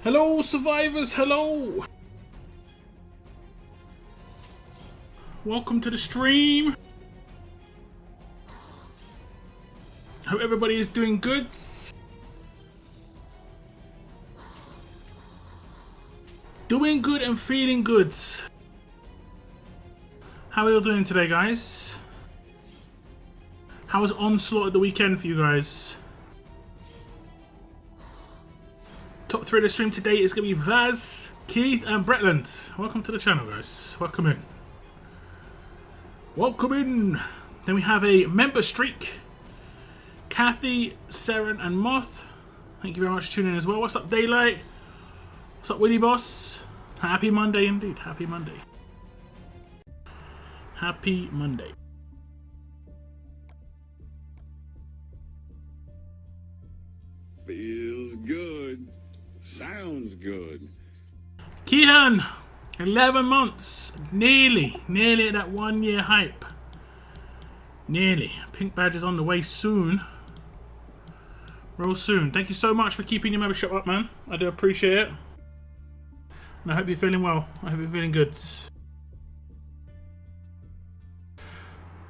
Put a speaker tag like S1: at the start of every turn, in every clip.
S1: Hello, survivors, hello! Welcome to the stream. Hope everybody is doing good. Doing good and feeling good. How are you all doing today, guys? How was Onslaught at the weekend for you guys? Top 3 of the stream today is going to be Vaz, Keith, and Bretland. Welcome to the channel, guys. Welcome in. Welcome in. Then we have a member streak. Kathy, Seren, and Moth. Thank you very much for tuning in as well. What's up, Daylight? What's up, Willy Boss? Happy Monday indeed. Happy Monday. Happy Monday.
S2: Feels good. Sounds good.
S1: Kihan, 11 months. Nearly at that 1 year hype. Nearly. Pink badge is on the way soon. Real soon. Thank you so much for keeping your membership up, man. I do appreciate it. And I hope you're feeling well. I hope you're feeling good.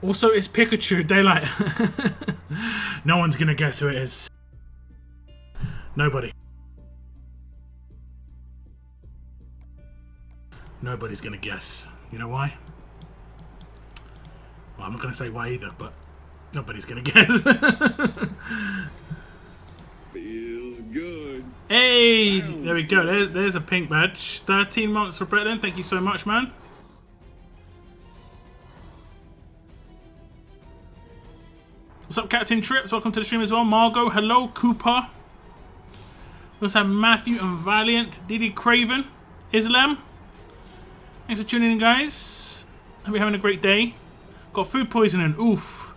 S1: Also, it's Pikachu. Daylight. No one's gonna guess who it is. Nobody. Nobody's gonna guess. You know why? Well, I'm not gonna say why either, but nobody's gonna guess.
S2: Feels good.
S1: Hey, there we go. There's a pink badge. 13 months for Bretland. Thank you so much, man. What's up, Captain Trips? Welcome to the stream as well. Margot, hello. Cooper. We also have Matthew and Valiant. Diddy Craven. Islam. Thanks for tuning in, guys. Hope you're having a great day. Got food poisoning. Oof.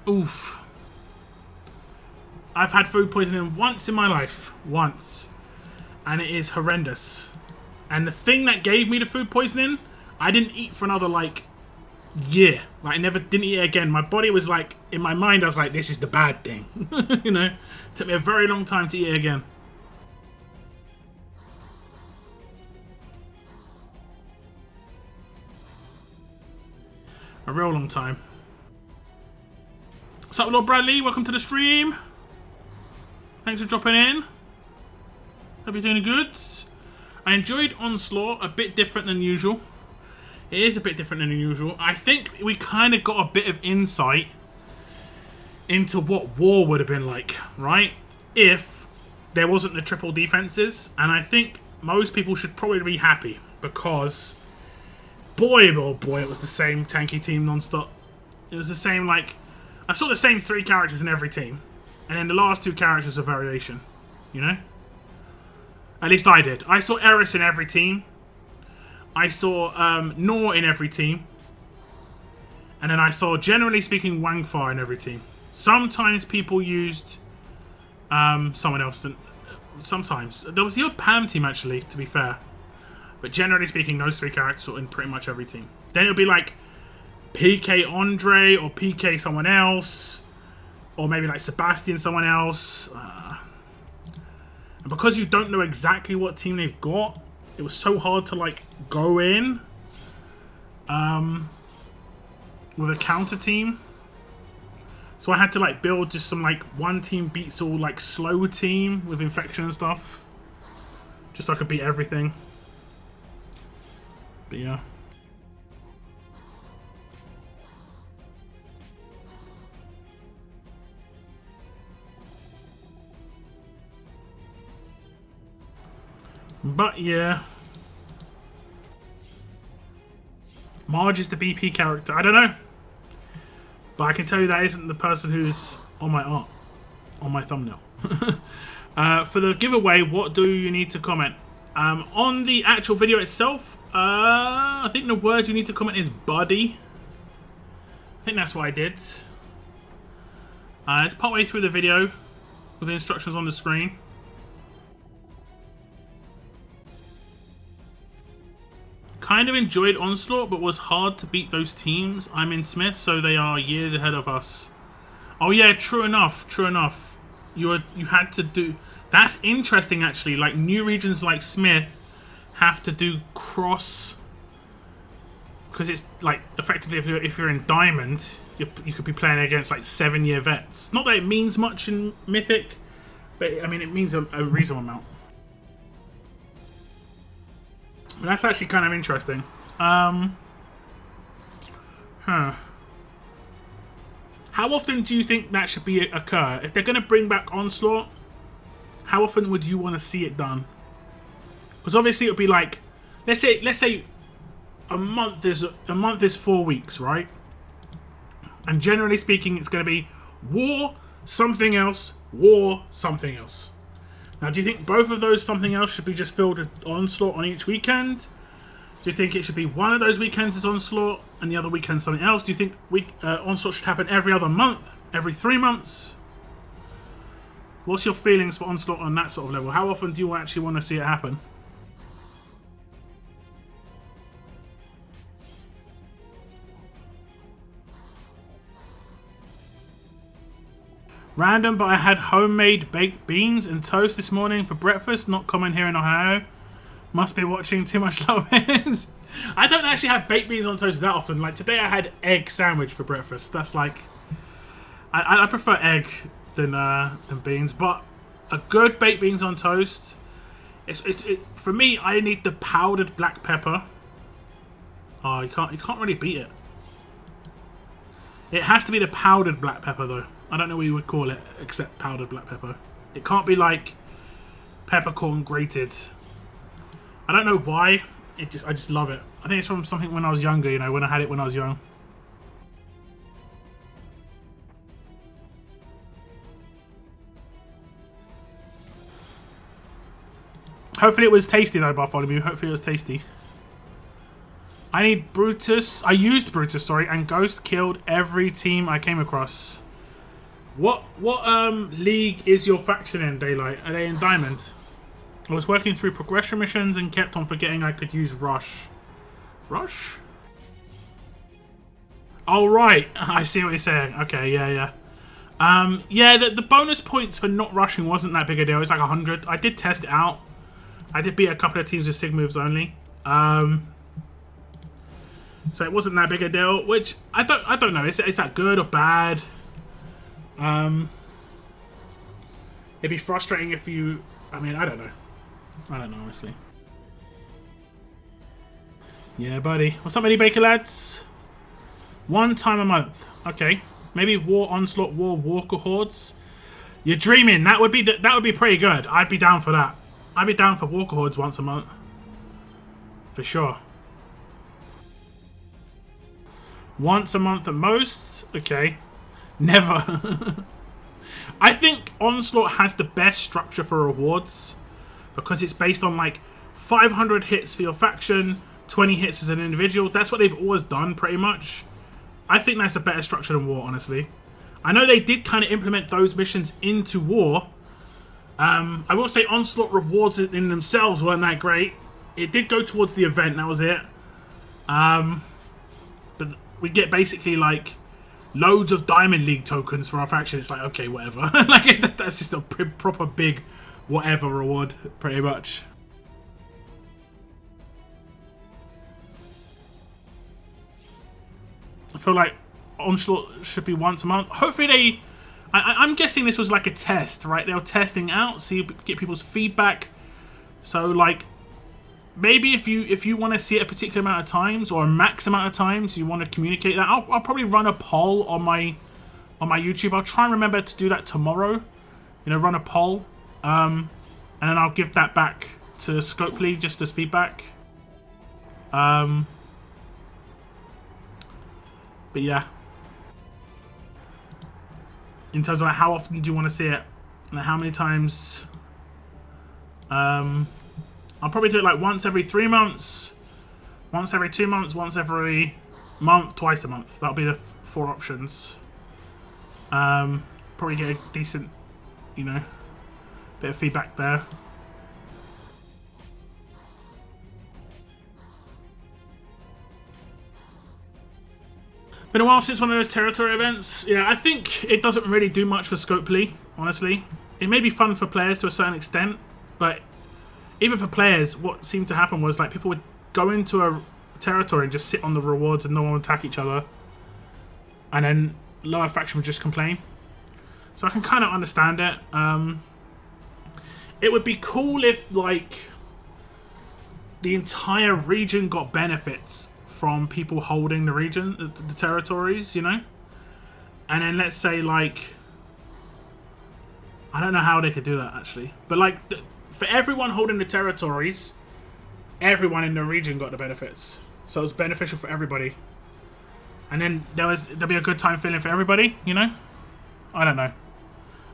S1: Oof. I've had food poisoning once in my life. Once. And it is horrendous. And the thing that gave me the food poisoning, I didn't eat for another, like, year. Like, I never didn't eat it again. My body was like, in my mind, I was like, this is the bad thing. You know? It took me a very long time to eat it again. A real long time. What's up, Lord Bradley? Welcome to the stream. Thanks for dropping in. Hope you're doing good. I enjoyed Onslaught, a bit different than usual. It is a bit different than usual. I think we kind of got a bit of insight into what war would have been like, right? If there wasn't the triple defenses. And I think most people should probably be happy because boy, oh boy, it was the same tanky team non-stop. It was the same, like, I saw the same 3 characters in every team. And then the last 2 characters are variation. You know? At least I did. I saw Eris in every team. I saw Noor in every team. And then I saw, generally speaking, Wangfar in every team. Sometimes people used someone else. Sometimes. There was the odd Pam team, actually, to be fair. But generally speaking, those 3 characters were in pretty much every team. Then it'll be like PK Andre or PK someone else. Or maybe like Sebastian someone else. And because you don't know exactly what team they've got, it was so hard to like go in with a counter team. So I had to like build just some like one team beats all like slow team with infection and stuff. Just so I could beat everything. But yeah. But yeah. Marge is the BP character. I don't know. But I can tell you that isn't the person who's on my art. On my thumbnail. For the giveaway, what do you need to comment? On the actual video itself, I think the word you need to comment is buddy. I think that's what I did. It's partway through the video with the instructions on the screen. Kind of enjoyed Onslaught, but was hard to beat those teams. I'm in Smith, so they are years ahead of us. Oh yeah, true enough, true enough. you had to do. That's interesting, actually. Like new regions like Smith have to do cross, because it's like effectively if you're in Diamond, you could be playing against like 7-year vets. Not that it means much in Mythic, but I mean it means a reasonable amount. But that's actually kind of interesting. How often do you think that should be occur? If they're going to bring back Onslaught, how often would you want to see it done? Because obviously it would be like, let's say a month is 4 weeks, right? And generally speaking, it's going to be war, something else, war, something else. Now, do you think both of those something else should be just filled with Onslaught on each weekend? Do you think it should be one of those weekends is Onslaught and the other weekend something else? Do you think Onslaught should happen every other month? Every 3 months? What's your feelings for Onslaught on that sort of level? How often do you actually want to see it happen? Random, but I had homemade baked beans and toast this morning for breakfast. Not common here in Ohio. Must be watching too much Love Hits. I don't actually have baked beans on toast that often. Like today I had egg sandwich for breakfast. That's like... I prefer egg than beans. But a good baked beans on toast... for me, I need the powdered black pepper. Oh, you can't really beat it. It has to be the powdered black pepper though. I don't know what you would call it except powdered black pepper. It can't be like peppercorn grated. I don't know why. I just love it. I think it's from something when I was younger, you know, when I had it when I was young. Hopefully it was tasty though, Bartholomew. Hopefully it was tasty. I need Brutus. I used Brutus, sorry, and Ghost killed every team I came across. What league is your faction in, Daylight? Are they in Diamond? I was working through progression missions and kept on forgetting I could use Rush. Rush? Oh, right. I see what you're saying. Okay, yeah. Yeah, the bonus points for not rushing wasn't that big a deal. It's like 100. I did test it out. I did beat a couple of teams with Sig moves only. So it wasn't that big a deal, which I don't know. Is that good or bad? It'd be frustrating if you... I mean, I don't know. I don't know, honestly. Yeah, buddy. What's up, Eddie Baker, lads? 1 time a month. Okay. Maybe War Onslaught, War Walker Hordes. You're dreaming. That would be pretty good. I'd be down for that. I'd be down for Walker Hordes once a month. For sure. Once a month at most. Okay. Never. I think Onslaught has the best structure for rewards because it's based on like 500 hits for your faction, 20 hits as an individual. That's what they've always done pretty much. I think that's a better structure than War, honestly. I know they did kind of implement those missions into War. I will say Onslaught rewards in themselves weren't that great. It did go towards the event, that was it. But we get basically like loads of Diamond League tokens for our faction. It's like, okay, whatever. Like that's just a proper big whatever reward, pretty much. I feel like Onslaught should be once a month. Hopefully they... I'm guessing this was like a test, right? They were testing out, get people's feedback. So like, maybe if you want to see it a particular amount of times or a max amount of times, you want to communicate that. I'll probably run a poll on my YouTube. I'll try and remember to do that tomorrow. You know, run a poll, and then I'll give that back to Scopely just as feedback. But yeah. In terms of like how often do you want to see it, and how many times, I'll probably do it like once every 3 months, once every 2 months, once every month, twice a month. That'll be the 4 options. Probably get a decent, you know, bit of feedback there. Been a while since one of those territory events. Yeah, I think it doesn't really do much for Scopely, honestly. it may be fun for players to a certain extent, but even for players, what seemed to happen was like people would go into a territory and just sit on the rewards and no one would attack each other, and then lower faction would just complain. So I can kind of understand it. It would be cool if like the entire region got benefits from people holding the region, the territories, you know? And then let's say like, I don't know how they could do that actually, but like for everyone holding the territories, everyone in the region got the benefits. So it was beneficial for everybody. And then there'll be a good time feeling for everybody, you know? I don't know.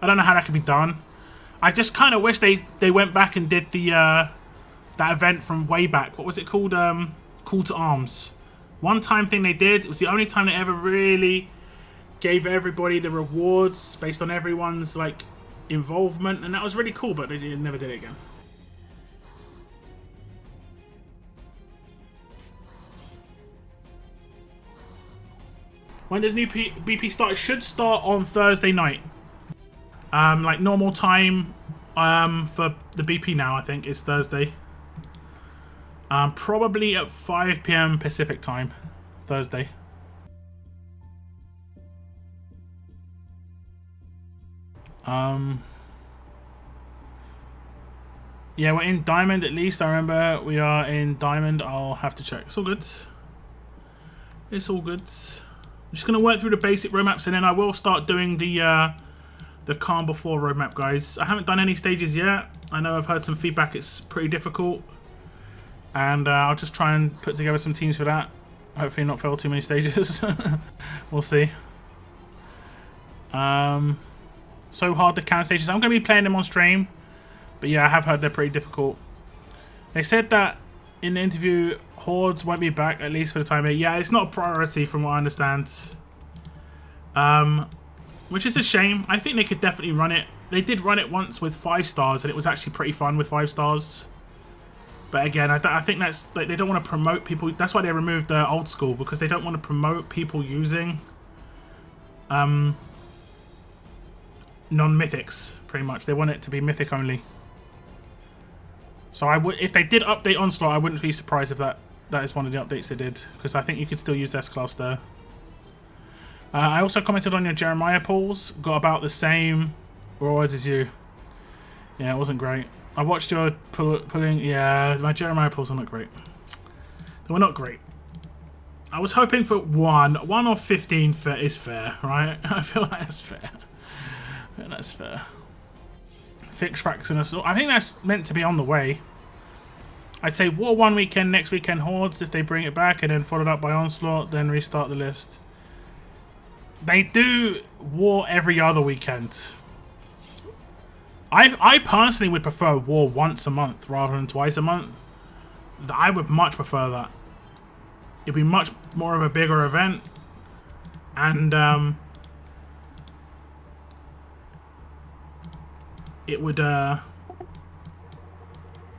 S1: I don't know how that could be done. I just kind of wish they went back and did the that event from way back. What was it called? Call to Arms. One time thing they did. It was the only time they ever really gave everybody the rewards based on everyone's like involvement, and that was really cool. But they never did it again. When does new BP start? It should start on Thursday night. Like normal time for the BP now, I think, is Thursday. Probably at 5 PM Pacific time, Thursday. Yeah, we're in Diamond at least. I remember we are in Diamond. I'll have to check. It's all good. It's all good. I'm just going to work through the basic roadmaps, and then I will start doing the Calm Before roadmap, guys. I haven't done any stages yet. I know I've heard some feedback. It's pretty difficult. And I'll just try and put together some teams for that. Hopefully not fail too many stages. We'll see. So hard to count stages. I'm going to be playing them on stream. But yeah, I have heard they're pretty difficult. They said that in the interview, Hordes won't be back, at least for the time being. Yeah, it's not a priority from what I understand. Which is a shame. I think they could definitely run it. They did run it once with 5 stars, and it was actually pretty fun with 5 stars. But again, I think that's like, they don't want to promote people. That's why they removed the old school, because they don't want to promote people using non-mythics, pretty much. They want it to be mythic only. So I would, if they did update Onslaught, I wouldn't be surprised if that is one of the updates they did, because I think you could still use S-Class there. I also commented on your Jeremiah pulls. Got about the same rewards as you. Yeah, it wasn't great. I watched your pulling. Yeah, my Jeremiah pulls were not great. They were not great. I was hoping for 1 or 15 is fair, right? I feel like that's fair. I think that's fair. Fixed Fracks and Assault. I think that's meant to be on the way. I'd say War one weekend, next weekend Hordes if they bring it back, and then followed up by Onslaught, then restart the list. They do War every other weekend. I personally would prefer War once a month rather than twice a month. I would much prefer that. It'd be much more of a bigger event, and it would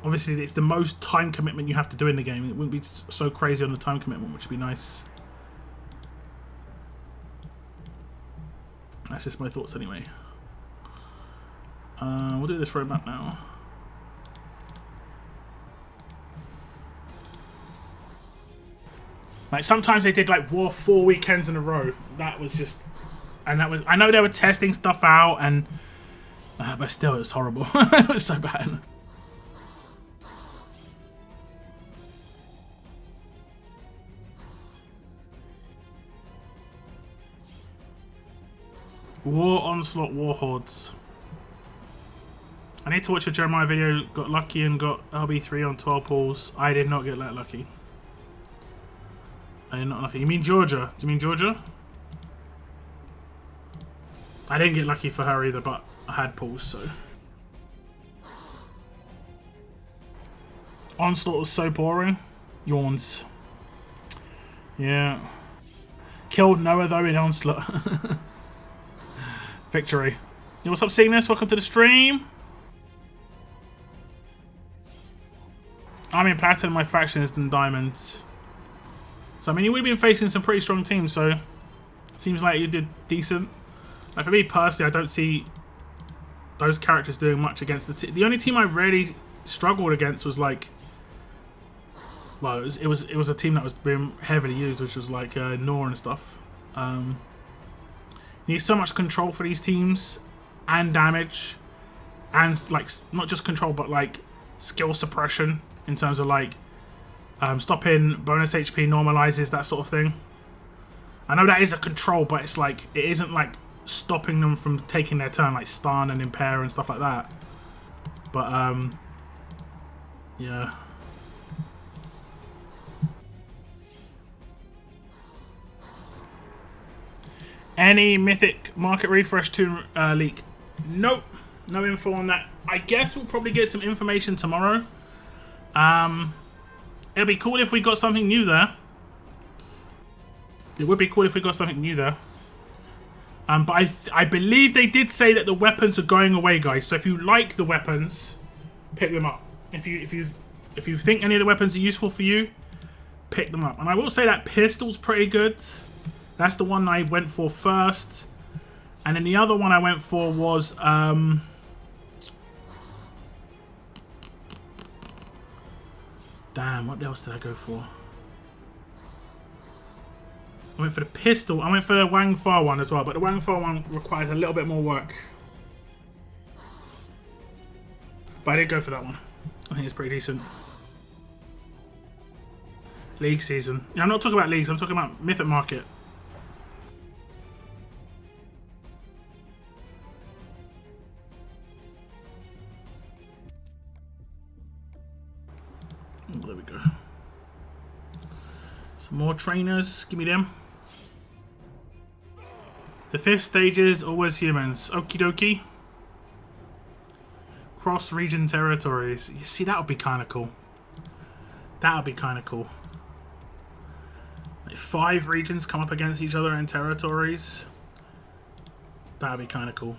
S1: obviously it's the most time commitment you have to do in the game. It wouldn't be so crazy on the time commitment, which would be nice. That's just my thoughts anyway. We'll do this roadmap now. Like sometimes they did like War 4 weekends in a row. That was just, and that was, I know they were testing stuff out, and but still it was horrible. It was so bad. War Onslaught, War Hordes. I need to watch a Jeremiah video. Got lucky and got LB3 on 12 pulls. I did not get that lucky. I did not lucky. You mean Georgia? Do you mean Georgia? I didn't get lucky for her either, but I had pulls, so. Onslaught was so boring. Yawns. Yeah. Killed Noah though in Onslaught. Victory. Yo, what's up, Cygnus? Welcome to the stream. I'm in Platinum, my faction is in Diamonds. So, I mean, you would have been facing some pretty strong teams, so it seems like you did decent. Like, for me personally, I don't see those characters doing much against the only team I really struggled against was like, well, it was a team that was being heavily used, which was like Noor and stuff. You need so much control for these teams, and damage, and like not just control but like skill suppression in terms of like stopping bonus HP, normalizes, that sort of thing. I know that is a control, but it's like it isn't like stopping them from taking their turn, like stun and impair and stuff like that. But yeah. Any mythic market refresh to leak? Nope, no info on that. I guess we'll probably get some information tomorrow. It'll be cool if we got something new there. It would be cool if we got something new there. But I believe they did say that the weapons are going away, guys. So if you like the weapons, pick them up. If you think any of the weapons are useful for you, pick them up. And I will say that pistol's pretty good. That's the one I went for first. And then the other one I went for was damn, what else did I go for? I went for the pistol. I went for the Wang Fa one as well, but the Wang Fa one requires a little bit more work. But I did go for that one. I think it's pretty decent. League season. Yeah, I'm not talking about leagues, I'm talking about Mythic Market. Oh, there we go. Some more trainers. Give me them. The 5th stage is always humans. Okie dokie. Cross-region territories. You see, that would be kind of cool. That would be kind of cool. Like 5 regions come up against each other in territories. That would be kind of cool.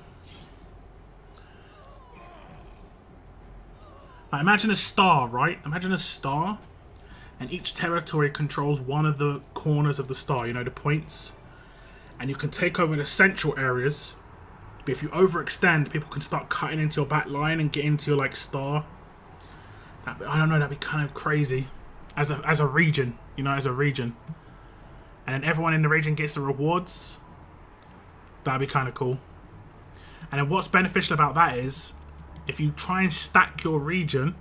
S1: Like, imagine a star, right? Imagine a star, and each territory controls one of the corners of the star, you know, the points. And you can take over the central areas. But if you overextend, people can start cutting into your back line and get into your, like, star. I don't know, that'd be kind of crazy. As a region, you know, as a region. And then everyone in the region gets the rewards. That'd be kind of cool. And then what's beneficial about that is, if you try and stack your region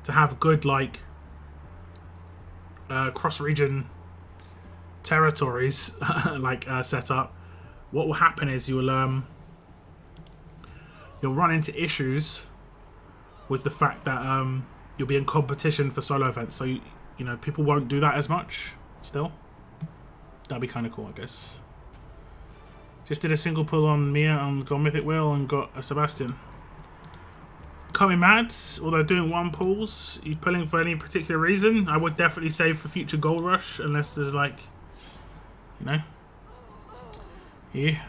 S1: to have good, like, cross-region territories, like, set up, what will happen is you'll run into issues with the fact that you'll be in competition for solo events. So, you know, people won't do that as much still. That'd be kind of cool, I guess. Just did a single pull on Mia and got Mythic Will and got a Sebastian. Can't be mad, although doing 1 pulls, you pulling for any particular reason, I would definitely save for future Gold Rush, unless there's like, you know. Yeah.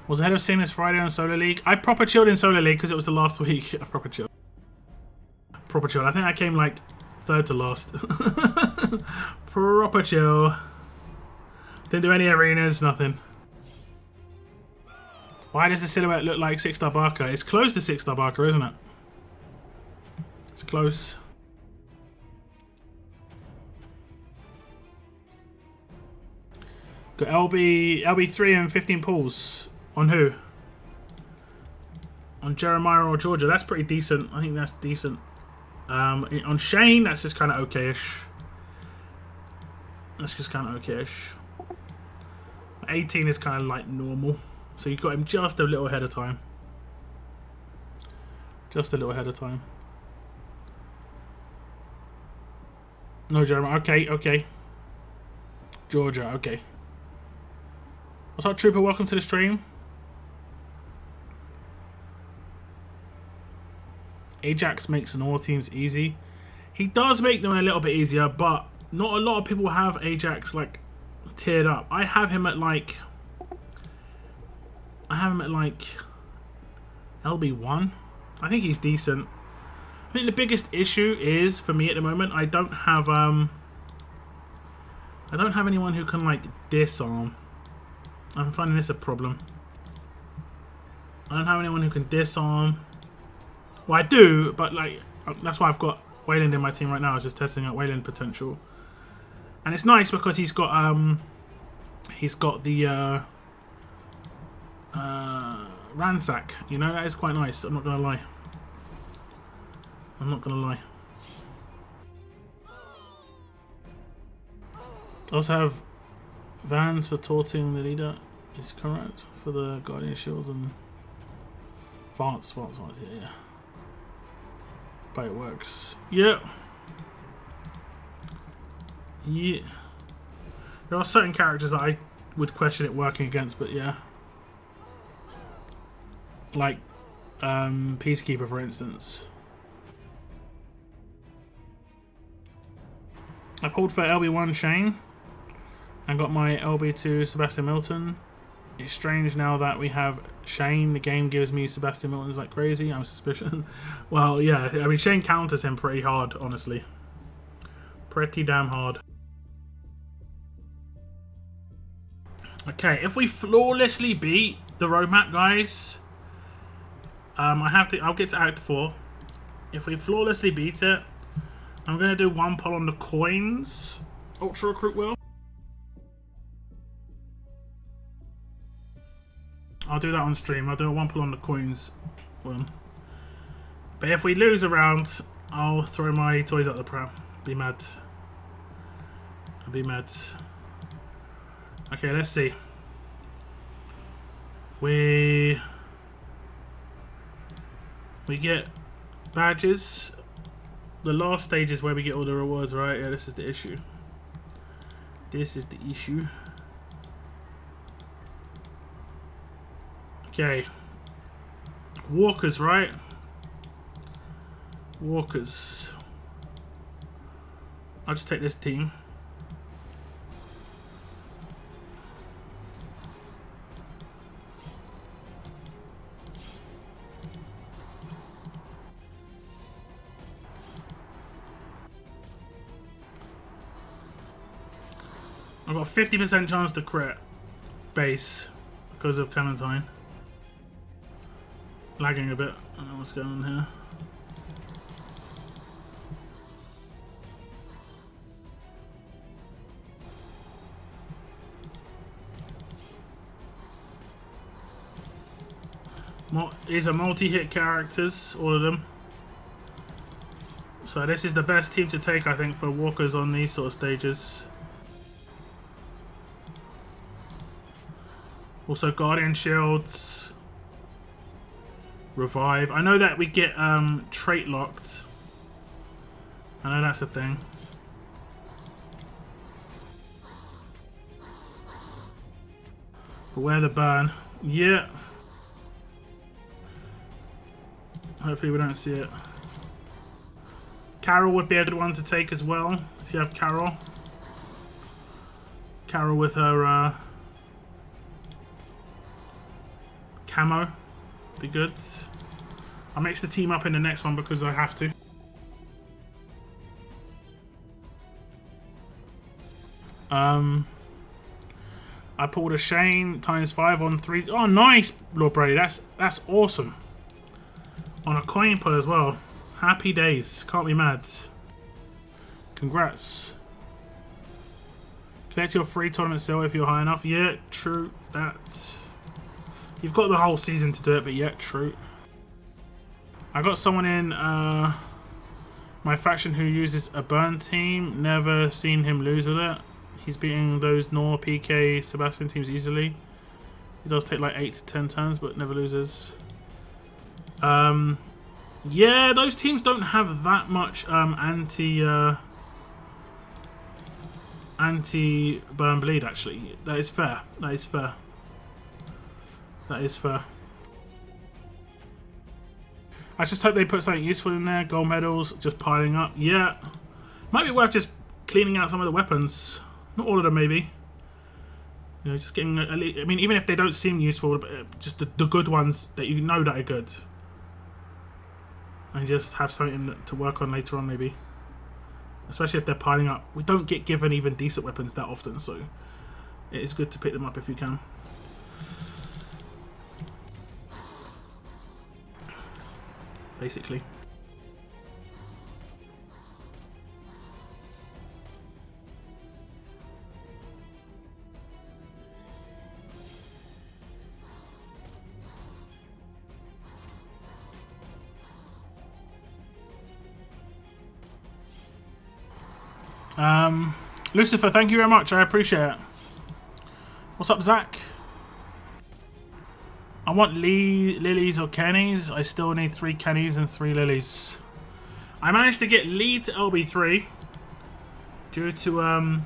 S1: Was ahead of seeing this Friday on Solar League. I proper chilled in Solar League because it was the last week. I proper chilled. Proper chill. I think I came like 3rd to last. Proper chill. Didn't do any arenas, nothing. Why does the silhouette look like 6-star Barker? It's close to 6-star Barker, isn't it? It's close. Got LB3 and 15 pulls. On who? On Jeremiah or Georgia. That's pretty decent. I think that's decent. On Shane, that's just kind of okay-ish. That's just kind of okay-ish. 18 is kind of like normal. So you got him just a little ahead of time. Just a little ahead of time. No, Jeremiah. Okay, okay. Georgia, okay. What's up, Trooper? Welcome to the stream. Ajax makes all teams easy. He does make them a little bit easier, but not a lot of people have Ajax like tiered up. I have him at like LB1. I think he's decent. I think the biggest issue is for me at the moment, I don't have I don't have anyone who can, like, disarm. I'm finding this a problem. I don't have anyone who can disarm. Well, I do, but, like, that's why I've got Wayland in my team right now. I was just testing out Wayland potential. And it's nice because he's got the ransack. You know, that is quite nice. I'm not gonna lie. I'm not gonna lie. Also have vans for taunting the leader. Is correct for the guardian shields and Vance, yeah. But it works. Yeah. Yeah. There are certain characters that I would question it working against, but yeah. Like Peacekeeper, for instance. I pulled for LB1 Shane and got my LB2 Sebastian Milton. It's strange now that we have Shane. The game gives me Sebastian Milton's like crazy. I'm suspicious. Well, yeah. I mean, Shane counters him pretty hard, honestly. Pretty damn hard. Okay, if we flawlessly beat the roadmap, guys, I'll get to Act 4. If we flawlessly beat it, I'm gonna do one pull on the coins. Ultra Recruit will. I'll do that on stream. I'll do a one pull on the coins one. But if we lose a round, I'll throw my toys at the pram. Be mad. I'll be mad. Okay, let's see. We get badges. The last stage is where we get all the rewards, right? Yeah, this is the issue. This is the issue. Okay. Walkers, right? Walkers. I'll just take this team. I've got a 50% chance to crit base because of Clementine. Lagging a bit. I don't know what's going on here. These are multi-hit characters, all of them. So this is the best team to take, I think, for walkers on these sort of stages. Also Guardian Shields. Revive. I know that we get trait locked. I know that's a thing. Beware the burn. Yeah. Hopefully we don't see it. Carol would be a good one to take as well. If you have Carol. Carol with her camo. Be good. I'll mix the team up in the next one because I have to. I pulled a Shane ×5 on 3. Oh, nice, Lord Brady. That's awesome. On a coin pull as well. Happy days. Can't be mad. Congrats. Collect your free tournament still if you're high enough. Yeah, true. That. You've got the whole season to do it, but yeah, true. I got someone in my faction who uses a burn team. Never seen him lose with it. He's beating those Noor, PK, Sebastian teams easily. He does take like 8 to 10 turns, but never loses. Yeah, those teams don't have that much anti-burn bleed, actually. That is fair. That is fair. That is fair. I just hope they put something useful in there. Gold medals, just piling up. Yeah. Might be worth just cleaning out some of the weapons. Not all of them, maybe. You know, just getting... I mean, even if they don't seem useful, just the good ones that you know that are good. And just have something to work on later on, maybe. especially if they're piling up. We don't get given even decent weapons that often, so it is good to pick them up if you can. Basically. Lucifer, thank you very much. I appreciate it. What's up, Zach? I want lilies or Kennys. I still need 3 Kennys and 3 lilies. I managed to get Lee to LB3 due to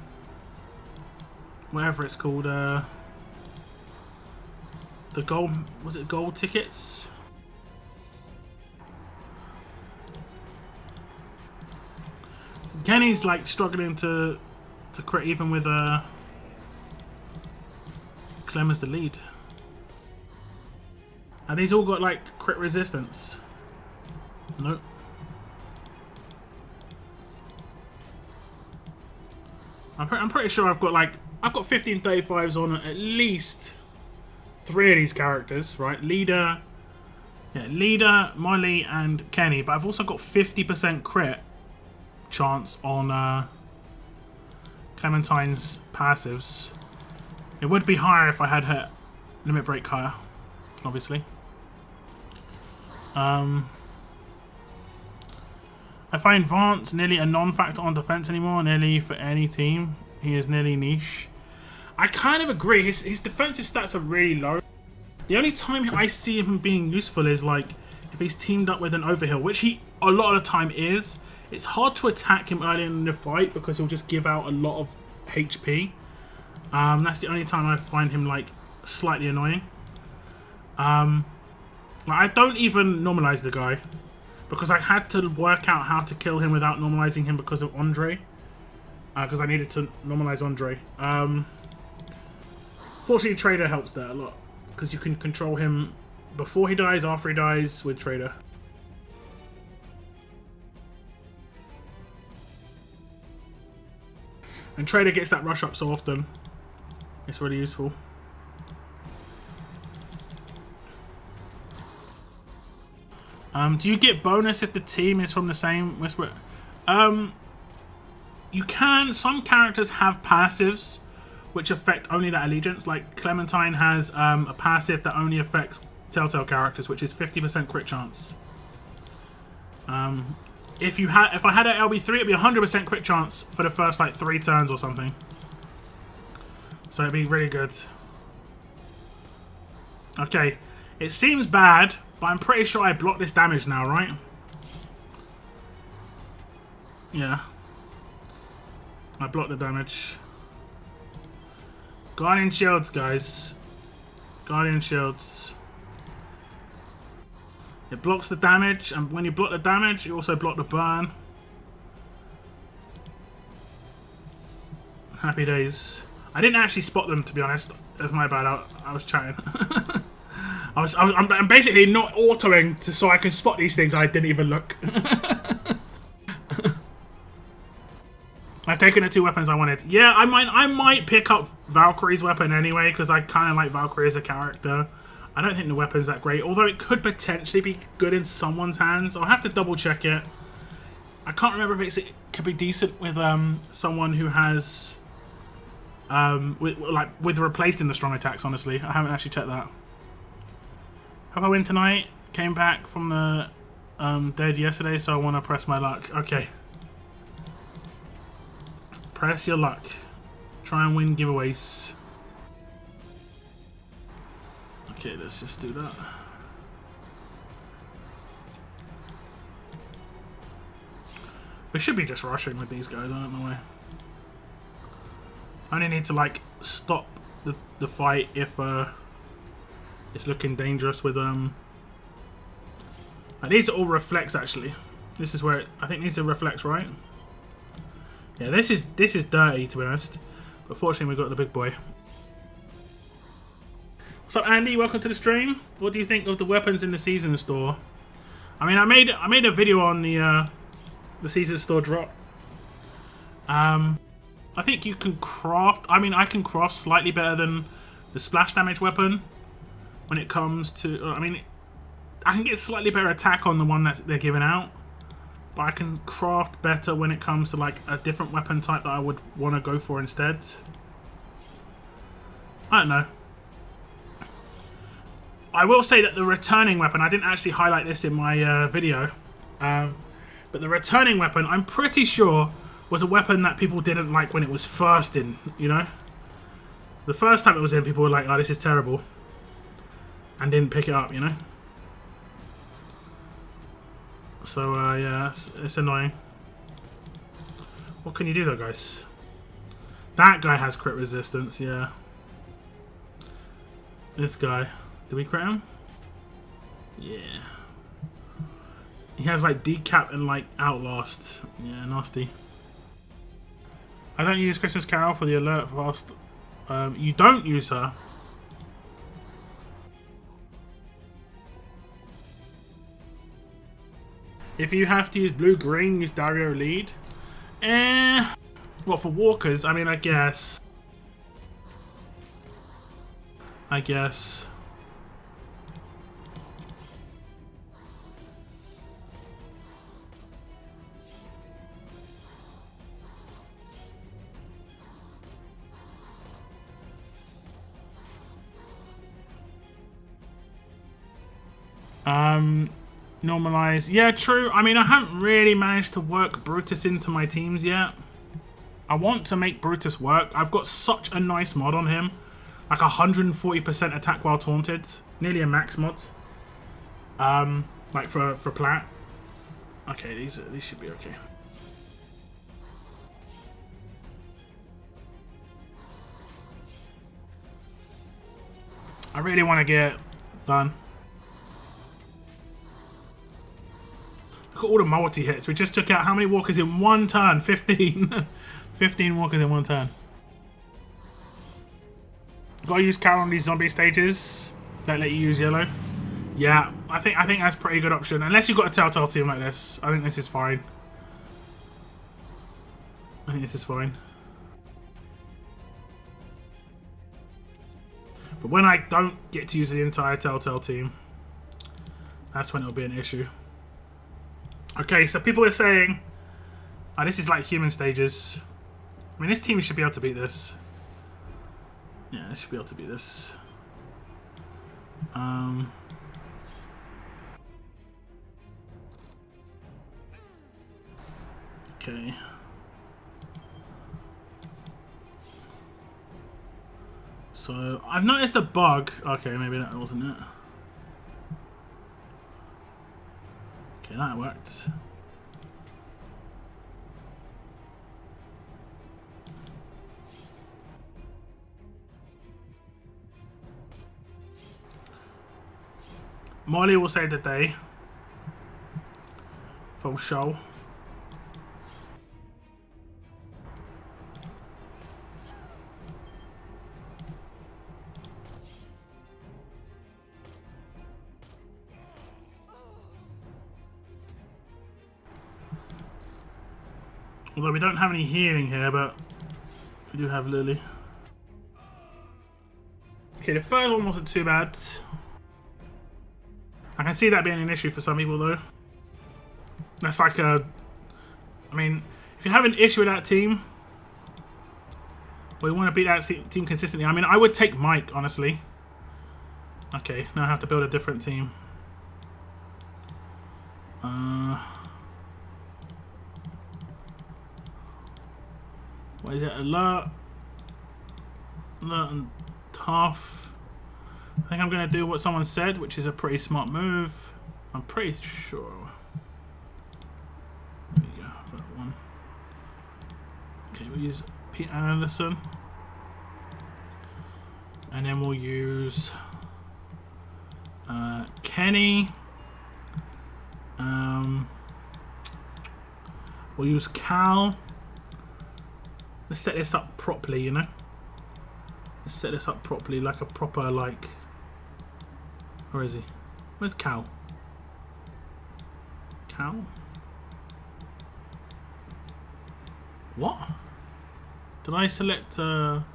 S1: whatever it's called, the gold, was it gold tickets? Kenny's like struggling to crit even with Clem as the lead. And these all got like crit resistance. Nope. I'm pretty sure I've got 1535s on at least 3 of these characters, right? Leader, Molly, and Kenny. But I've also got 50% crit chance on Clementine's passives. It would be higher if I had her limit break higher, obviously. I find Vance nearly a non-factor on defense anymore, nearly for any team. He is nearly niche. I kind of agree. His defensive stats are really low. The only time I see him being useful is like if he's teamed up with an overhill, which he a lot of the time is. It's hard to attack him early in the fight because he'll just give out a lot of HP. That's the only time I find him like slightly annoying. Like, I don't even normalize the guy because I had to work out how to kill him without normalizing him because of Andre. Because I needed to normalize Andre. Fortunately, Trader helps there a lot because you can control him before he dies, after he dies with Trader. And Trader gets that rush up so often. It's really useful. Do you get bonus if the team is from the same Whisper? You can. Some characters have passives which affect only that allegiance. Like Clementine has a passive that only affects Telltale characters, which is 50% crit chance. If I had an LB3, it'd be 100% crit chance for the first like 3 turns or something. So it'd be really good. Okay, it seems bad, but I'm pretty sure I blocked this damage now, right? Yeah. I blocked the damage. Guardian shields, guys. Guardian shields. It blocks the damage, and when you block the damage, you also block the burn. Happy days. I didn't actually spot them, to be honest. That's my bad. I was chatting. I'm basically not autoing so I can spot these things. I didn't even look. I've taken the 2 weapons I wanted. Yeah, I might pick up Valkyrie's weapon anyway because I kind of like Valkyrie as a character. I don't think the weapon's that great, although it could potentially be good in someone's hands. I'll have to double check it. I can't remember if it could be decent with someone who has with replacing the strong attacks. Honestly, I haven't actually checked that. Hope I win tonight. Came back from the dead yesterday, so I want to press my luck. Okay, press your luck. Try and win giveaways. Okay, let's just do that. We should be just rushing with these guys, I don't know why. I only need to like stop the fight if it's looking dangerous with like, these are all reflex actually. This is where I think these are reflex, right? Yeah, this is dirty to be honest. But fortunately we got the big boy. What's up, Andy? Welcome to the stream. What do you think of the weapons in the season store? I mean, I made a video on the season store drop. I think you can craft... I mean, I can craft slightly better than the splash damage weapon when it comes to... I mean, I can get slightly better attack on the one that they're giving out. But I can craft better when it comes to, like, a different weapon type that I would want to go for instead. I don't know. I will say that the returning weapon... I didn't actually highlight this in my video. But the returning weapon, I'm pretty sure... was a weapon that people didn't like when it was first in, you know? The first time it was in, people were like, oh, this is terrible. And didn't pick it up, you know? So, yeah, it's annoying. What can you do though, guys? That guy has crit resistance, yeah. This guy. Did we crit him? Yeah. He has like decap and like outlast. Yeah, nasty. I don't use Christmas Carol for the alert fast. You don't use her. If you have to use blue-green, use Dario lead. What, for walkers? I mean, I guess. Normalize. Yeah, true. I mean, I haven't really managed to work Brutus into my teams yet. I want to make Brutus work. I've got such a nice mod on him. Like 140% attack while taunted. Nearly a max mod. Like for plat. Okay, these should be okay. I really want to get done. Look at all the multi-hits. We just took out how many walkers in one turn? 15. 15 walkers in one turn. Gotta use Carol on these zombie stages. Don't let you use yellow. Yeah, I think that's a pretty good option. Unless you've got a Telltale team like this. I think this is fine. But when I don't get to use the entire Telltale team, that's when it'll be an issue. Okay, so people are saying, oh, this is like human stages. I mean, this team should be able to beat this. Yeah, this should be able to beat this. Okay. So, I've noticed a bug. Okay, maybe that wasn't it. Okay, that worked. Molly will save the day. Full show. Although we don't have any healing here, but we do have Lily. Okay, the third one wasn't too bad. I can see that being an issue for some people, though. That's like a... I mean, if you have an issue with that team, or you want to beat that team consistently, I mean, I would take Mike, honestly. Okay, now I have to build a different team. What is it? Alert and tough. I think I'm going to do what someone said, which is a pretty smart move. I'm pretty sure. There we go. That one. Okay, we'll use Pete Anderson. And then we'll use Kenny. We'll use Cal. Let's set this up properly, you know? Let's set this up properly, like a proper, like... Where is he? Where's Cal? Cal? What? Did I select... Am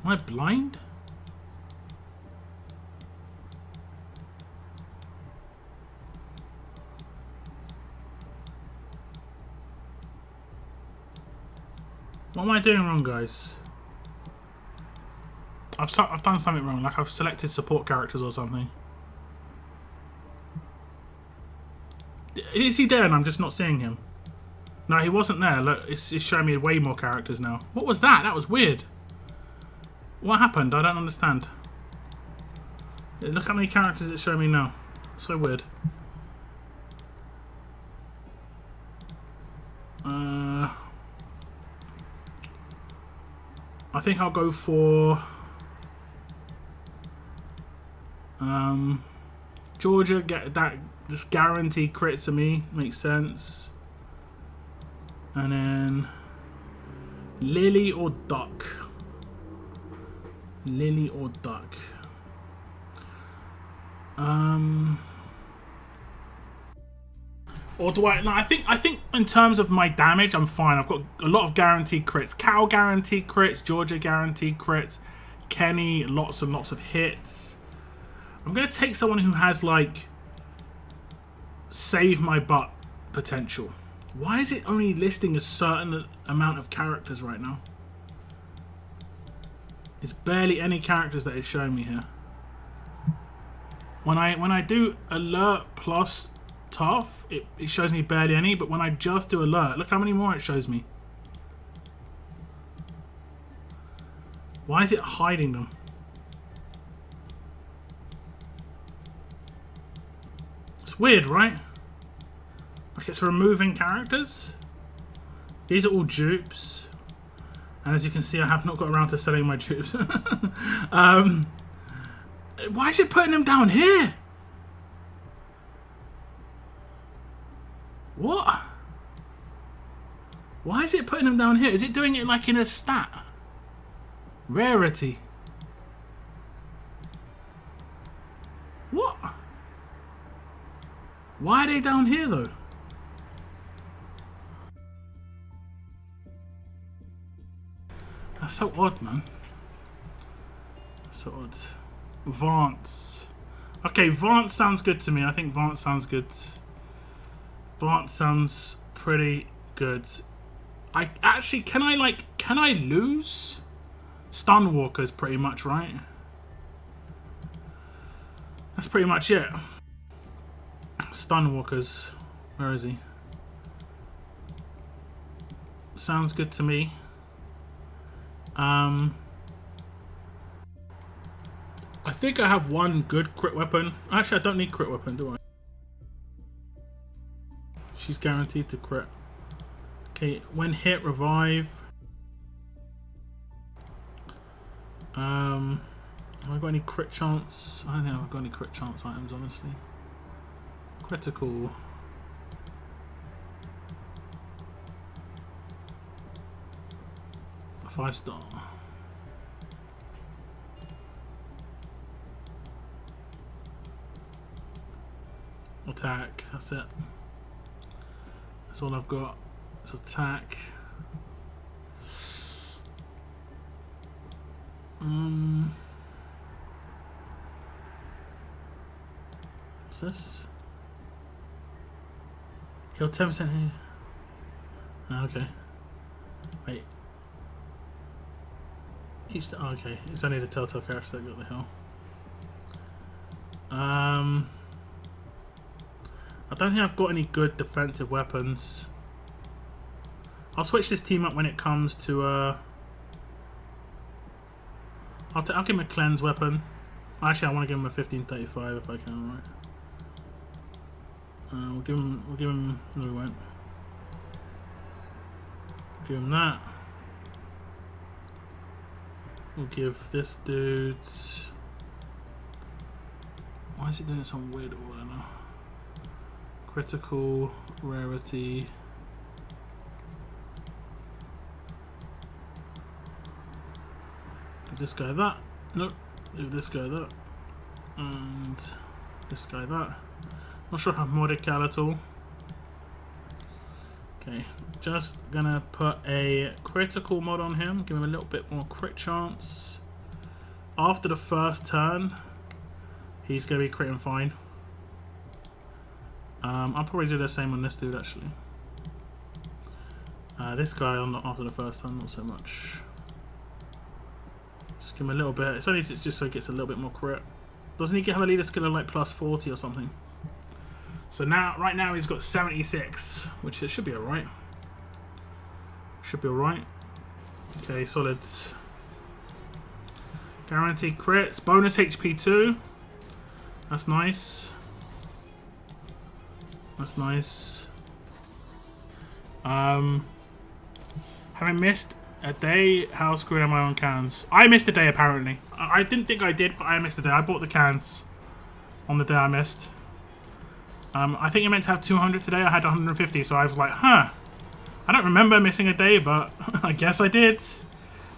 S1: I blind? What am I doing wrong, guys? I've done something wrong, like I've selected support characters or something. Is he there and I'm just not seeing him? No, he wasn't there. Look, it's showing me way more characters now. What was that? That was weird. What happened? I don't understand. Look how many characters it's showing me now. So weird. I think I'll go for Georgia. Get that, just guaranteed crits to me, makes sense. And then Lily or Duck. Lily or Duck. Or do I? No, I think in terms of my damage, I'm fine. I've got a lot of guaranteed crits. Cal guaranteed crits. Georgia guaranteed crits. Kenny, lots and lots of hits. I'm gonna take someone who has like save my butt potential. Why is it only listing a certain amount of characters right now? It's barely any characters that it's showing me here. When I do alert plus tough, it shows me barely any, but when I just do alert, look how many more it shows me. Why is it hiding them? It's weird, right? Like it's removing characters. These are all dupes. And as you can see, I have not got around to selling my dupes. Why is it putting them down here? What? Why is it putting them down here? Is it doing it like in a stat? Rarity. What? Why are they down here though? That's so odd, man. So odd. Vance. Okay, Vance sounds good to me. I think Vance sounds good. Vance sounds pretty good. I actually, can I lose? Stunwalker's pretty much, right? That's pretty much it. Stunwalker's. Where is he? Sounds good to me. I think I have one good crit weapon. Actually, I don't need crit weapon, do I? She's guaranteed to crit. Okay, when hit, revive. Have I got any crit chance? I don't think I've got any crit chance items, honestly. Critical. A 5-star. Attack, that's it. That's all I've got. It's attack. What's this? Heal 10% here. Oh, okay. Wait. Oh, okay. It's only the Telltale character that got the heal. I don't think I've got any good defensive weapons. I'll switch this team up when it comes to I'll give him a cleanse weapon. Actually, I want to give him a 1535 if I can, right? We'll give him. No, we won't. Give him that. We'll give this dude. Why is it doing it some weird order now? Critical, rarity. Give this guy that. Nope. Give this guy that. And this guy that. Not sure if I'm Mordecai at all. Okay, just gonna put a critical mod on him, give him a little bit more crit chance. After the first turn, he's gonna be critting fine. I'll probably do the same on this dude actually. This guy after the first turn, not so much. Just give him a little bit. It's only just so he gets a little bit more crit. Doesn't he have a leader skill of like plus 40 or something? So now, right now, he's got 76, which it should be alright. Should be alright. Okay, solid. Guaranteed crits. Bonus HP 2. That's nice. That's nice. Having missed a day, how screwed am I on cans? I missed a day apparently. I didn't think I did, but I missed a day. I bought the cans on the day I missed. I think you're meant to have 200 today. I had 150, so I was like, huh. I don't remember missing a day, but I guess I did.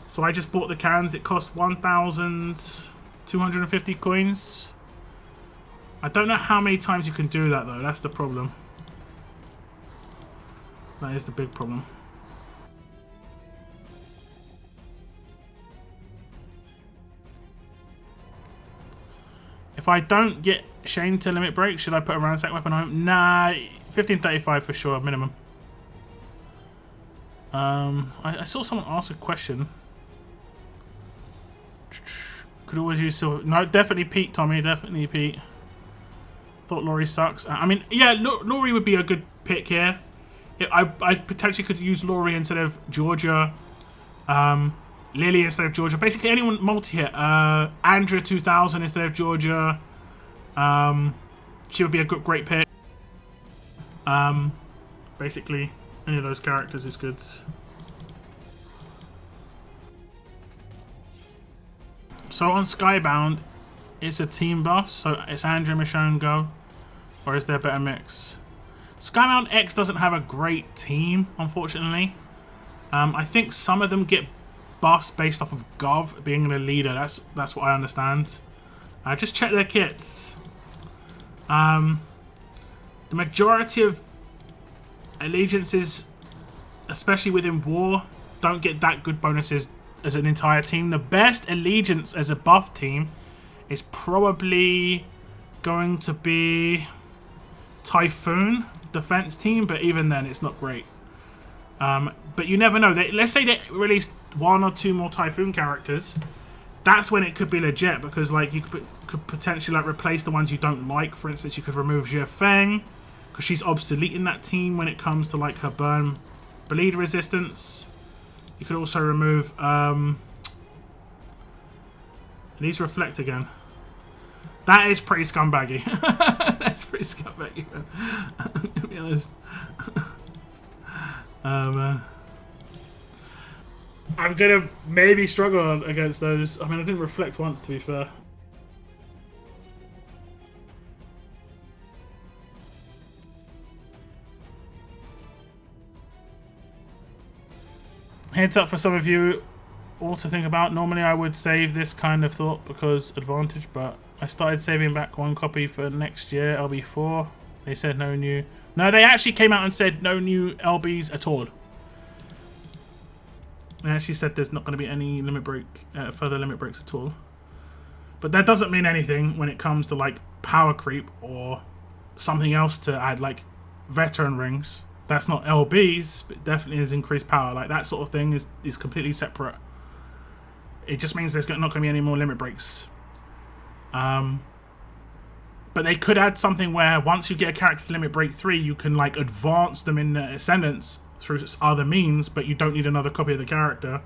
S1: So I just bought the cans. It cost 1,250 coins. I don't know how many times you can do that, though. That's the problem. That is the big problem. If I don't get Shane to limit break, should I put a ransack weapon on him? Nah, 1535 for sure, minimum. I saw someone ask a question. Could always use silver. No, definitely Pete, Tommy. Definitely Pete. Thought Laurie sucks. I mean, yeah, Laurie would be a good pick here. I potentially could use Laurie instead of Georgia. Lily instead of Georgia. Basically anyone multi-hit. Andrea 2000 instead of Georgia. She would be a great pick. Basically, any of those characters is good. So on Skybound, it's a team buff. So it's Andrea, Michonne, go. Or is there a better mix? Skybound X doesn't have a great team, unfortunately. I think some of them get buffs based off of Gov being the leader. That's what I understand. Just check their kits. The majority of allegiances, especially within war, don't get that good bonuses as an entire team. The best allegiance as a buff team is probably going to be Typhoon defense team, but even then it's not great. But you never know. Let's say they released 1 or 2 more Typhoon characters. That's when it could be legit, because like you could potentially like replace the ones you don't like. For instance, you could remove Jia Feng because she's obsolete in that team when it comes to like her burn bleed resistance. You could also remove these reflect again. That is pretty scumbaggy. That's pretty scumbaggy, man. To be honest. Man. I'm gonna maybe struggle against those. I mean, I didn't reflect once, to be fair. Heads up for some of you all to think about. Normally I would save this kind of thought because advantage, but I started saving back 1 copy for next year, LB4. They said no new... No, they actually came out and said no new LBs at all. They actually said there's not going to be any limit break, further limit breaks at all. But that doesn't mean anything when it comes to like power creep or something else to add, like veteran rings. That's not LBs, but it definitely is increased power. Like that sort of thing is completely separate. It just means there's not going to be any more limit breaks. But they could add something where once you get a character to limit break 3, you can like advance them in the ascendance through other means, but you don't need another copy of the character.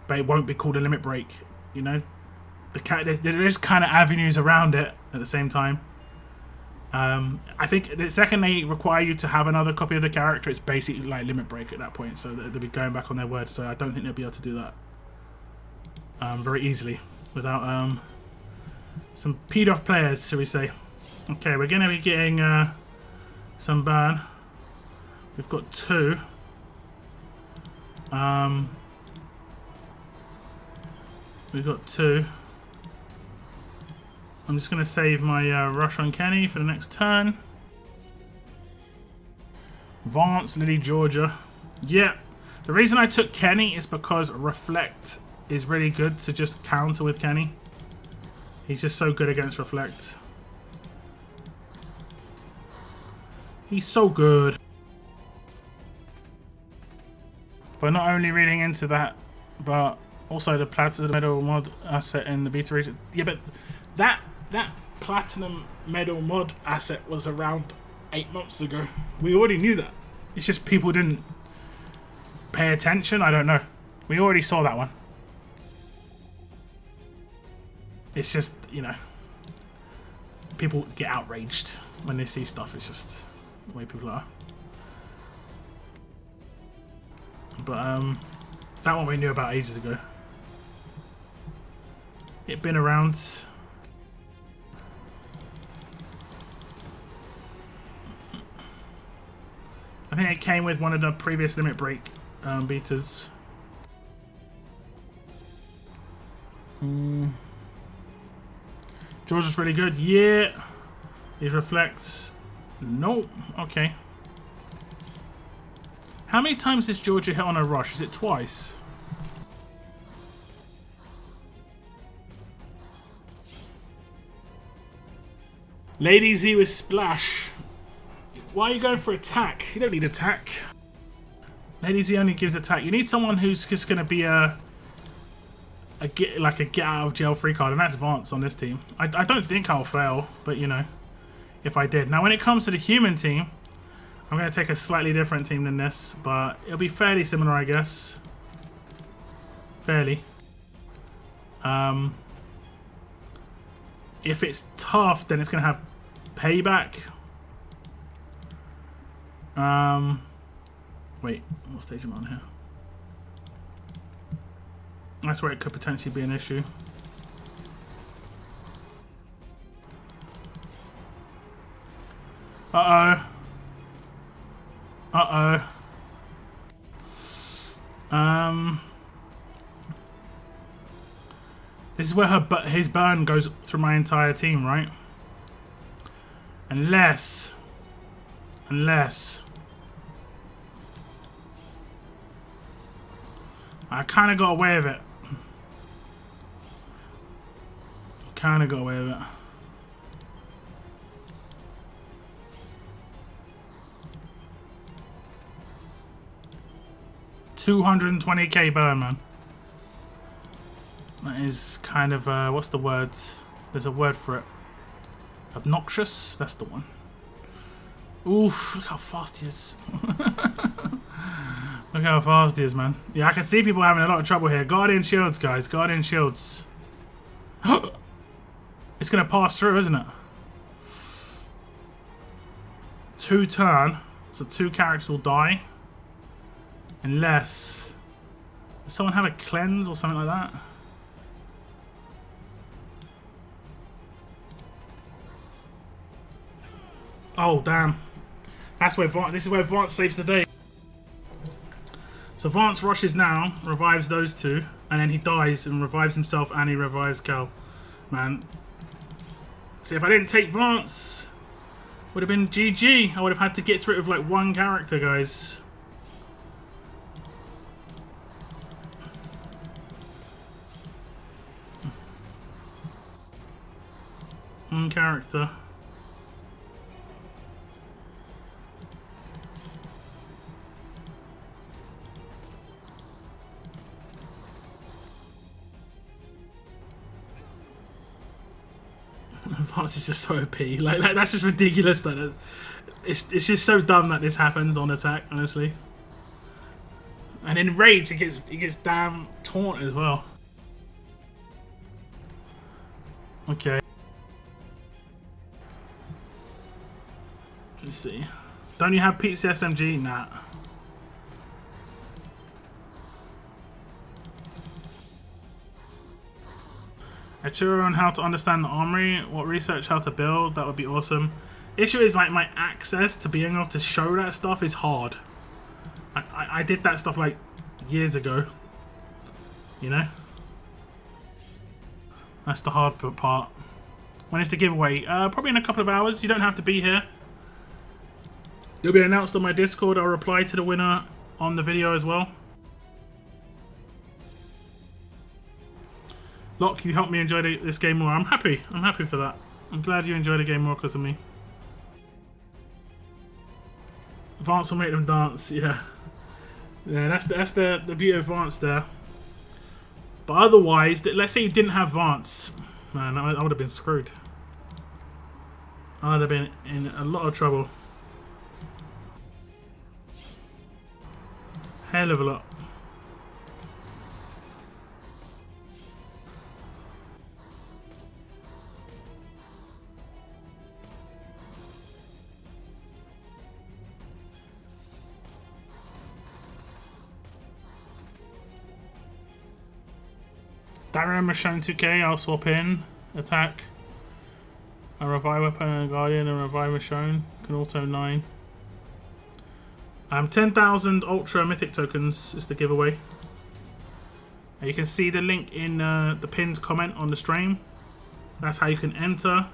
S1: But it won't be called a limit break, you know. There is kind of avenues around it at the same time. I think the second they require you to have another copy of the character, it's basically like limit break at that point. So they'll be going back on their word. So I don't think they'll be able to do that very easily without some peed off players, shall we say. Okay, we're going to be getting some burn. We've got 2. We've got 2. I'm just going to save my rush on Kenny for the next turn. Vance, Lily, Georgia. Yeah. The reason I took Kenny is because Reflect is really good to just counter with Kenny. He's just so good against Reflect. He's so good. But not only reading into that, but also the Platinum Medal mod asset in the beta region. Yeah, but that Platinum Medal mod asset was around 8 months ago. We already knew that. It's just people didn't pay attention. I don't know. We already saw that one. It's just, you know, people get outraged when they see stuff. It's just the way people are. But that one we knew about ages ago. It'd been around. I think it came with one of the previous Limit Break betas. Georgia's really good. Yeah. These reflects. Nope. Okay. How many times does Georgia hit on a rush? Is it twice? Lady Z with Splash. Why are you going for attack? You don't need attack. Lady Z only gives attack. You need someone who's just going to be a get out of jail free card, and that's Vance on this team. I don't think I'll fail, but you know, if I did. Now when it comes to the human team, I'm going to take a slightly different team than this, but it'll be fairly similar, I guess. Fairly. If it's tough, then it's going to have payback. Wait, what stage am I on here? That's where it could potentially be an issue. Uh-oh. Uh-oh. This is where his burn goes through my entire team, right? Unless I kind of got away with it. Kind of got away with it. $220k burn, man. That is kind of what's the word? There's a word for it. Obnoxious. That's the one. Oof! Look how fast he is. Look how fast he is, man. Yeah, I can see people having a lot of trouble here. Guardian shields, guys. Guardian shields. It's gonna pass through, isn't it? 2 turn, so 2 characters will die. Unless... Does someone have a cleanse or something like that? Oh, damn. That's where this is where Vance saves the day. So Vance rushes now, revives those 2, and then he dies and revives himself and he revives Cal. Man. See, if I didn't take Vance, would have been GG. I would have had to get rid of like 1 character, guys. One character. Vance is just so OP. Like that's just ridiculous. That it's just so dumb that this happens on attack, honestly. And in raids, he gets damn taunt as well. Okay. Let's see. Don't you have Pete's SMG? Nah. A tutorial on how to understand the armory, what research, how to build, that would be awesome. Issue is like my access to being able to show that stuff is hard. I did that stuff like years ago. You know? That's the hard part. When is the giveaway? Probably in a couple of hours. You don't have to be here. It'll be announced on my Discord. I'll reply to the winner on the video as well. Locke, you helped me enjoy this game more. I'm happy. I'm happy for that. I'm glad you enjoyed the game more because of me. Vance will make them dance. Yeah. Yeah, that's the beauty of Vance there. But otherwise, let's say you didn't have Vance. Man, I would have been screwed. I would have been in a lot of trouble. Hell of a lot. Darren Machine 2K, I'll swap in. Attack. A revive weapon and a guardian and a revive Michonne. Can auto 9. 10,000 ultra mythic tokens is the giveaway. You can see the link in the pinned comment on the stream. That's how you can enter.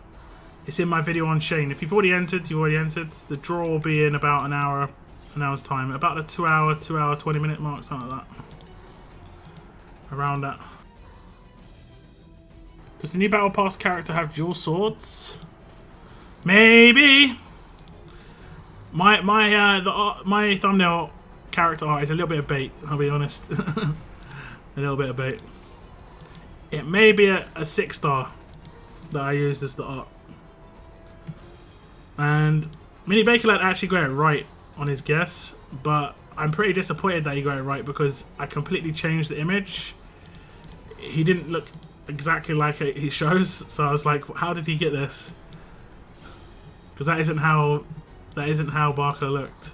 S1: It's in my video on Shane. If you've already entered, you already entered. The draw will be in about an hour's time. About the 2 hour, 20-minute mark, something like that. Around that. Does the new Battle Pass character have dual swords? Maybe. My thumbnail character art is a little bit of bait. I'll be honest. A little bit of bait. It may be a 6-star that I used as the art. And Mini Bakerlad actually got it right on his guess, but I'm pretty disappointed that he got it right because I completely changed the image. He didn't look exactly like he shows, so I was like, how did he get this? Because that isn't how Barker looked.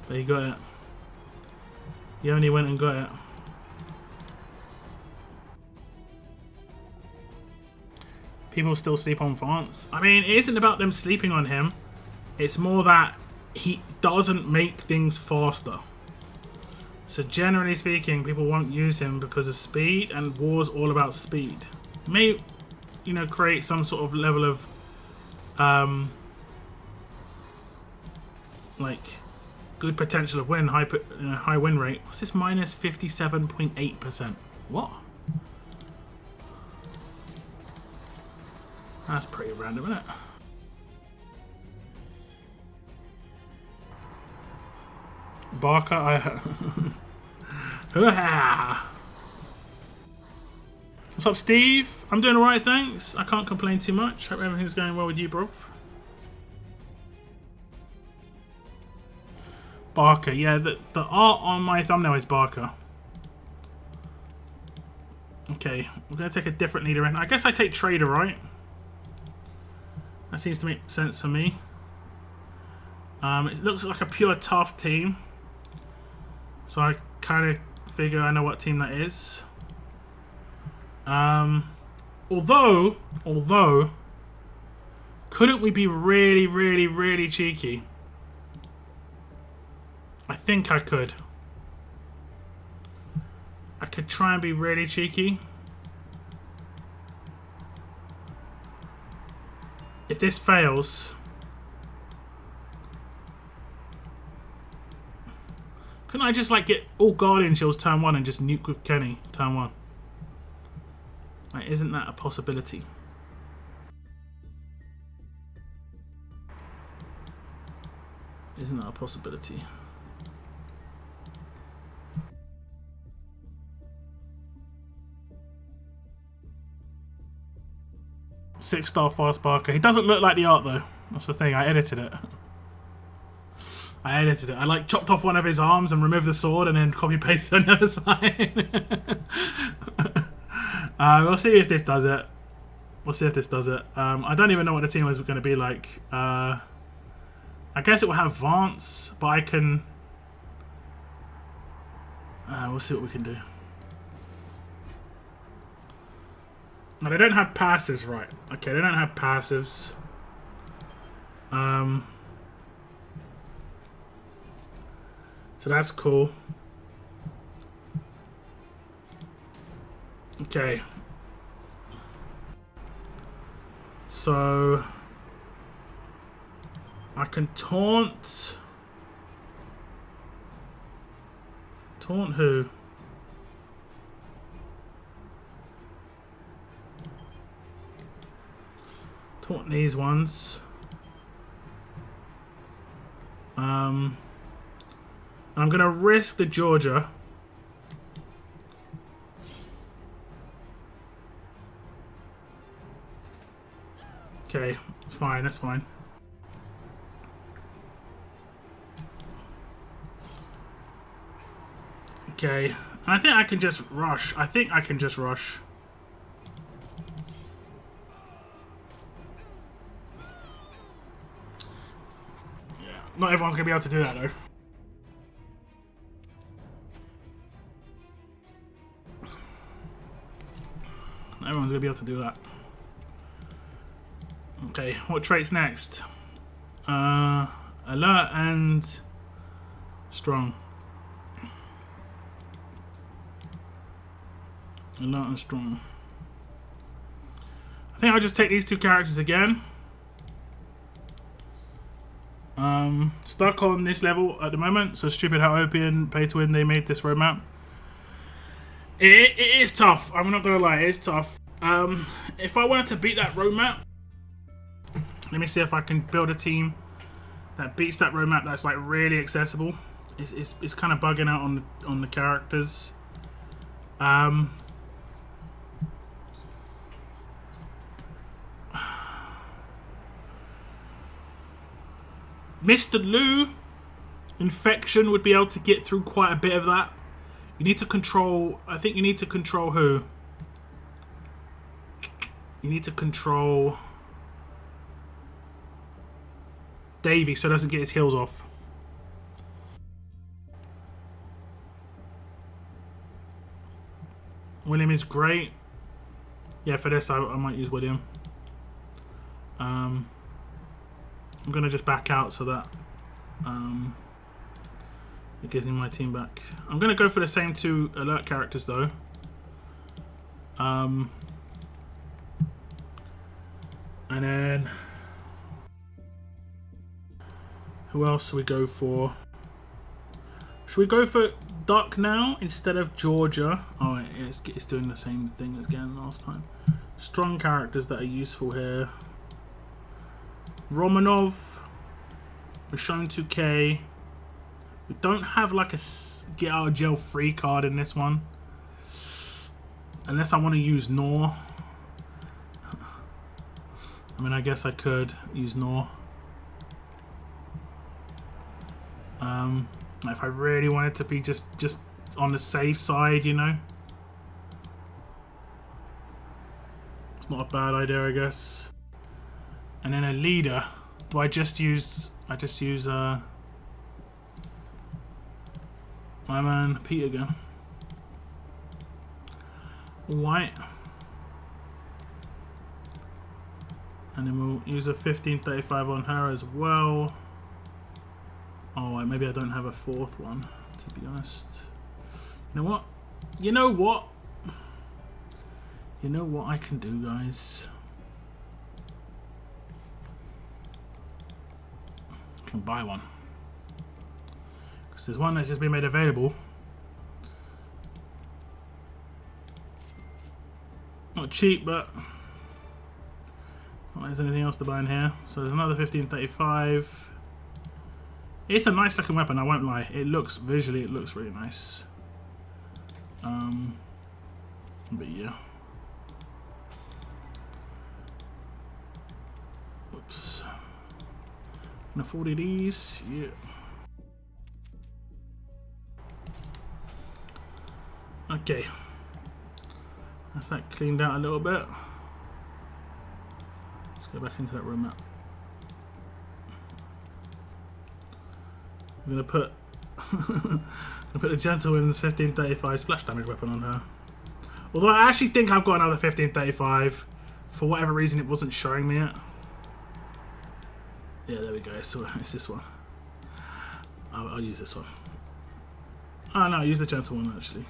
S1: But he got it. He only went and got it. People still sleep on Vance. I mean, it isn't about them sleeping on him. It's more that he doesn't make things faster. So generally speaking, people won't use him because of speed, and War's all about speed. May, you know, create some sort of level of like good potential of win, high win rate. What's this? Minus 57.8%. What? That's pretty random, isn't it? Barker, What's up, Steve? I'm doing alright, thanks. I can't complain too much. Hope everything's going well with you, bro. Barker, yeah, the art on my thumbnail is Barker. Okay, we're going to take a different leader in. I guess I take Trader, right? That seems to make sense for me. It looks like a pure tough team. So I kind of figure I know what team that is. Although, couldn't we be really, really, really cheeky? I think I could. I could try and be really cheeky. If this fails, couldn't I just like get all Guardian Shields turn 1 and just nuke with Kenny turn 1? Like, isn't that a possibility? Isn't that a possibility? Six-star fast Barker. He doesn't look like the art though. That's the thing. I edited it. I like chopped off one of his arms and removed the sword and then copy pasted on the other side. We'll see if this does it. We'll see if this does it. I don't even know what the team is going to be like. I guess it will have Vance, but I can... we'll see what we can do. No, they don't have passives, right. Okay, they don't have passives. So that's cool. Okay. So I can taunt. Taunt who? Taunt these ones. I'm gonna risk the Georgia. Okay, it's fine, that's fine. Okay, I think I can just rush. I think I can just rush. Yeah, not everyone's gonna be able to do that though. Not everyone's gonna be able to do that. Okay, what trait's next? Alert and strong. Alert and strong. I think I'll just take these two characters again. Stuck on this level at the moment, so stupid how OP and pay to win they made this roadmap. It is tough, I'm not gonna lie, it is tough. If I wanted to beat that roadmap, let me see if I can build a team that beats that roadmap that's like really accessible. It's kind of bugging out on the characters. Mr. Lou Infection would be able to get through quite a bit of that. You need to control, I think you need to control who? You need to control Davey so he doesn't get his heals off. William is great. Yeah, for this I might use William. I'm gonna just back out so that it gives me my team back. I'm gonna go for the same two alert characters though. And then who else should we go for? Should we go for Duck now instead of Georgia? Oh, it's doing the same thing as again last time. Strong characters that are useful here. Romanov. We're shown 2K. We don't have like a get out of jail free card in this one. Unless I want to use Noor. I mean, I guess I could use Noor. If I really wanted to be just on the safe side, you know. It's not a bad idea, I guess. And then a leader. Do I just use my man Pete again. White. And then we'll use a 1535 on her as well. Oh, maybe I don't have a fourth one, to be honest. You know what? You know what? You know what I can do, guys? I can buy one. Because there's one that's just been made available. Not cheap, but not like there's anything else to buy in here. So there's another 1535. It's a nice looking weapon, I won't lie. It looks, visually, it looks really nice. But yeah. Oops. Can afford these, yeah. Okay. That's that cleaned out a little bit. Let's go back into that room map. I'm gonna put the Gentleman's 1535 splash damage weapon on her. Although I actually think I've got another 1535. For whatever reason, it wasn't showing me it. Yeah, there we go. So it's this one. I'll use this one. Oh no, I'll use the gentle one actually.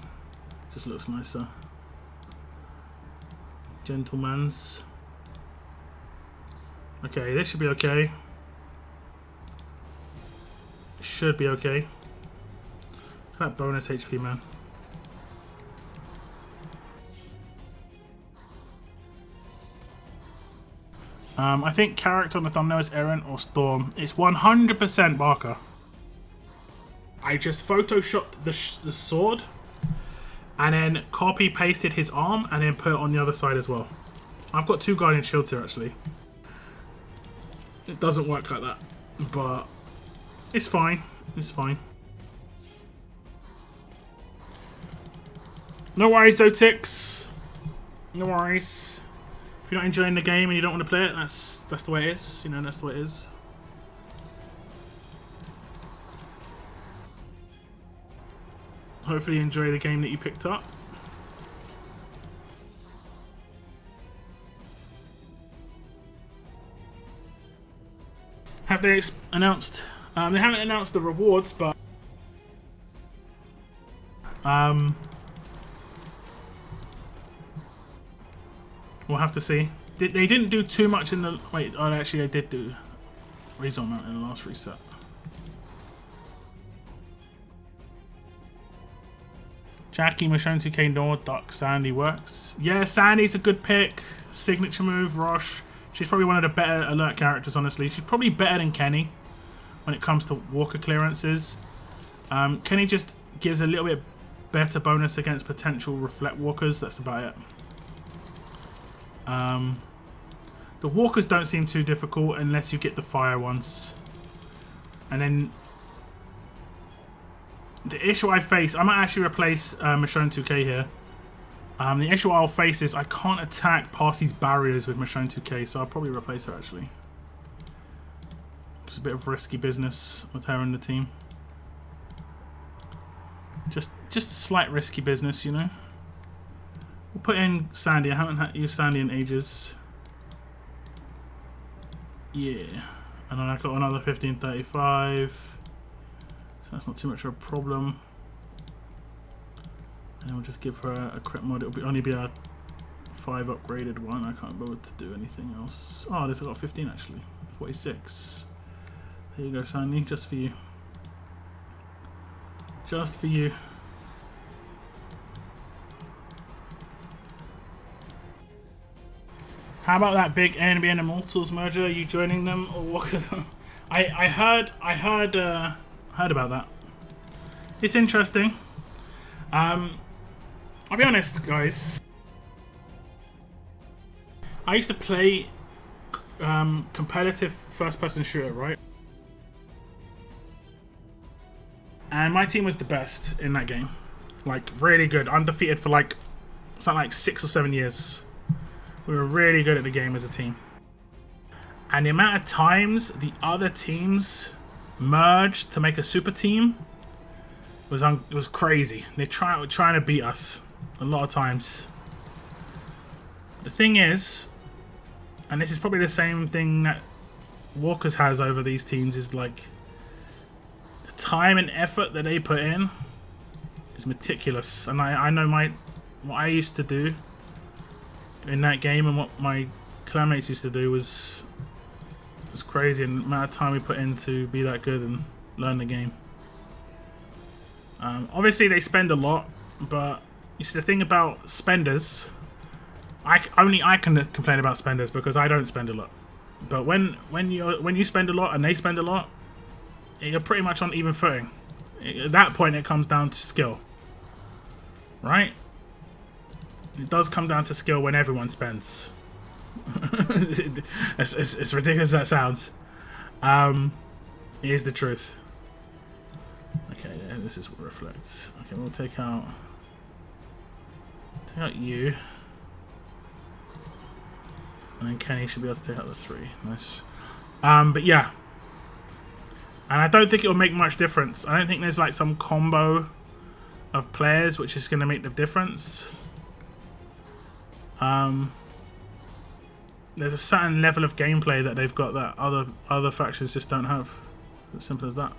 S1: Just looks nicer. Gentleman's. Okay, this should be okay. should be okay. Look at that bonus HP, man. I think character on the thumbnail is Eren or Storm. It's 100% Barker. I just photoshopped the sword and then copy pasted his arm and then put it on the other side as well. I've got 2 Guardian Shields here actually. It doesn't work like that, but it's fine. It's fine. No worries, Zotix. No worries. If you're not enjoying the game and you don't want to play it, that's the way it is. You know, that's the way it is. Hopefully you enjoy the game that you picked up. Have they announced? They haven't announced the rewards, but we'll have to see. They didn't do too much in the... Wait, oh, actually they did do Rezone Mount in the last reset. Jackie, Michonne 2K, Noor, Duck, Sandy works. Yeah, Sandy's a good pick. Signature move, Rosh. She's probably one of the better alert characters, honestly. She's probably better than Kenny when it comes to walker clearances. Kenny just gives a little bit better bonus against potential reflect walkers. That's about it. The walkers don't seem too difficult unless you get the fire ones. And then the issue I face, I might actually replace Michonne 2K here. The issue I'll face is I can't attack past these barriers with Michonne 2K, so I'll probably replace her actually. It's a bit of risky business with her in the team. Just slight risky business, you know. We'll put in Sandy. I haven't used Sandy in ages. Yeah. And then I've got another 1535. So that's not too much of a problem. And we'll just give her a crit mod. It'll only be a 5 upgraded one. I can't bother to do anything else. Oh, this I got 15 actually. 46. There you go, Sandy. Just for you. Just for you. How about that big NBN Immortals merger? Are you joining them or what? I heard about that. It's interesting. I'll be honest, guys. I used to play competitive first-person shooter, right? And my team was the best in that game. Like, really good. Undefeated for like something like 6 or 7 years. We were really good at the game as a team. And the amount of times the other teams merged to make a super team was crazy. They're trying to beat us a lot of times. The thing is, and this is probably the same thing that Walkers has over these teams, is like the time and effort that they put in is meticulous. And I know what I used to do in that game and what my clanmates used to do was crazy, and the amount of time we put in to be that good and learn the game. Obviously they spend a lot, but you see the thing about spenders, I can complain about spenders because I don't spend a lot. But when you spend a lot and they spend a lot, you're pretty much on even footing. At that point it comes down to skill, right? It does come down to skill when everyone spends. As ridiculous as that sounds, it is the truth. Okay, yeah, this is what reflects. Okay, we'll take out you, and then Kenny should be able to take out the 3. Nice. But yeah, and I don't think it will make much difference. I don't think there's like some combo of players which is going to make the difference. There's a certain level of gameplay that they've got that other factions just don't have. As simple as that.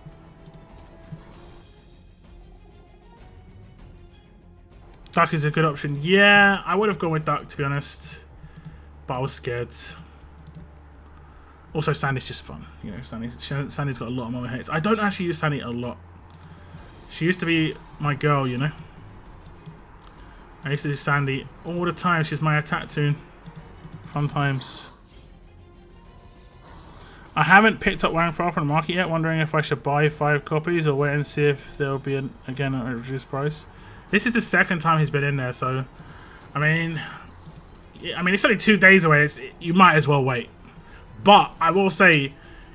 S1: Duck is a good option. Yeah, I would have gone with Duck to be honest, but I was scared. Also, Sandy's just fun. You know, Sandy's got a lot of moment hits. I don't actually use Sandy a lot. She used to be my girl, you know. I used to do Sandy all the time. She's my attack toon. Fun times. I haven't picked up Wangfar from the market yet. Wondering if I should buy 5 copies or wait and see if there'll be again at a reduced price. This is the second time he's been in there, so I mean it's only 2 days away. You might as well wait. But I will say,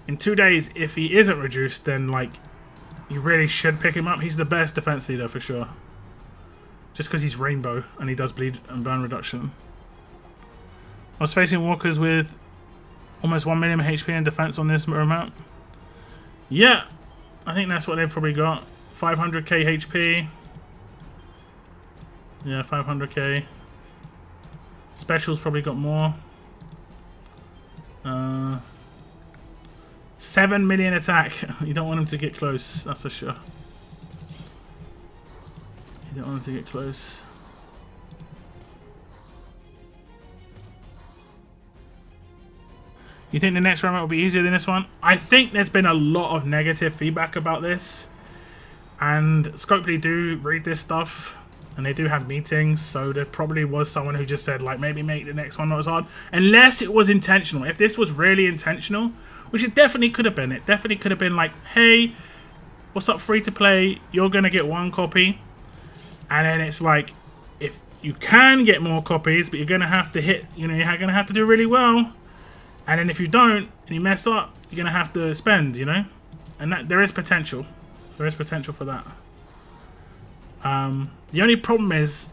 S1: in 2 days, if he isn't reduced, then like you really should pick him up. He's the best defense leader for sure. Just because he's rainbow and he does bleed and burn reduction. I was facing walkers with almost 1 million HP in defense on this amount. Yeah, I think that's what they've probably got. 500k HP. Yeah, 500k. Special's probably got more. 7 million attack. You don't want him to get close, that's for sure. You don't want him to get close. You think the next round will be easier than this one? I think there's been a lot of negative feedback about this. And Scopely do read this stuff. And they do have meetings. So there probably was someone who just said, like, maybe make the next one not as hard. Unless it was intentional. If this was really intentional, which it definitely could have been. It definitely could have been like, hey, what's up, free to play? You're going to get 1 copy. And then it's like, if you can get more copies, but you're going to have to hit, you know, you're going to have to do really well. And then if you don't, and you mess up, you're going to have to spend, you know? And that there is potential. There is potential for that. The only problem is,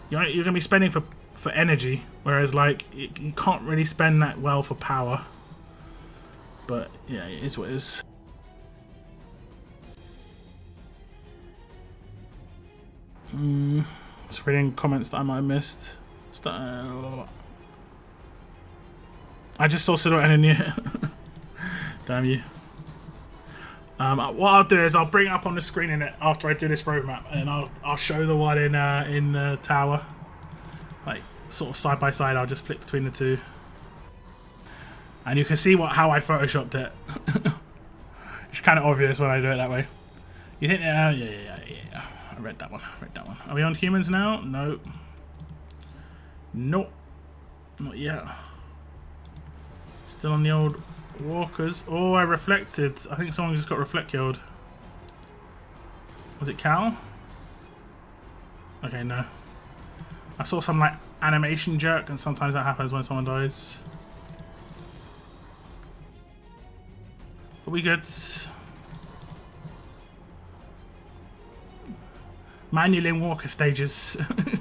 S1: you're going to be spending for energy. Whereas, like, you can't really spend that well for power. But, yeah, it is what it is. Just reading comments that I might have missed. I just saw Sidor and in Damn you. What I'll do is I'll bring it up on the screen in it after I do this roadmap, and I'll show the one in the tower, like sort of side by side. I'll just flip between the two, and you can see how I photoshopped it. It's kind of obvious when I do it that way. You think? Yeah. I read that one. Are we on humans now? No. Nope. Not yet. Still on the old walkers. Oh, I reflected. I think someone just got reflect killed. Was it Cal? Okay, no. I saw some like animation jerk, and sometimes that happens when someone dies. But we good. Manually in walker stages.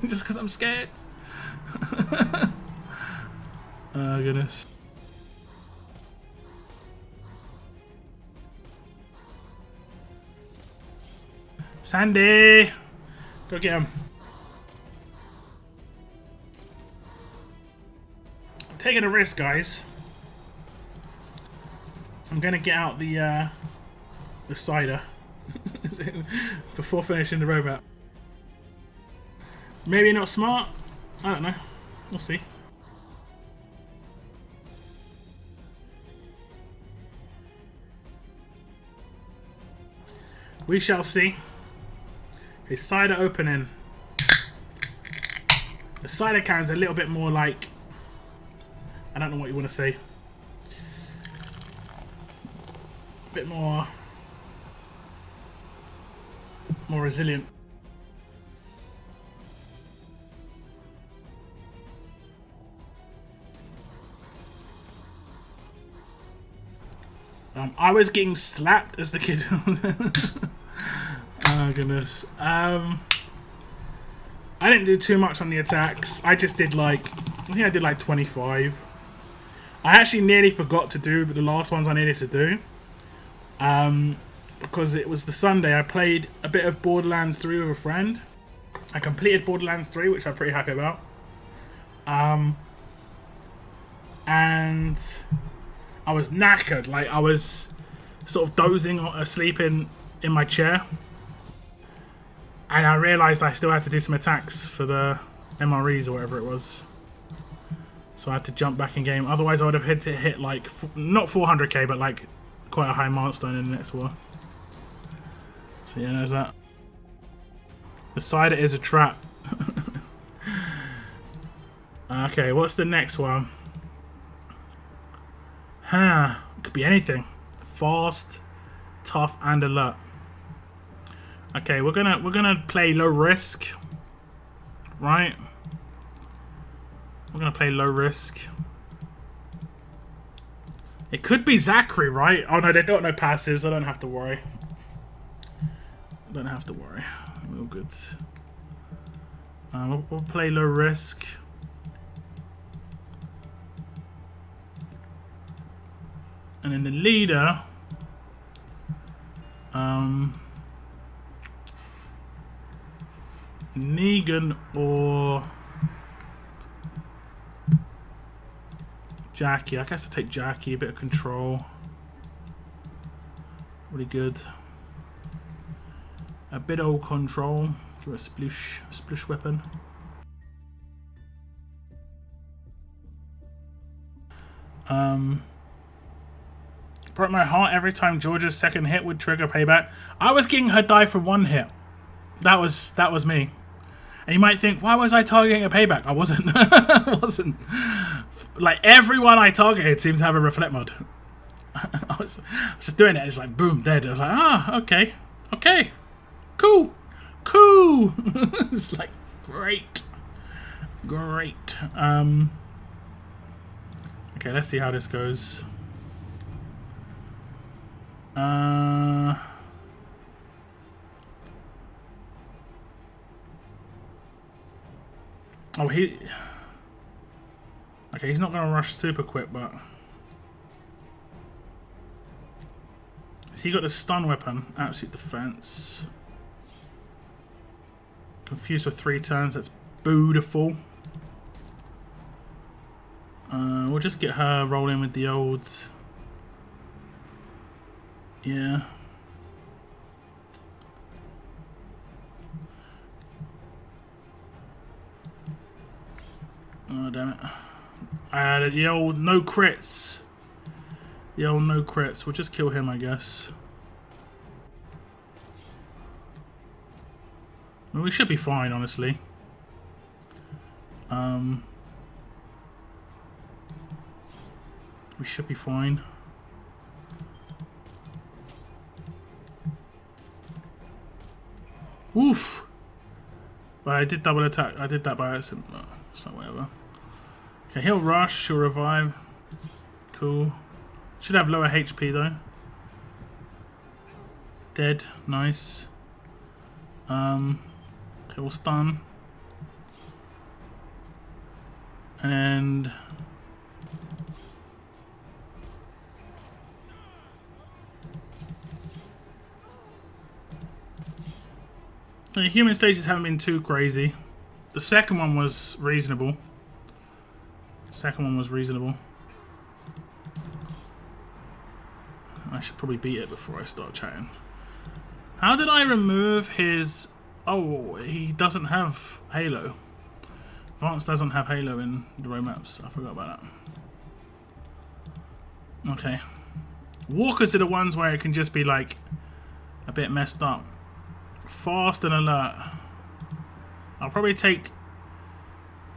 S1: Just because I'm scared. Oh goodness. Sandy! Go get him. I'm taking a risk, guys. I'm gonna get out the cider before finishing the roadmap. Maybe not smart. I don't know. We'll see. We shall see. His cider opening. The cider can's a little bit more like, I don't know what you want to say. A bit more resilient. I was getting slapped as the kid. Oh goodness. I didn't do too much on the attacks. I just did like, I think I did like 25. I actually nearly forgot to do the last ones I needed to do. Because it was the Sunday. I played a bit of Borderlands 3 with a friend. I completed Borderlands 3, which I'm pretty happy about. And I was knackered. Like, I was sort of dozing or asleep in my chair. And I realised I still had to do some attacks for the MREs or whatever it was. So I had to jump back in game. Otherwise, I would have had to hit like not 400k, but like quite a high milestone in the next war. So yeah, there's that. The cider is a trap. Okay, what's the next one? Huh? Could be anything. Fast, tough, and alert. Okay, we're gonna play low risk, right? We're gonna play low risk. It could be Zachary, right? Oh no, they don't know passives. I don't have to worry. Don't have to worry. We're all good. We'll play low risk. And then the leader, Negan or Jackie. I guess I'll take Jackie, a bit of control. Really good. A bit of control. Give it a splish weapon. Broke my heart every time Georgia's second hit would trigger payback. I was getting her die for one hit. That was me. And you might think, why was I targeting a payback? I wasn't. I wasn't. Like everyone I targeted seems to have a reflect mod. I was just doing it. It's like boom, dead. I was like, ah, okay, cool. It's like great. Okay, let's see how this goes. Oh, okay, he's not gonna rush super quick, but he got the stun weapon, absolute defense. Confused for 3 turns. That's beautiful. We'll just get her rolling with the old. Yeah. Oh, damn it. The old no crits. The old no crits. We'll just kill him, I guess. Well, we should be fine, honestly. We should be fine. Oof! But I did double attack. I did that by accident. No, it's not whatever. Okay, he'll rush. He'll revive. Cool. Should have lower HP though. Dead. Nice. Okay, we'll stun. And the human stages haven't been too crazy. The second one was reasonable. I should probably beat it before I start chatting. How did I remove his... Oh, he doesn't have Halo. Advanced doesn't have Halo in the road maps. I forgot about that. Okay. Walkers are the ones where it can just be like a bit messed up. Fast and alert. I'll probably take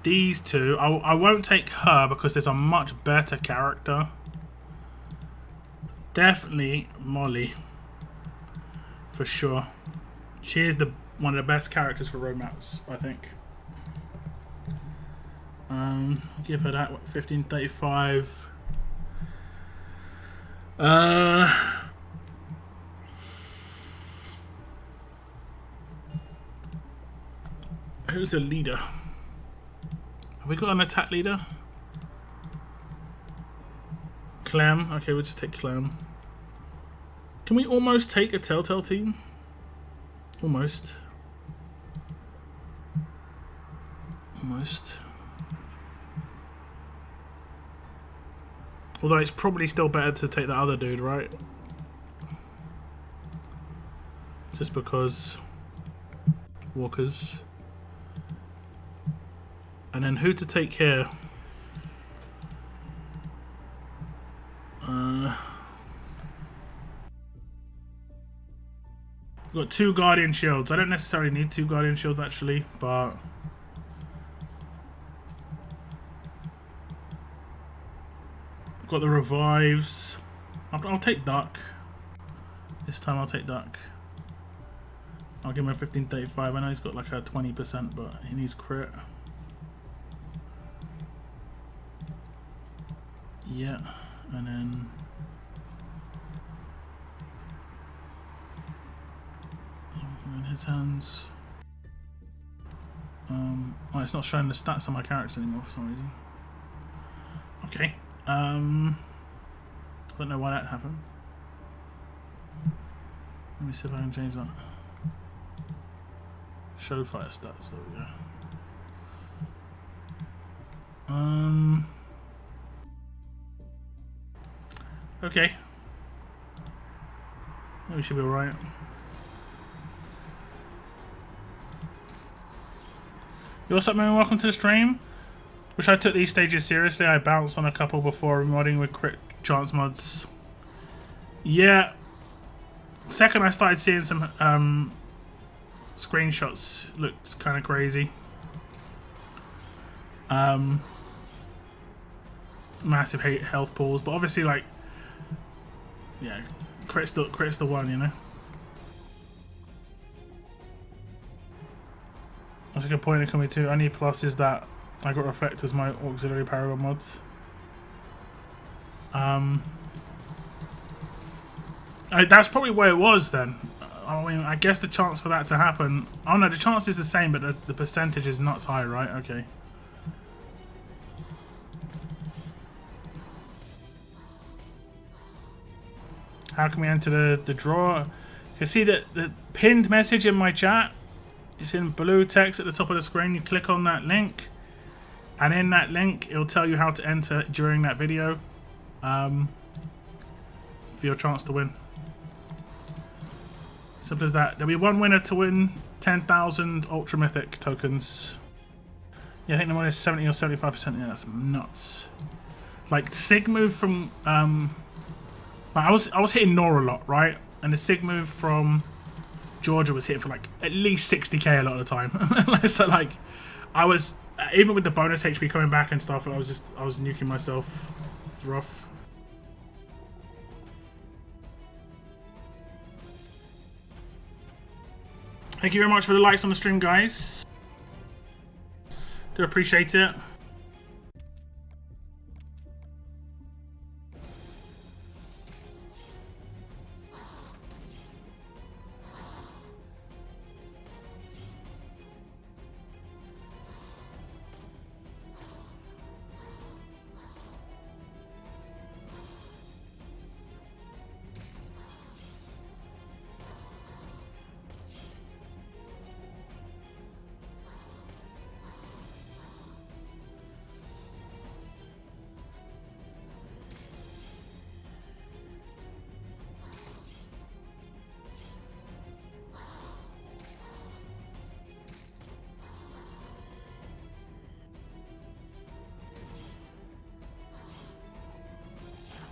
S1: these two. I won't take her because there's a much better character. Definitely Molly. For sure. She is one of the best characters for road maps, I think. Give her that, what, 1535. Who's the leader? Have we got an attack leader? Clem. Okay, we'll just take Clem. Can we almost take a Telltale team? Almost. Although it's probably still better to take the other dude, right? Just because walkers. And then who to take here? got 2 Guardian Shields. I don't necessarily need 2 Guardian Shields actually, but got the revives. I'll take Duck. This time I'll take Duck. I'll give him a 1535. I know he's got like a 20%, but he needs crit. Yeah, and then in his hands. Oh, it's not showing the stats on my characters anymore for some reason. Okay. I don't know why that happened. Let me see if I can change that. Show fire stats. There we go. Okay. We should be alright. Yo, what's up, man? Welcome to the stream. Wish I took these stages seriously. I bounced on a couple before modding with crit chance mods. Yeah. Second I started seeing some screenshots, looked kind of crazy. Massive health pools, but obviously, like, yeah, crit's the one, you know. That's a good point to come to. Only plus is that I got Reflect as my auxiliary paragon mods. That's probably where it was then. I mean, I guess the chance for that to happen... Oh no, the chance is the same, but the percentage is not high, right? Okay. How can we enter the draw? You can see that the pinned message in my chat. It's in blue text at the top of the screen. You click on that link, and in that link, it'll tell you how to enter during that video for your chance to win. Simple as that. There'll be one winner to win 10,000 Ultra Mythic tokens. Yeah, I think the one is 70 or 75%. Yeah, that's nuts. Like, Sig move from... like I was hitting Noor a lot, right? And the Sig move from Georgia was hitting for like at least 60k a lot of the time. So like, I was... even with the bonus HP coming back and stuff, I was nuking myself. It was rough. Thank you very much for the likes on the stream, guys. Do appreciate it.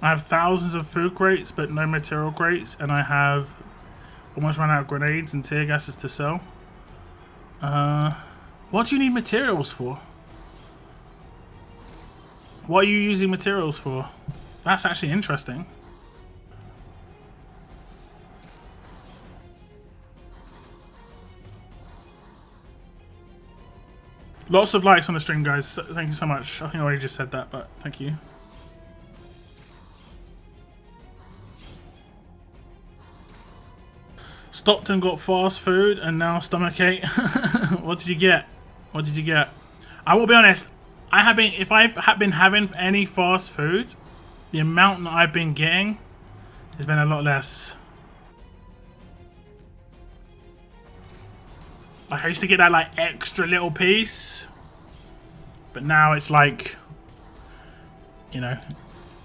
S1: I have thousands of food crates, but no material crates, and I have almost run out of grenades and tear gases to sell. What do you need materials for? What are you using materials for? That's actually interesting. Lots of likes on the stream, guys. Thank you so much. I think I already just said that, but thank you. Stopped and got fast food and now stomachache. What did you get? What did you get? I will be honest, if I've been having any fast food, the amount that I've been getting has been a lot less. Like, I used to get that like extra little piece, but now it's like, you know,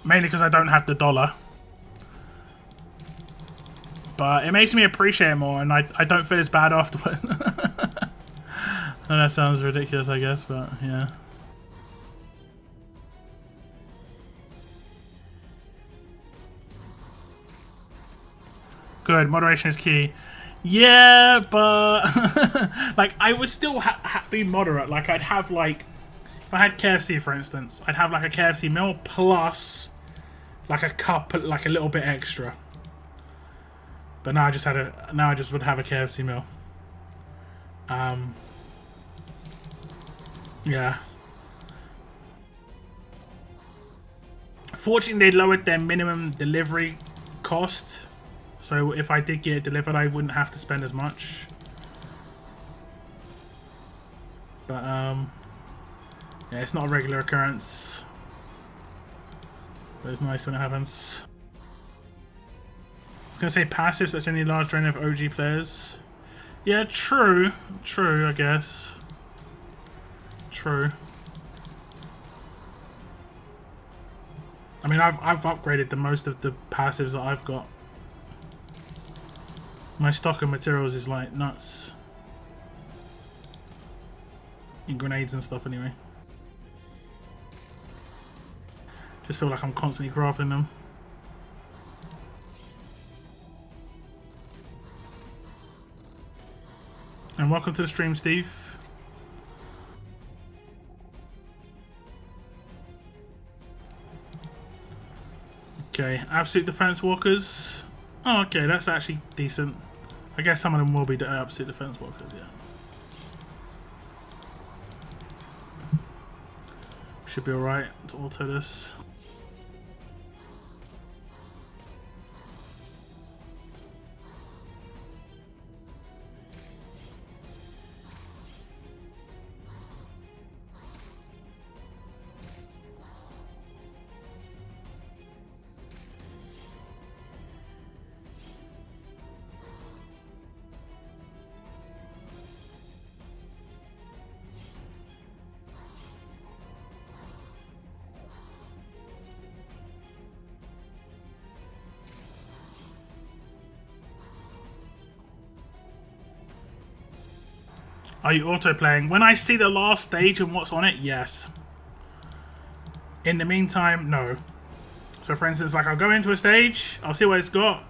S1: mainly because I don't have the dollar. But it makes me appreciate it more, and I don't feel as bad afterwards. And that sounds ridiculous, I guess, but yeah. Good, moderation is key. Yeah, but like I would still be moderate. Like I'd have like, if I had KFC for instance, I'd have like a KFC meal plus like a cup, like a little bit extra. But now I just would have a KFC meal. Yeah. Fortunately, they lowered their minimum delivery cost, so if I did get it delivered, I wouldn't have to spend as much. But yeah, it's not a regular occurrence. But it's nice when it happens. I was gonna say passives. That's only a large drain of OG players. Yeah, true. True, I guess. True. I mean, I've upgraded the most of the passives that I've got. My stock of materials is like nuts. In grenades and stuff anyway. Just feel like I'm constantly crafting them. And welcome to the stream, Steve. Okay, absolute defense walkers. Oh, okay, that's actually decent. I guess some of them will be absolute defense walkers, yeah. Should be alright to auto this. Are you auto-playing? When I see the last stage and what's on it, yes. In the meantime, no. So for instance, like I'll go into a stage, I'll see what it's got,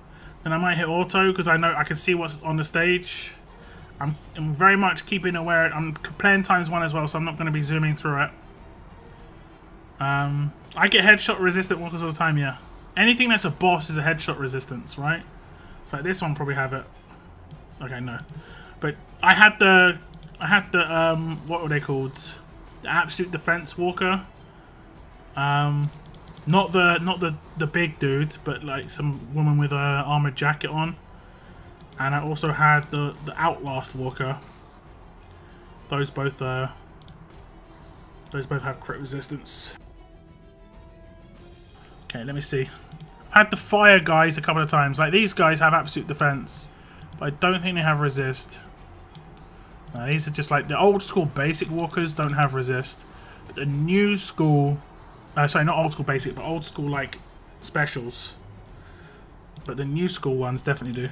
S1: then I might hit auto because I know I can see what's on the stage. I'm very much keeping aware. I'm playing ×1 as well, so I'm not going to be zooming through it. I get headshot resistant walkers all the time, yeah. Anything that's a boss is a headshot resistance, right? So like this one probably have it. Okay, no. But I had the what were they called? The absolute defense walker. Not the big dude, but like some woman with a armored jacket on. And I also had the Outlast walker. Those both have crit resistance. Okay, let me see. I've had the fire guys a couple of times. Like these guys have absolute defense, but I don't think they have resist. These are just like the old school basic walkers don't have resist, but the new school, sorry, not old school basic, but old school like specials. But the new school ones definitely do.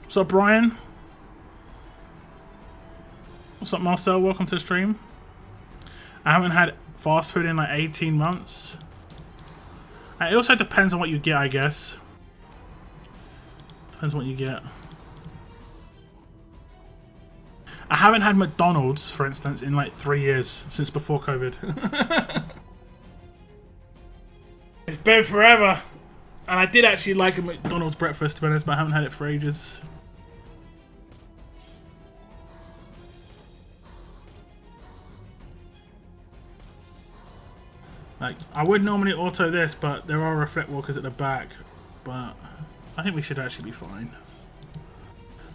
S1: What's up, Brian? What's up, Marcel? Welcome to the stream. I haven't had fast food in like 18 months. It also depends on what you get, I guess. Depends on what you get. I haven't had McDonald's, for instance, in like 3 years, since before COVID. It's been forever. And I did actually like a McDonald's breakfast, to be honest, but I haven't had it for ages. Like, I would normally auto this, but there are reflect walkers at the back. But I think we should actually be fine.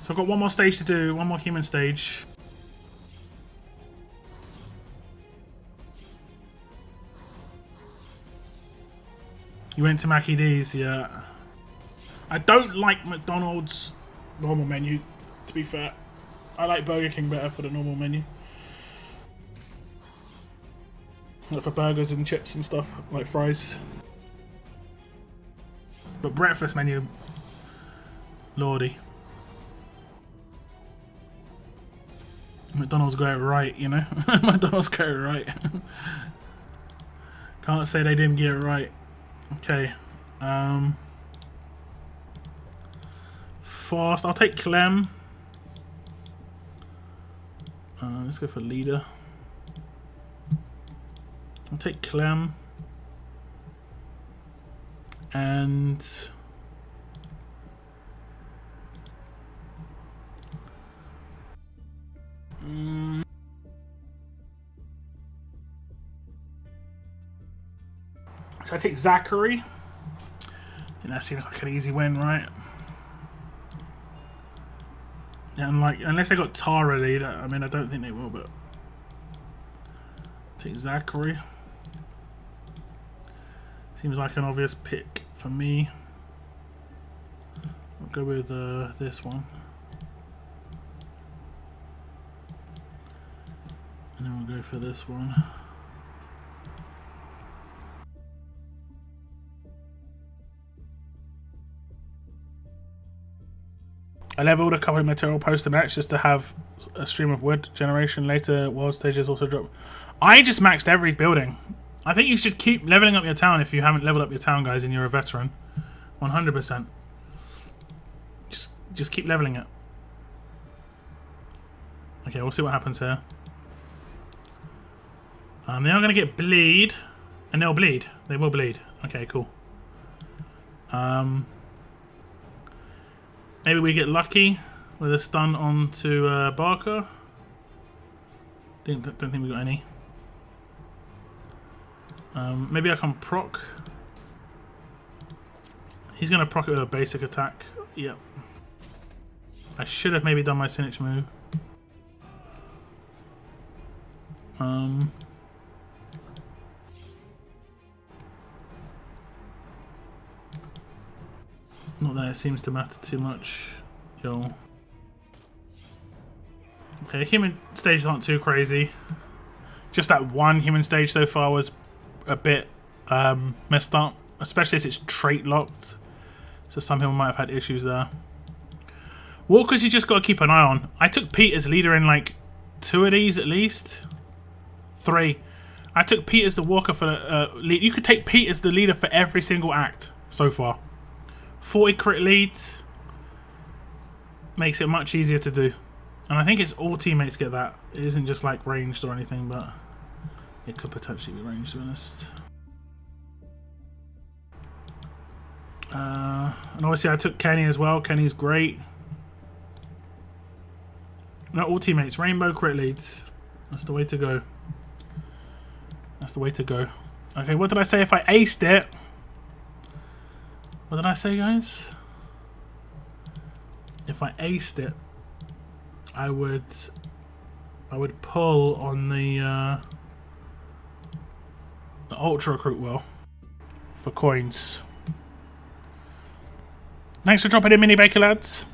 S1: So I've got one more stage to do, one more human stage. You went to Mackie D's, yeah. I don't like McDonald's normal menu, to be fair. I like Burger King better for the normal menu. Like for burgers and chips and stuff, like fries. But breakfast menu, lordy. McDonald's got it right, you know? McDonald's got it right. Can't say they didn't get it right. Okay. Fast. I'll take Clem. Let's go for leader. I'll take Clem. And should I take Zachary? And that seems like an easy win, right? Yeah, and like, unless they got Tara leader, I mean, I don't think they will, but take Zachary. Seems like an obvious pick for me. I'll go with this one. And then we'll go for this one. I leveled a couple of material post the match just to have a stream of wood generation. Later world stages also drop. I just maxed every building. I think you should keep leveling up your town if you haven't leveled up your town, guys, and you're a veteran. 100%. Just keep leveling it. Okay, we'll see what happens here. They are going to get bleed. And they'll bleed. They will bleed. Okay, cool. Maybe we get lucky with a stun onto Barker. Don't think we got any. Maybe I can proc. He's going to proc it with a basic attack. Yep. I should have maybe done my Sinich move. Not that it seems to matter too much. Yo. Okay, human stages aren't too crazy. Just that one human stage so far was a bit messed up, especially as it's trait locked. So some people might have had issues there. Walkers you just got to keep an eye on. I took Pete as leader in like 2 of these at least. 3. I took Pete as the walker for lead. You could take Pete as the leader for every single act so far. 40 crit lead makes it much easier to do. And I think it's all teammates get that. It isn't just like ranged or anything, but it could potentially be ranged, to be honest. And obviously I took Kenny as well. Kenny's great. Not all teammates. Rainbow crit leads. That's the way to go. That's the way to go. Okay, what did I say if I aced it? What did I say, guys? If I aced it, I would pull on the Ultra Recruit Will for coins. Thanks for dropping in, Mini Baker, lads.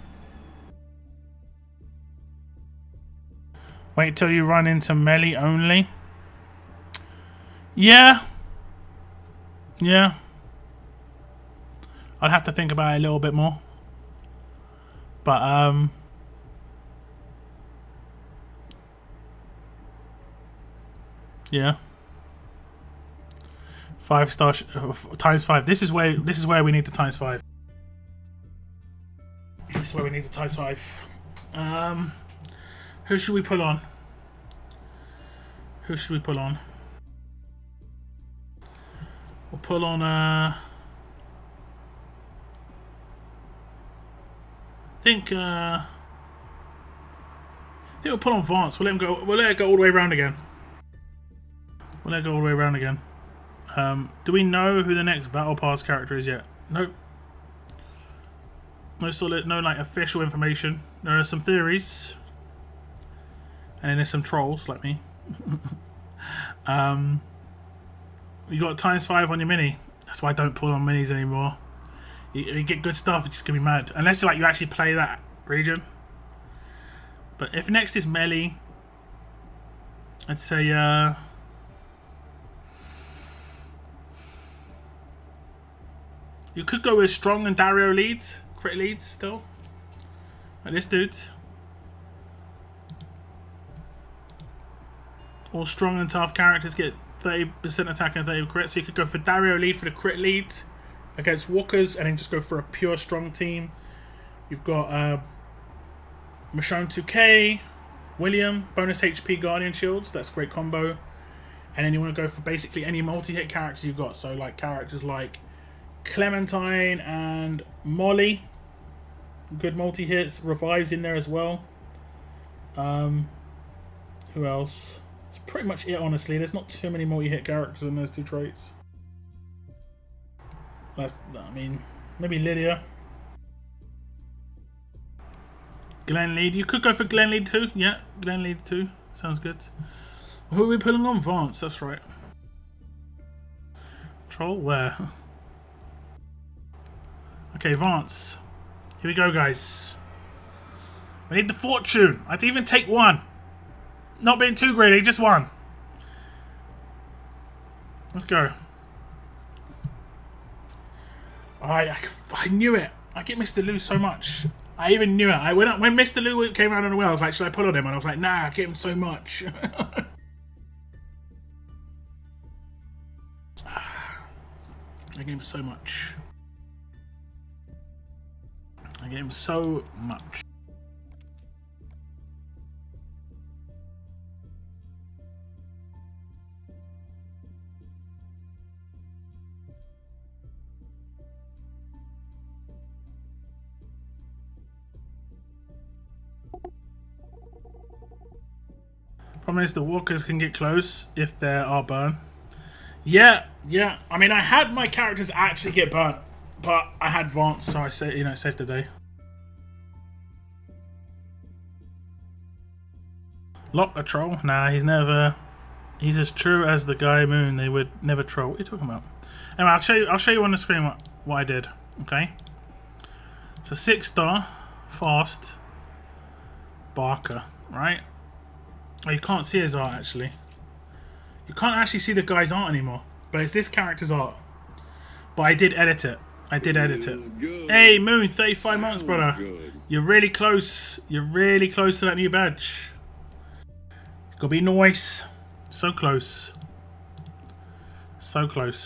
S1: Wait till you run into melee only. Yeah. Yeah. I'd have to think about it a little bit more. But, yeah. 5 star times 5. This is where we need the times 5. This is where we need the times 5. Who should we pull on? Who should we pull on? We'll pull on I think we'll pull on Vance. We'll let him go. We'll let it go all the way around again. We'll let it go all the way around again. Do we know who the next Battle Pass character is yet? Nope. No solid, no like official information. There are some theories, and then there's some trolls like me. You got times 5 on your mini. That's why I don't pull on minis anymore. You get good stuff, it's just gonna be mad. Unless like you actually play that region. But if next is melee, I'd say you could go with Strong and Dario leads, crit leads still. Like this dude. All strong and tough characters get 30% attack and 30 crit. So you could go for Dario lead for the crit lead against walkers, and then just go for a pure strong team. You've got Michonne 2K, William, bonus HP Guardian Shields. That's a great combo. And then you want to go for basically any multi-hit characters you've got. So like characters like Clementine and Molly. Good multi-hits. Revives in there as well. Who else? That's pretty much it, honestly. There's not too many multi-hit characters in those two traits. I mean, maybe Lydia. Glen lead. You could go for Glen lead too. Yeah, Glen lead too. Sounds good. Who are we pulling on? Vance, that's right. Troll, where? Okay, Vance. Here we go, guys. We need the fortune. I'd even take one. Not being too greedy, just one. Let's go. I knew it. I get Mr. Lou so much. I even knew it. When Mr. Lou came around on the wheel, I was like, should I pull on him? And I was like, nah, I get him so much. I get him so much. I get him so much. Problem is the walkers can get close if there are burn. Yeah. I mean, I had my characters actually get burnt, but I had Vance, so I say, you know, saved the day. Lock a troll? Nah, he's never. He's as true as the guy Moon. They would never troll. What are you talking about? Anyway, I'll show you on the screen what I did. Okay. So 6-star, fast, Barker, right? Oh, you can't see his art actually. You can't actually see the guy's art anymore. But it's this character's art. But I did edit it. Hey, Moon, 35 months, brother.
S2: Good.
S1: You're really close. You're really close to that new badge. Gotta be nice. So close. So close.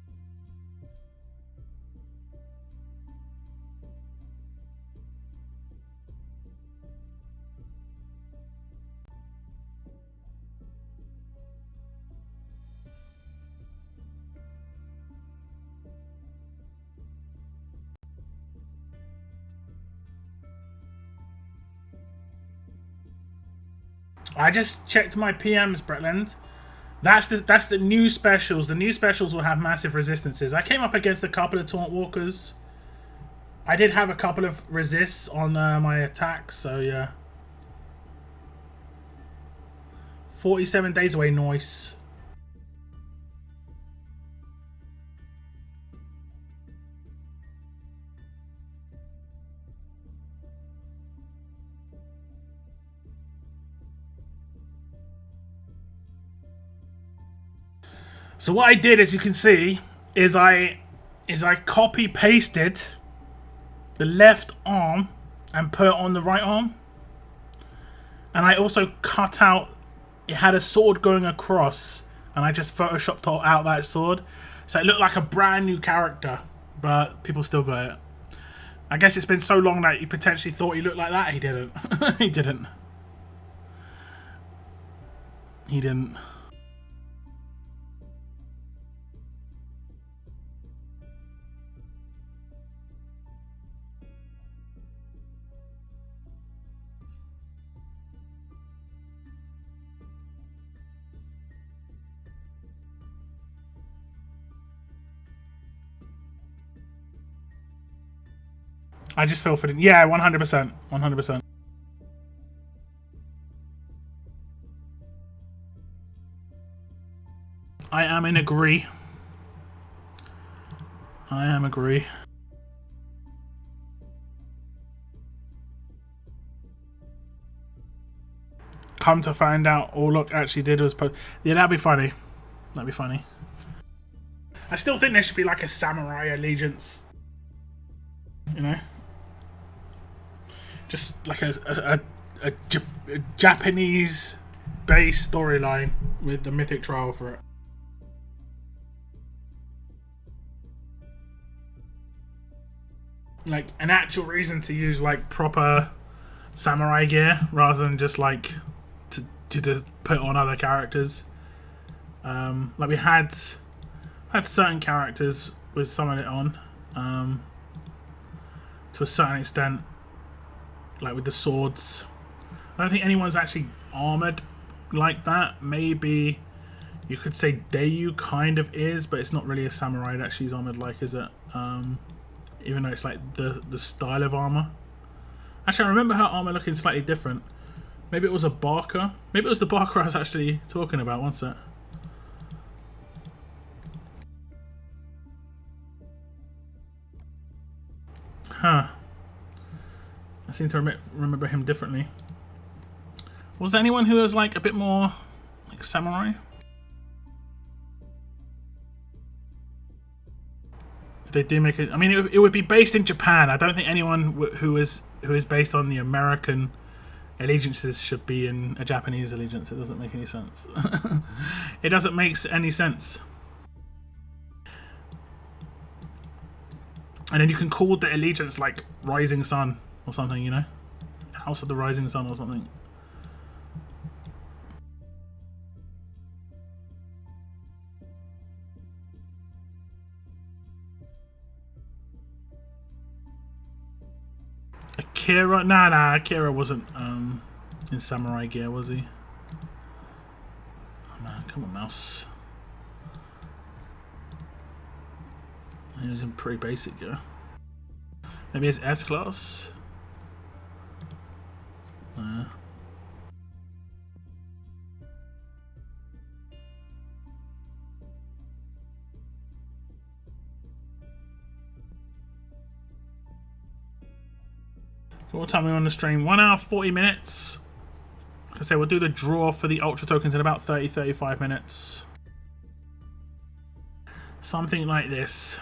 S1: I just checked my PMs, Bretland. That's the new specials. The new specials will have massive resistances. I came up against a couple of taunt walkers. I did have a couple of resists on my attacks, so yeah. 47 days away, nice. So what I did, as you can see, is I copy pasted the left arm and put it on the right arm, and I also cut out. It had a sword going across, and I just photoshopped out that sword, so it looked like a brand new character. But people still got it. I guess it's been so long that you potentially thought he looked like that. He didn't. He didn't. He didn't. I just fell for it. Yeah, 100%. 100%. I am in agree. I am agree. Come to find out, all Look actually did was post. Yeah, that'd be funny. That'd be funny. I still think there should be like a samurai allegiance. You know? Just like a Japanese based storyline with the mythic trial for it. like an actual reason to use like proper samurai gear rather than just like to put on other characters. Like we had certain characters with some of it on, to a certain extent, like with the swords. I don't think anyone's actually armored like that. Maybe you could say Dayu kind of is, but it's not really a samurai that she's armored like, is it? Even though it's like the style of armor. Actually, I remember her armor looking slightly different. Maybe it was a Barker. Maybe it was the Barker I was actually talking about. One sec. Huh. I seem to remember him differently. Was there anyone who was like a bit more like samurai? If they do make it, I mean, it would be based in Japan. I don't think anyone who is based on the American allegiances should be in a Japanese allegiance. It doesn't make any sense. It doesn't make any sense. And then you can call the allegiance like Rising Sun or something, you know? House of the Rising Sun or something. Akira? Nah, Akira wasn't in samurai gear, was he? Oh man, come on, mouse. He was in pretty basic gear. Maybe it's S-Class? Nah. What time are we on the stream? 1 hour 40 minutes. Like I say, we'll do the draw for the ultra tokens in about 30-35 minutes. Something like this.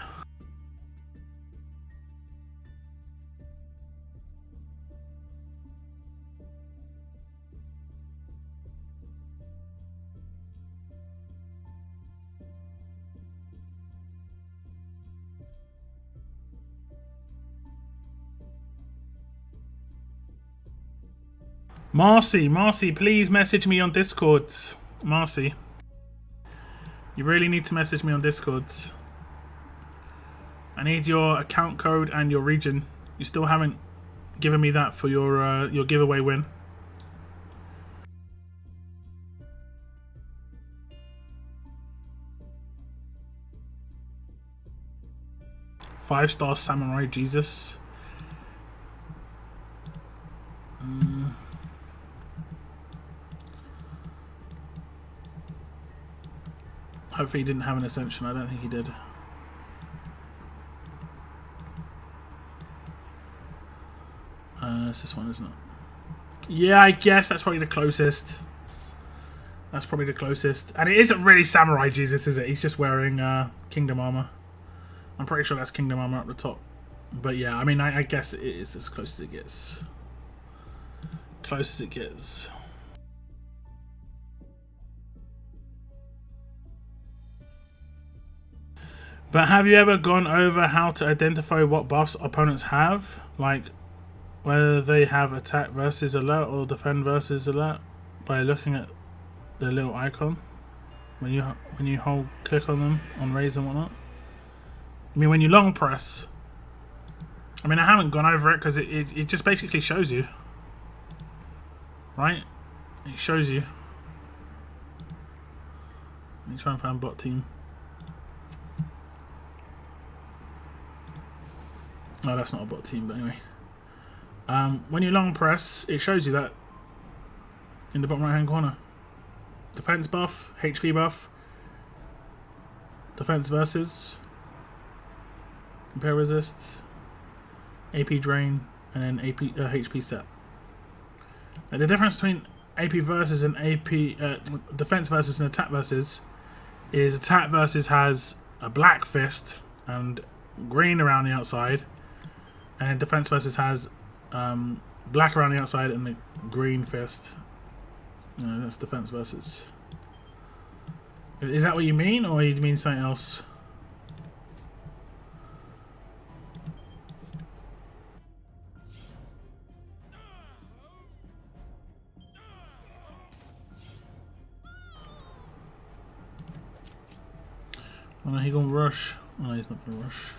S1: Marcy, please message me on Discord. Marcy, you really need to message me on Discord. I need your account code and your region. You still haven't given me that for your giveaway win. Five-star samurai Jesus. Hopefully he didn't have an ascension. I don't think he did. It's this one, isn't it? Yeah, I guess that's probably the closest. That's probably the closest. And it isn't really Samurai Jesus, is it? He's just wearing Kingdom armor. I'm pretty sure that's Kingdom armor up the top. But yeah, I mean, I guess it is as close as it gets. Close as it gets. But have you ever gone over how to identify what buffs opponents have? Like whether they have attack versus alert or defend versus alert by looking at the little icon when you hold click on them on raise and whatnot? I mean, when you long press. I mean, I haven't gone over it because it just basically shows you. Right? It shows you. Let me try and find bot team. No, that's not a bot team, but anyway. When you long press, it shows you that in the bottom right hand corner. Defense buff, HP buff, defense versus, compare resist, AP drain, and then HP set. And the difference between AP versus and defense versus and attack versus is attack versus has a black fist and green around the outside, and defense versus has black around the outside and the green fist. That's defense versus. Is that what you mean, or you mean something else? no, he gonna rush. No, he's not gonna rush.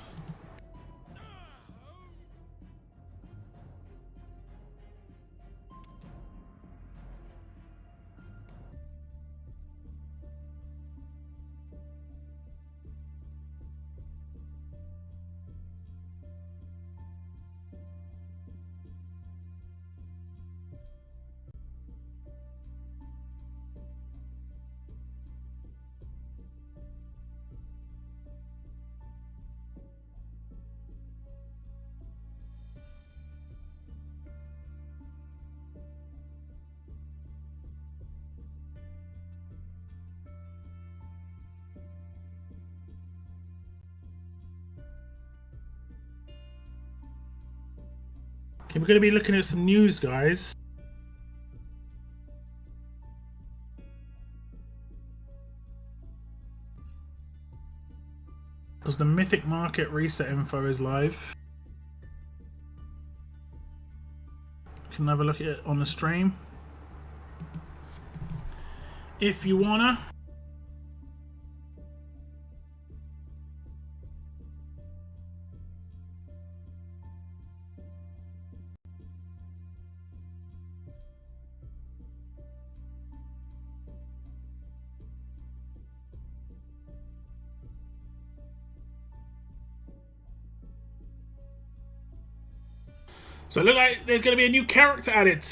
S1: Okay, we're going to be looking at some news, guys. Because the Mythic Market reset info is live. You can have a look at it on the stream if you wanna. So it looks like there's going to be a new character added.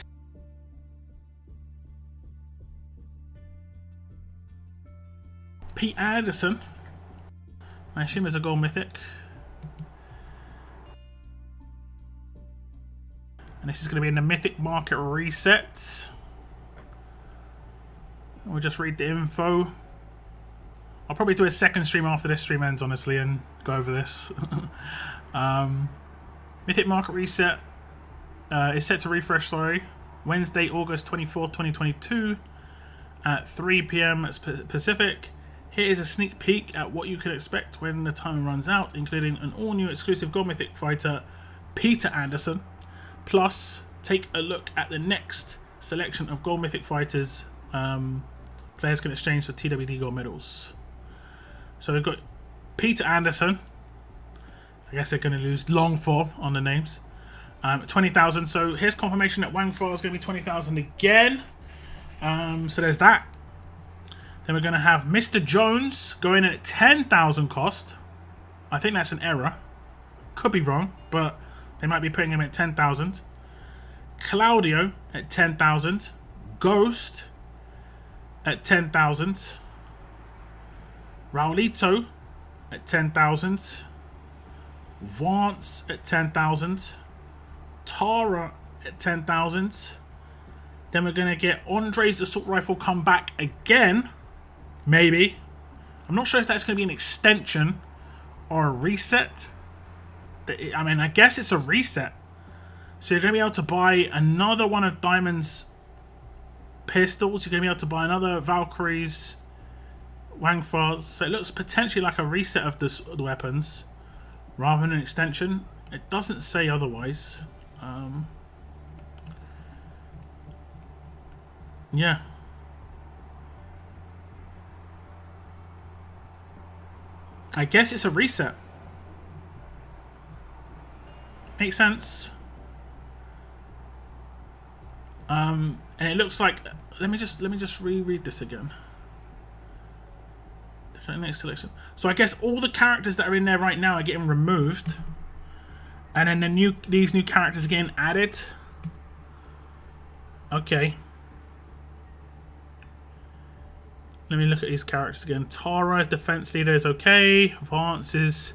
S1: Pete Anderson. I assume it's a gold mythic. And this is going to be in the Mythic Market reset. We'll just read the info. I'll probably do a second stream after this stream ends, honestly, and go over this. Mythic Market reset is set to refresh, Wednesday, August 24th, 2022 at 3 PM Pacific. Here is a sneak peek at what you can expect when the time runs out, including an all-new exclusive Gold Mythic fighter, Peter Anderson. Plus, take a look at the next selection of Gold Mythic fighters players can exchange for TWD Gold medals. So we've got Peter Anderson. I guess they're going to lose long form on the names. 20,000. So here's confirmation that Wang Fa is going to be 20,000 again. So there's that. Then we're going to have Mr. Jones going in at 10,000 cost. I think that's an error. Could be wrong, but they might be putting him at 10,000. Claudio at 10,000. Ghost at 10,000. Raulito at 10,000. Vance at 10,000. Tara at 10,000. Then we're going to get Andre's Assault Rifle come back again. Maybe. I'm not sure if that's going to be an extension or a reset. I mean, I guess it's a reset. So you're going to be able to buy another one of Diamond's pistols. You're going to be able to buy another Valkyrie's Wang Fa's. So it looks potentially like a reset of the weapons rather than an extension. It doesn't say otherwise. Yeah. I guess it's a reset. Makes sense. And it looks like let me just reread this again. The next selection. So I guess all the characters that are in there right now are getting removed. And then these new characters are getting added. Okay. Let me look at these characters again. Tara's defense leader is okay. Vance is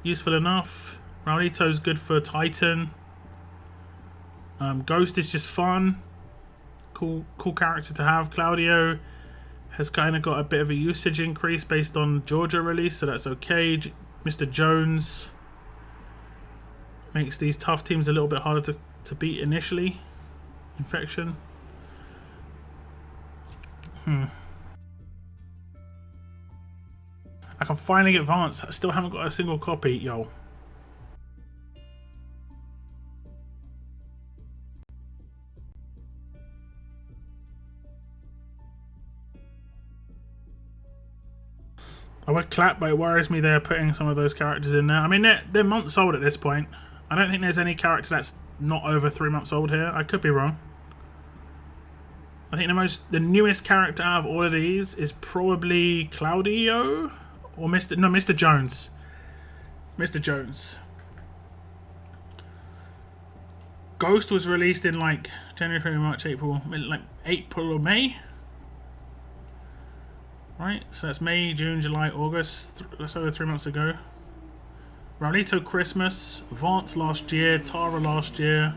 S1: useful enough. Raulito's good for Titan. Ghost is just fun. Cool character to have. Claudio has kind of got a bit of a usage increase based on Georgia release, so that's okay. Mr. Jones makes these tough teams a little bit harder to beat initially. Infection. I can finally get Vance. I still haven't got a single copy, yo. I would clap, but it worries me they're putting some of those characters in there. I mean, they're months old at this point. I don't think there's any character that's not over 3 months old here. I could be wrong. I think the newest character out of all of these is probably Claudio or Mr. Jones. Mr. Jones. Ghost was released in like January, February, March, April, like April or May. Right, so that's May, June, July, August. That's over 3 months ago. Raulito Christmas, Vance last year, Tara last year.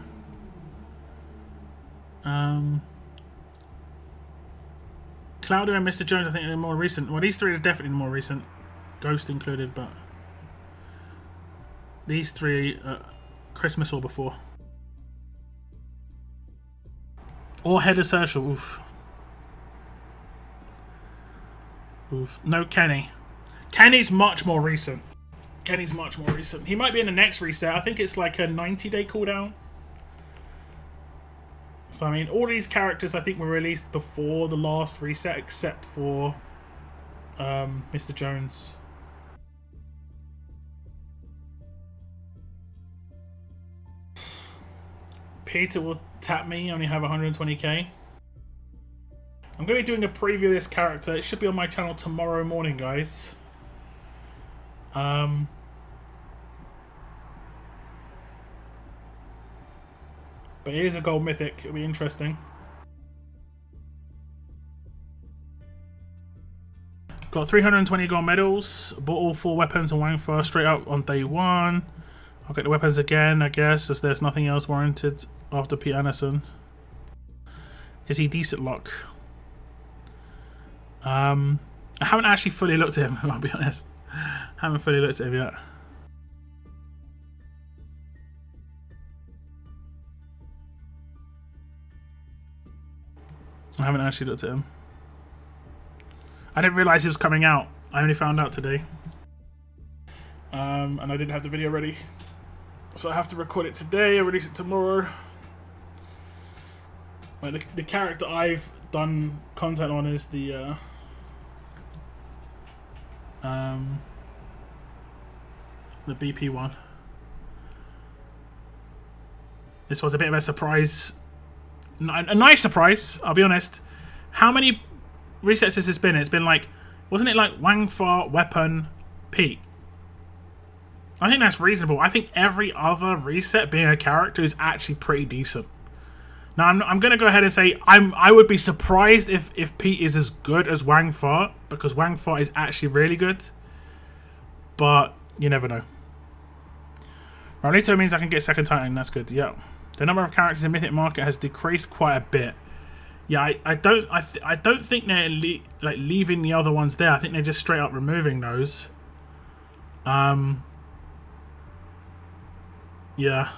S1: Claudio and Mr. Jones, I think, are more recent. Well, these three are definitely more recent. Ghost included, but these three Christmas or before. Or Head of Social. Oof. Oof. No Kenny. Kenny's much more recent. Kenny's much more recent. He might be in the next reset. I think it's like a 90-day cooldown. So, I mean, all these characters I think were released before the last reset, except for Mr. Jones. Peter will tap me, only have 120k. I'm going to be doing a preview of this character. It should be on my channel tomorrow morning, guys. But it is a gold mythic. It'll be interesting. Got 320 gold medals. Bought all 4 weapons and Wang Fa straight up on day 1. I'll get the weapons again, I guess, as there's nothing else warranted after Pete Anderson. Is he decent luck? I haven't actually fully looked at him, I'll be honest. Haven't fully looked at him yet. I haven't actually looked at him. I didn't realise he was coming out. I only found out today. And I didn't have the video ready. So I have to record it today and release it tomorrow. Like the character I've done content on is the BP one. This was a bit of a surprise. A nice surprise, I'll be honest. How many resets has this been? It's been like, wasn't it like Wang Fa, Weapon, Pete? I think that's reasonable. I think every other reset being a character is actually pretty decent. Now, I'm going to go ahead and say I would be surprised if Pete is as good as Wang Fa, because Wang Fa is actually really good. But you never know. Raulito means I can get second Titan. That's good. Yeah. The number of characters in Mythic Market has decreased quite a bit. Yeah, I don't think they're like leaving the other ones there. I think they're just straight up removing those. Yeah.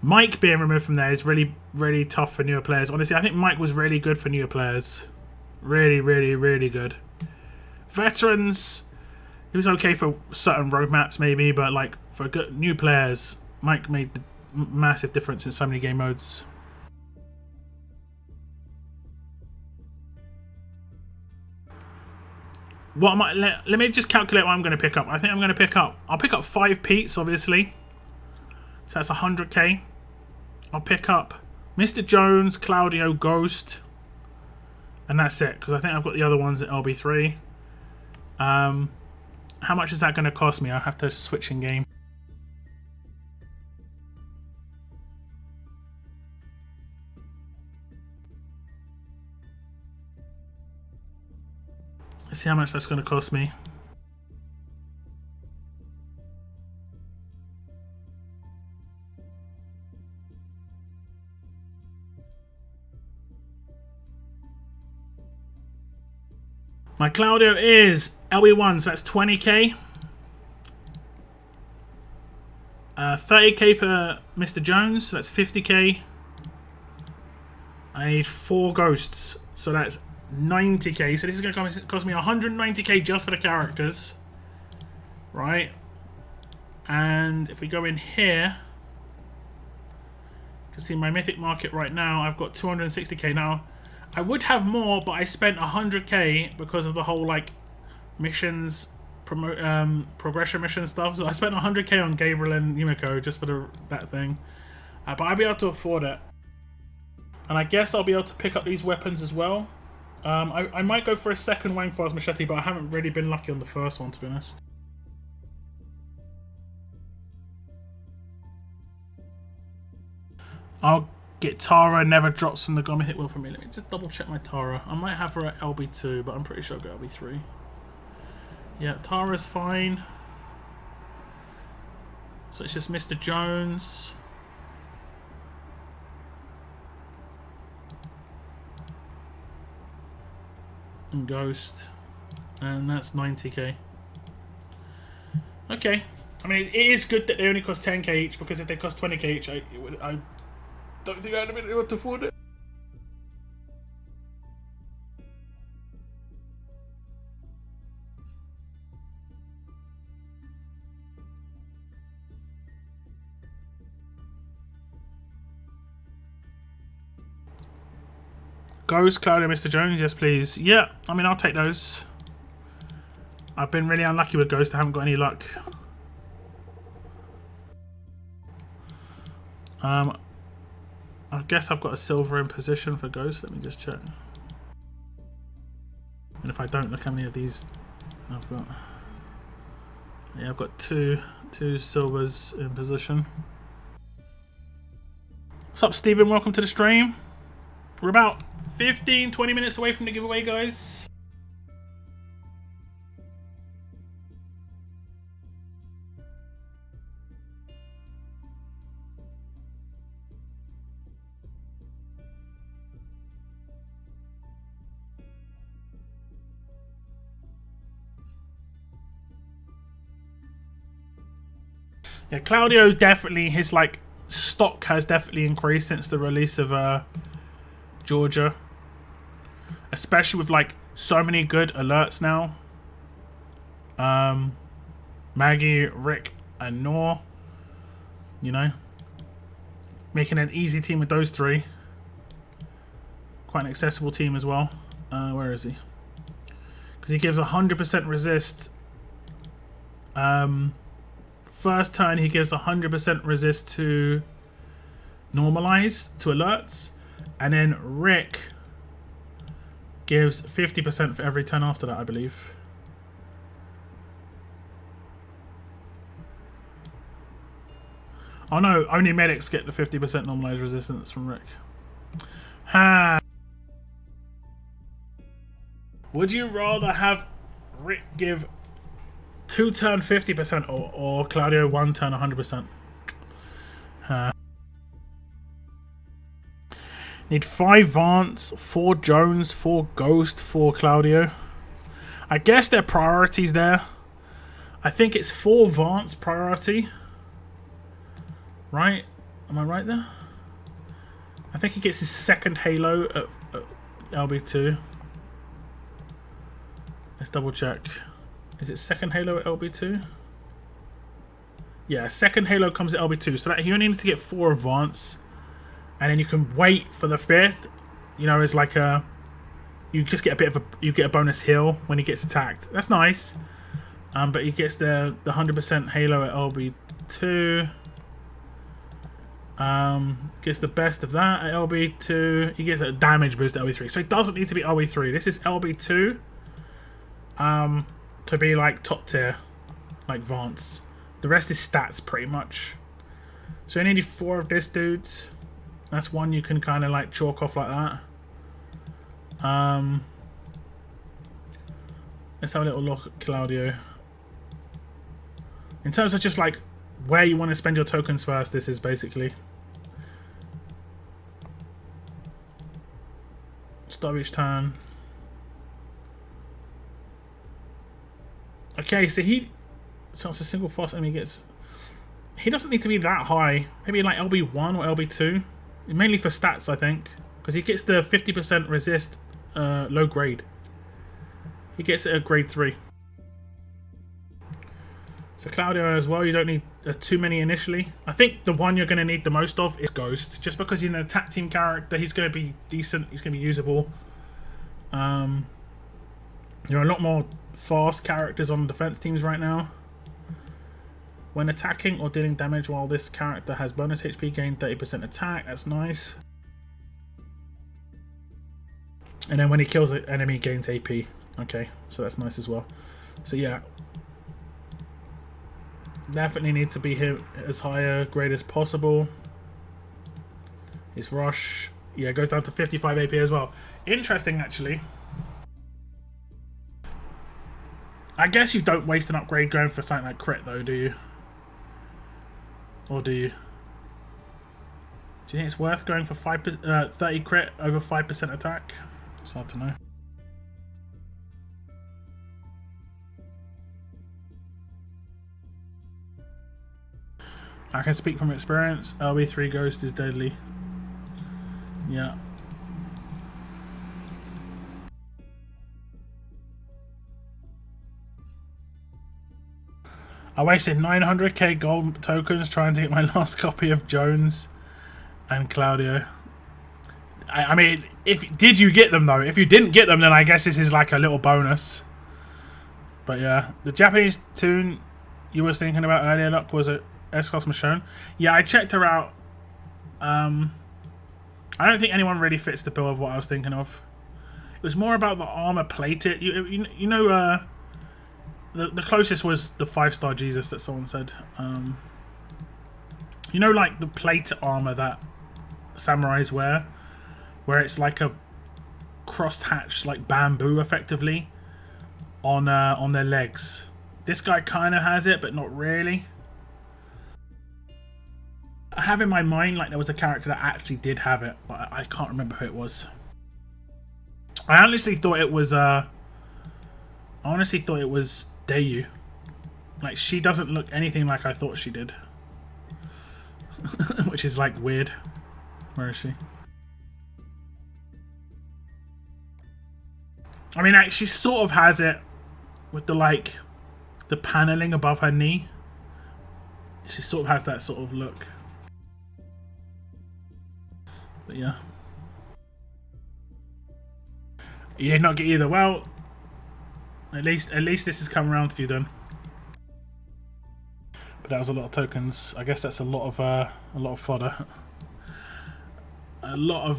S1: Mike being removed from there is really, really tough for newer players. Honestly, I think Mike was really good for newer players. Really, really, really good. Veterans, he was okay for certain roadmaps maybe, but like for good new players, Mike made the massive difference in so many game modes. What am I? Let me just calculate what I'm going to pick up. I think I'm going to pick up. I'll pick up 5 Pete's, obviously. So that's 100k. I'll pick up Mr. Jones, Claudio, Ghost, and that's it. Because I think I've got the other ones at LB3. How much is that going to cost me? I'll have to switch in game. Let's see how much that's going to cost me. My Claudio is LB1, so that's 20k. 30k for Mr. Jones, so that's 50k. I need 4 ghosts, so that's 90k. So this is going to cost me 190k just for the characters. Right. And if we go in here, you can see my Mythic Market right now, I've got 260k. Now, I would have more, but I spent 100k because of the whole, like, missions, progression mission stuff. So I spent 100k on Gabriel and Yumiko just for that thing. But I'll be able to afford it. And I guess I'll be able to pick up these weapons as well. I might go for a second Wangfar's machete, but I haven't really been lucky on the first one, to be honest. I'll get Tara, never drops from the gun hit well for me. Let me just double check my Tara. I might have her at LB2, but I'm pretty sure I'll go LB3. Yeah, Tara's fine. So it's just Mr. Jones. And Ghost. And that's 90k. Okay. I mean, it is good that they only cost 10k each, because if they cost 20k each, I don't think I'd have been able to afford it. Ghost, Claudia, Mr. Jones, yes please. Yeah, I mean, I'll take those. I've been really unlucky with Ghost, I haven't got any luck. I guess I've got a silver in position for Ghost, let me just check. And if I don't, look how many of these I've got. Yeah, I've got two silvers in position. What's up, Stephen? Welcome to the stream. We're about 15-20 minutes away from the giveaway, guys. Yeah, Claudio definitely, his like stock has definitely increased since the release of Georgia, especially with like so many good alerts now. Maggie, Rick, and Noor, you know, making an easy team with those three. Quite an accessible team as well. Where is he? Because he gives 100% resist. First turn he gives 100% resist to normalize, to alerts. And then Rick gives 50% for every turn after that, I believe. Oh no, only medics get the 50% normalized resistance from Rick. Ha! Would you rather have Rick give 2 turn 50% or Claudio 1 turn 100%? Need 5 Vance, 4 Jones, 4 Ghost, 4 Claudio. I guess their priorities there. I think it's 4 Vance priority. Right? Am I right there? I think he gets his second Halo at LB2. Let's double check. Is it second Halo at LB2? Yeah, second Halo comes at LB2. So that he only needs to get 4 Advance. And then you can wait for the 5th. You know, it's like a... You just get a bit of a... You get a bonus heal when he gets attacked. That's nice. But he gets the 100% Halo at LB2. Gets the best of that at LB2. He gets a damage boost at LB3. So it doesn't need to be LB3. This is LB2. To be like top tier. Like Vance. The rest is stats pretty much. So I needed 4 of this dudes. That's one you can kind of like chalk off like that. Let's have a little look at Claudio. In terms of just like where you want to spend your tokens first, this is basically. Start each turn. Okay, so so it's a single fast enemy gets. He doesn't need to be that high. Maybe like LB1 or LB2. Mainly for stats, I think. Because he gets the 50% resist low grade. He gets it at grade 3. So Claudio as well, you don't need too many initially. I think the one you're going to need the most of is Ghost. Just because he's an attack team character, he's going to be decent. He's going to be usable. There are a lot more fast characters on defense teams right now. When attacking or dealing damage while this character has bonus HP, gain 30% attack. That's nice. And then when he kills an enemy, gains AP. Okay, so that's nice as well. So yeah, definitely need to be hit as high a grade as possible. His rush, yeah, goes down to 55 AP as well. Interesting, actually. I guess you don't waste an upgrade going for something like crit, though, do you? Or do you? Do you think it's worth going for 30 crit over 5% attack? It's hard to know. I can speak from experience. LB3 Ghost is deadly. Yeah. I wasted 900k gold tokens trying to get my last copy of Jones and Claudio. I mean, did you get them though? If you didn't get them, then I guess this is like a little bonus. But yeah, the Japanese tune you was thinking about earlier, look, was it S-Class Michonne? Yeah, I checked her out. I don't think anyone really fits the bill of what I was thinking of. It was more about the armor plated. You know, the closest was the 5-star Jesus that someone said. You know, like the plate armor that samurais wear, where it's like a crosshatch, like bamboo, effectively, on their legs. This guy kind of has it, but not really. I have in my mind like there was a character that actually did have it, but I can't remember who it was. I honestly thought it was Dayu. Like, she doesn't look anything like I thought she did. Which is like weird. Where is she? I mean, like, she sort of has it with the paneling above her knee. She sort of has that sort of look. But yeah. You did not get either. Well, at least this has come around for you then. But that was a lot of tokens. I guess that's a lot of fodder. A lot of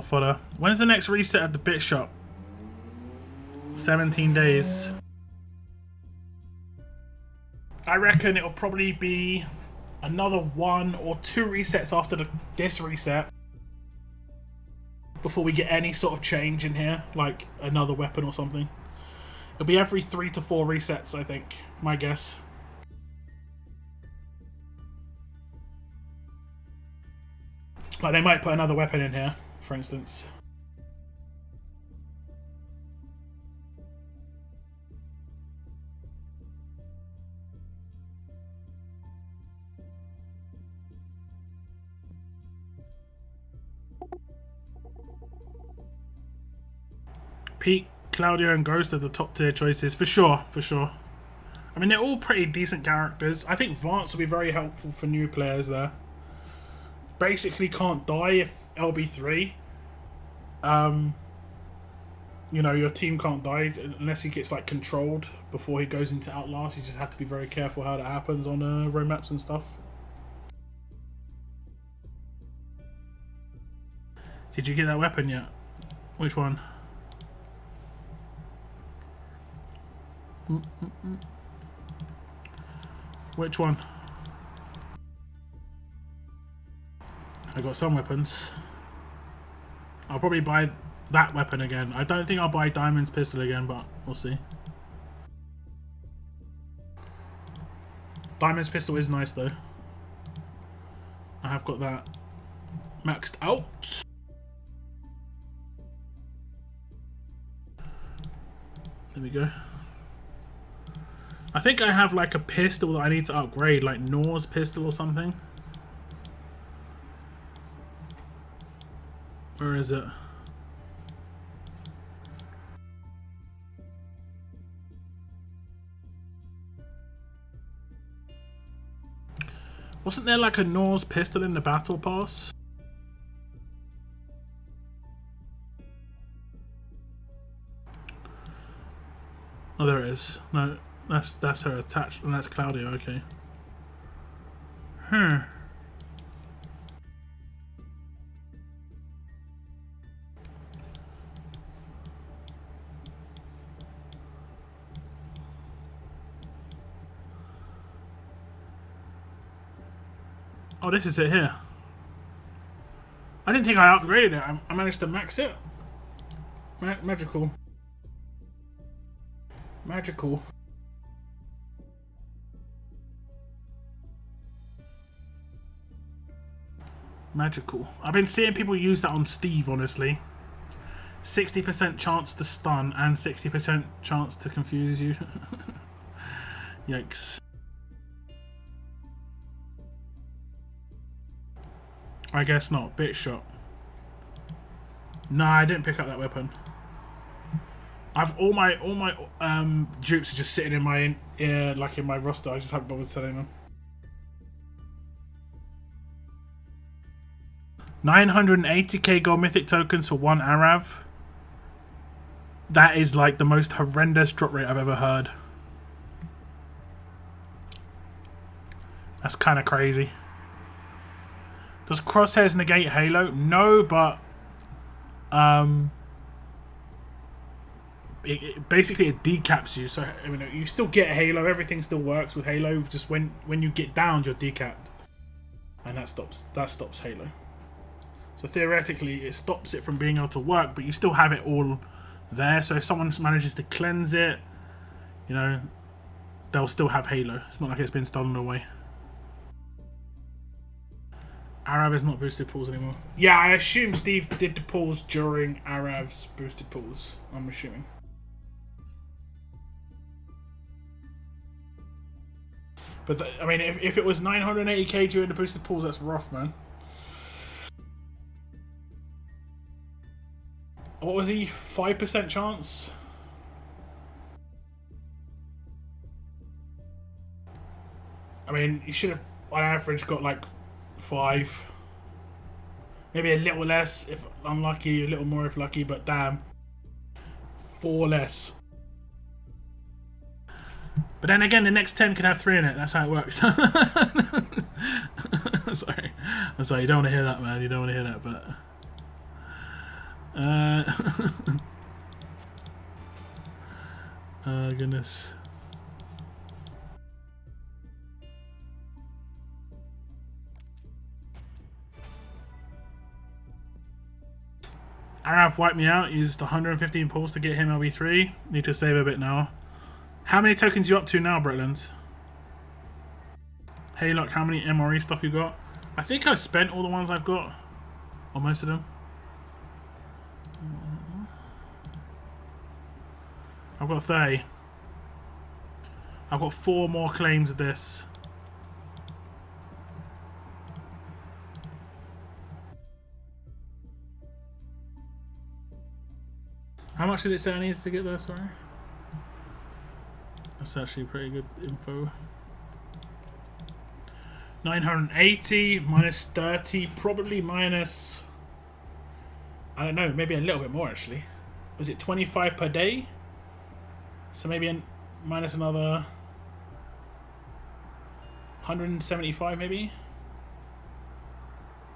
S1: fodder. When's the next reset of the bit shop? 17 days. I reckon it'll probably be another 1 or 2 resets after this reset before we get any sort of change in here, like another weapon or something. It'll be every 3 to 4 resets, I think. My guess. Like, they might put another weapon in here, for instance. Pete, Claudio, and Ghost are the top tier choices, for sure, for sure. I mean, they're all pretty decent characters. I think Vance will be very helpful for new players there. Basically can't die if LB3. You know, your team can't die unless he gets like controlled before he goes into Outlast. You just have to be very careful how that happens on road maps and stuff. Did you get that weapon yet? Which one? Which one? I got some weapons. I'll probably buy that weapon again. I don't think I'll buy Diamond's pistol again, but we'll see. Diamond's pistol is nice though. I have got that maxed out. There we go. I think I have like a pistol that I need to upgrade, like Noor's pistol or something. Where is it? Wasn't there like a Noor's pistol in the battle pass? Oh, there it is. No, that's her attached, and that's Claudio. Okay. Oh, this is it here. I didn't think I upgraded it. I managed to max it. Magical. Magical. Magical. I've been seeing people use that on Steve, honestly. 60% chance to stun and 60% chance to confuse you. Yikes. I guess not. Bit shot. Nah, I didn't pick up that weapon. I've all my dupes are just sitting in my like in my roster. I just haven't bothered selling them. 980k gold mythic tokens for one Arav. That is like the most horrendous drop rate I've ever heard. That's kind of crazy. Does crosshairs negate Halo? No, but basically it decaps you. So I mean, you still get Halo. Everything still works with Halo. Just when you get downed, you're decapped, and that stops Halo. So theoretically, it stops it from being able to work, but you still have it all there. So if someone manages to cleanse it, you know, they'll still have Halo. It's not like it's been stolen away. Arav is not boosted pulls anymore. Yeah, I assume Steve did the pulls during Arav's boosted pulls. I'm assuming. But I mean, if it was 980k during the boosted pulls, that's rough, man. What was he? 5% chance? I mean, you should have, on average, got like 5. Maybe a little less if unlucky, a little more if lucky, but damn. 4 less. But then again, the next 10 can have 3 in it. That's how it works. Sorry. I'm sorry, you don't want to hear that, man. You don't want to hear that, but... oh, goodness. Arav wiped me out, used 115 pulls to get him LB3. Need to save a bit now. How many tokens you up to now, Bretland? Hey, look, how many MRE stuff you got? I think I've spent all the ones I've got. Or most of them. I've got 30. I've got 4 more claims of this. How much did it say I needed to get there? Sorry. That's actually pretty good info. 980 minus 30, probably minus... I don't know, maybe a little bit more actually. Was it 25 per day? So maybe minus another 175 maybe?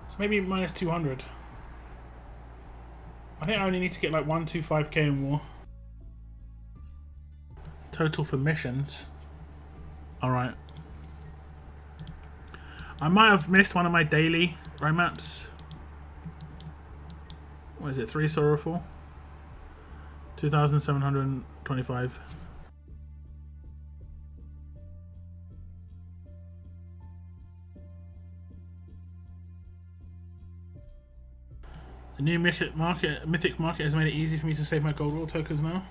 S1: So maybe minus 200. I think I only need to get like 125k or more. Total for missions. Alright. I might have missed one of my daily roadmaps. What is it? 3 sorrowful? 2,725. The new mythic market has made it easy for me to save my gold roll tokens now.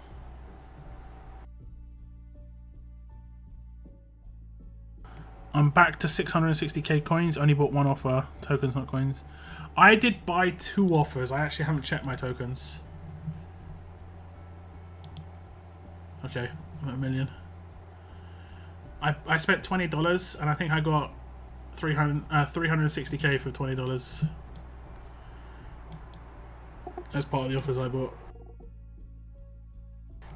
S1: I'm back to 660k coins. Only bought 1 offer. Tokens, not coins. I did buy 2 offers. I actually haven't checked my tokens. Okay, I'm at a million. I spent $20 and I think I got 360k for $20. As part of the offers I bought.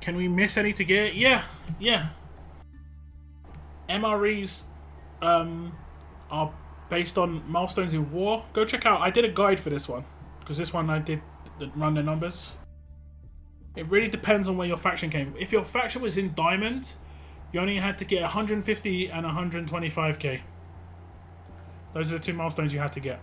S1: Can we miss any to get? Yeah, yeah. MREs are based on milestones in war. Go check out. I did a guide for this one because this one I did run the numbers. It really depends on where your faction came. If your faction was in Diamond, you only had to get 150 and 125k. Those are the two milestones you had to get.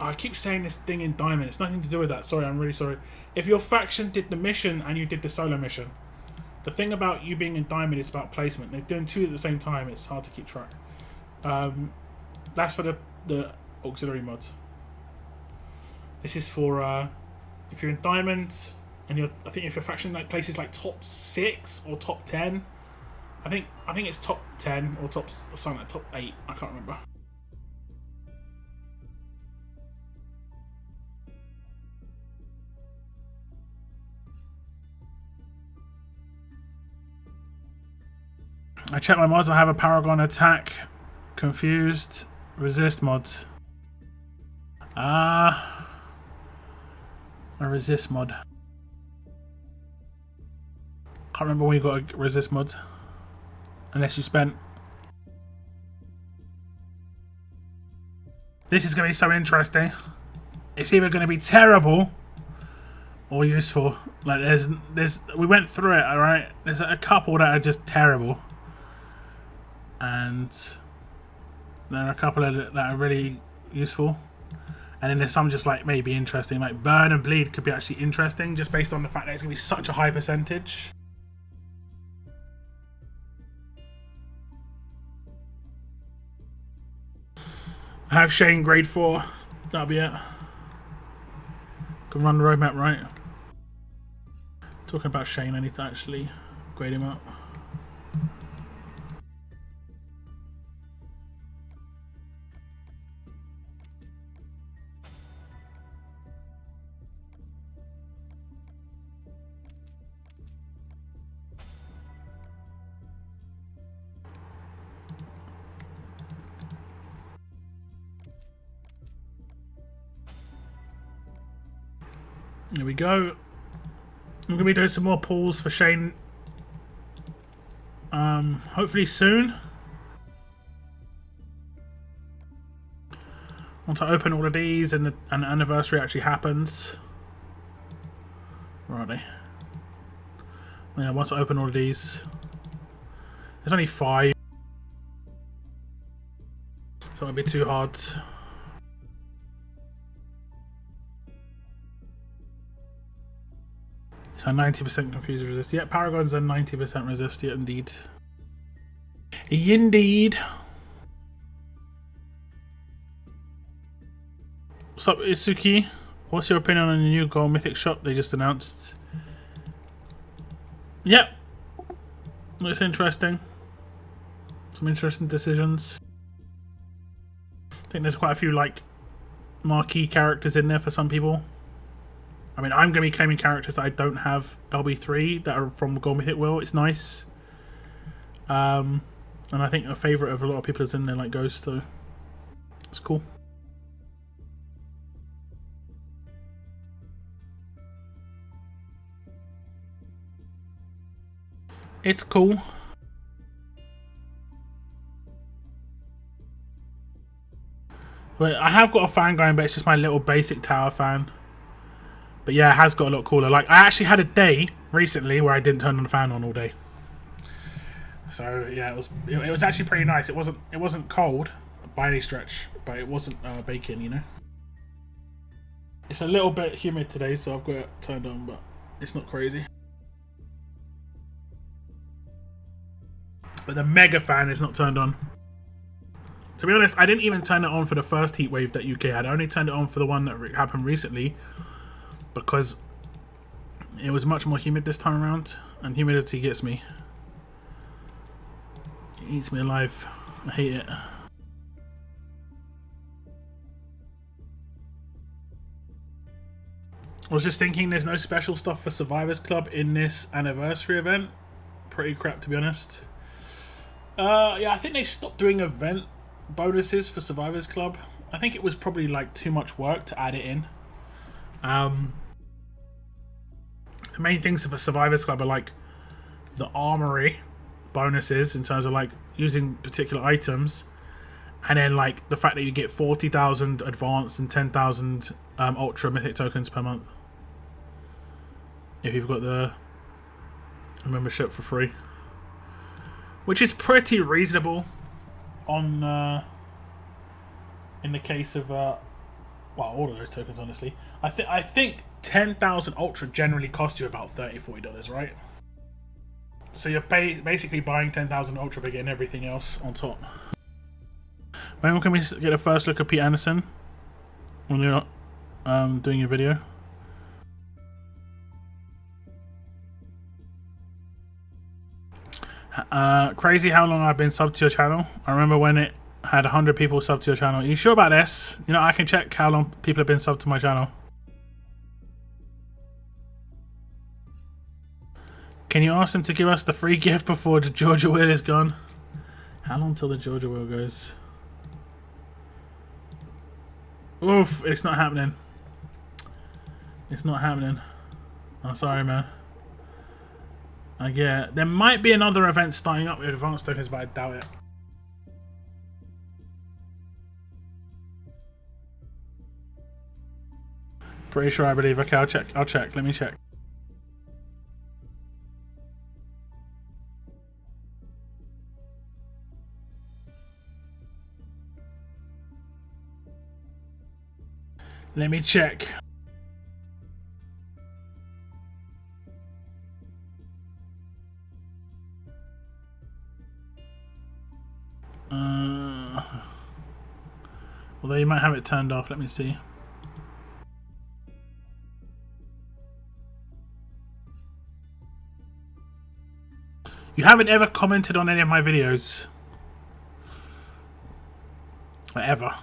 S1: I keep saying this thing in Diamond. It's nothing to do with that. Sorry, I'm really sorry. If your faction did the mission and you did the solo mission, the thing about you being in Diamond is about placement. They're doing two at the same time. It's hard to keep track. That's for the auxiliary mod. This is for if you're in Diamond and I think if your faction like places like top 6 or top 10, I think it's top 10 or something like top 8. I can't remember. I checked my mods. I have a Paragon attack, confused, resist mod. A resist mod. Can't remember when you got a resist mod. Unless you spent. This is going to be so interesting. It's either going to be terrible or useful. Like we went through it, alright? There's a couple that are just terrible. And there are a couple that are really useful. And then there's some just like maybe interesting. Like Burn and Bleed could be actually interesting just based on the fact that it's going to be such a high percentage. I have Shane grade 4. That'll be it. Can run the roadmap right. Talking about Shane, I need to actually grade him up. There we go. I'm going to be doing some more pulls for Shane. Hopefully soon. Once I open all of these and the anniversary actually happens. Where are they? Yeah, once I open all of these. There's only 5. So it won't be too hard. So 90% confused resist. Yeah, Paragons are 90% resist. Yeah, indeed. Indeed. What's up, Isuki? What's your opinion on the new Gold Mythic shop they just announced? Yep. Looks interesting. Some interesting decisions. I think there's quite a few like marquee characters in there for some people. I mean, I'm going to be claiming characters that I don't have LB3 that are from Gold Mythic Will. It's nice. And I think a favourite of a lot of people is in there, like Ghost, so it's cool. It's cool. But I have got a fan going, but it's just my little basic tower fan. But yeah, it has got a lot cooler. Like, I actually had a day recently where I didn't turn the fan on all day. So yeah, it was actually pretty nice. It wasn't cold by any stretch, but it wasn't baking, you know. It's a little bit humid today, so I've got it turned on, but it's not crazy. But the mega fan is not turned on. To be honest, I didn't even turn it on for the first heat wave that UK had. I only turned it on for the one that happened recently, because it was much more humid this time around, and humidity gets me. It eats me alive. I hate it. I was just thinking there's no special stuff for Survivors Club in this anniversary event. Pretty crap, to be honest. Yeah, I think they stopped doing event bonuses for Survivors Club. I think it was probably like too much work to add it in. the main things for Survivors Club are like the armory bonuses in terms of like using particular items, and then like the fact that you get 40,000 advanced and 10,000 ultra mythic tokens per month if you've got the membership for free, which is pretty reasonable on in the case of well, all of those tokens, honestly. I think 10,000 ultra generally cost you about $30-40, right? So you're basically buying 10,000 ultra but getting everything else on top. When can we get a first look at Pete Anderson when you're doing your video? Crazy how long I've been subbed to your channel. I remember when it had 100 people subbed to your channel. Are you sure about this? You know, I can check how long people have been subbed to my channel. Can you ask them to give us the free gift before the Georgia wheel is gone? How long till the Georgia wheel goes? Oof, it's not happening. It's not happening. I'm sorry, man. There might be another event starting up with advanced tokens, but I doubt it. Pretty sure I believe. Okay, I'll check. I'll check. Let me check. Let me check. Although you might have it turned off. Let me see. You haven't ever commented on any of my videos. Ever.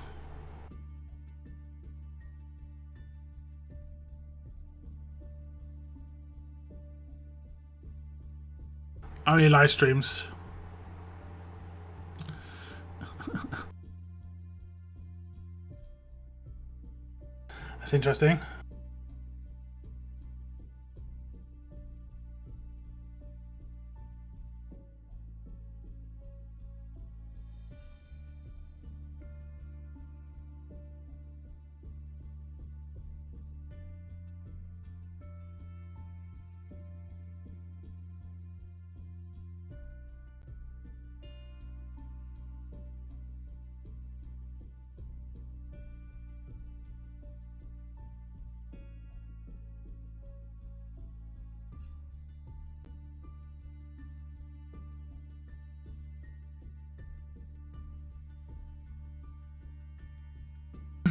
S1: Only live streams. That's interesting.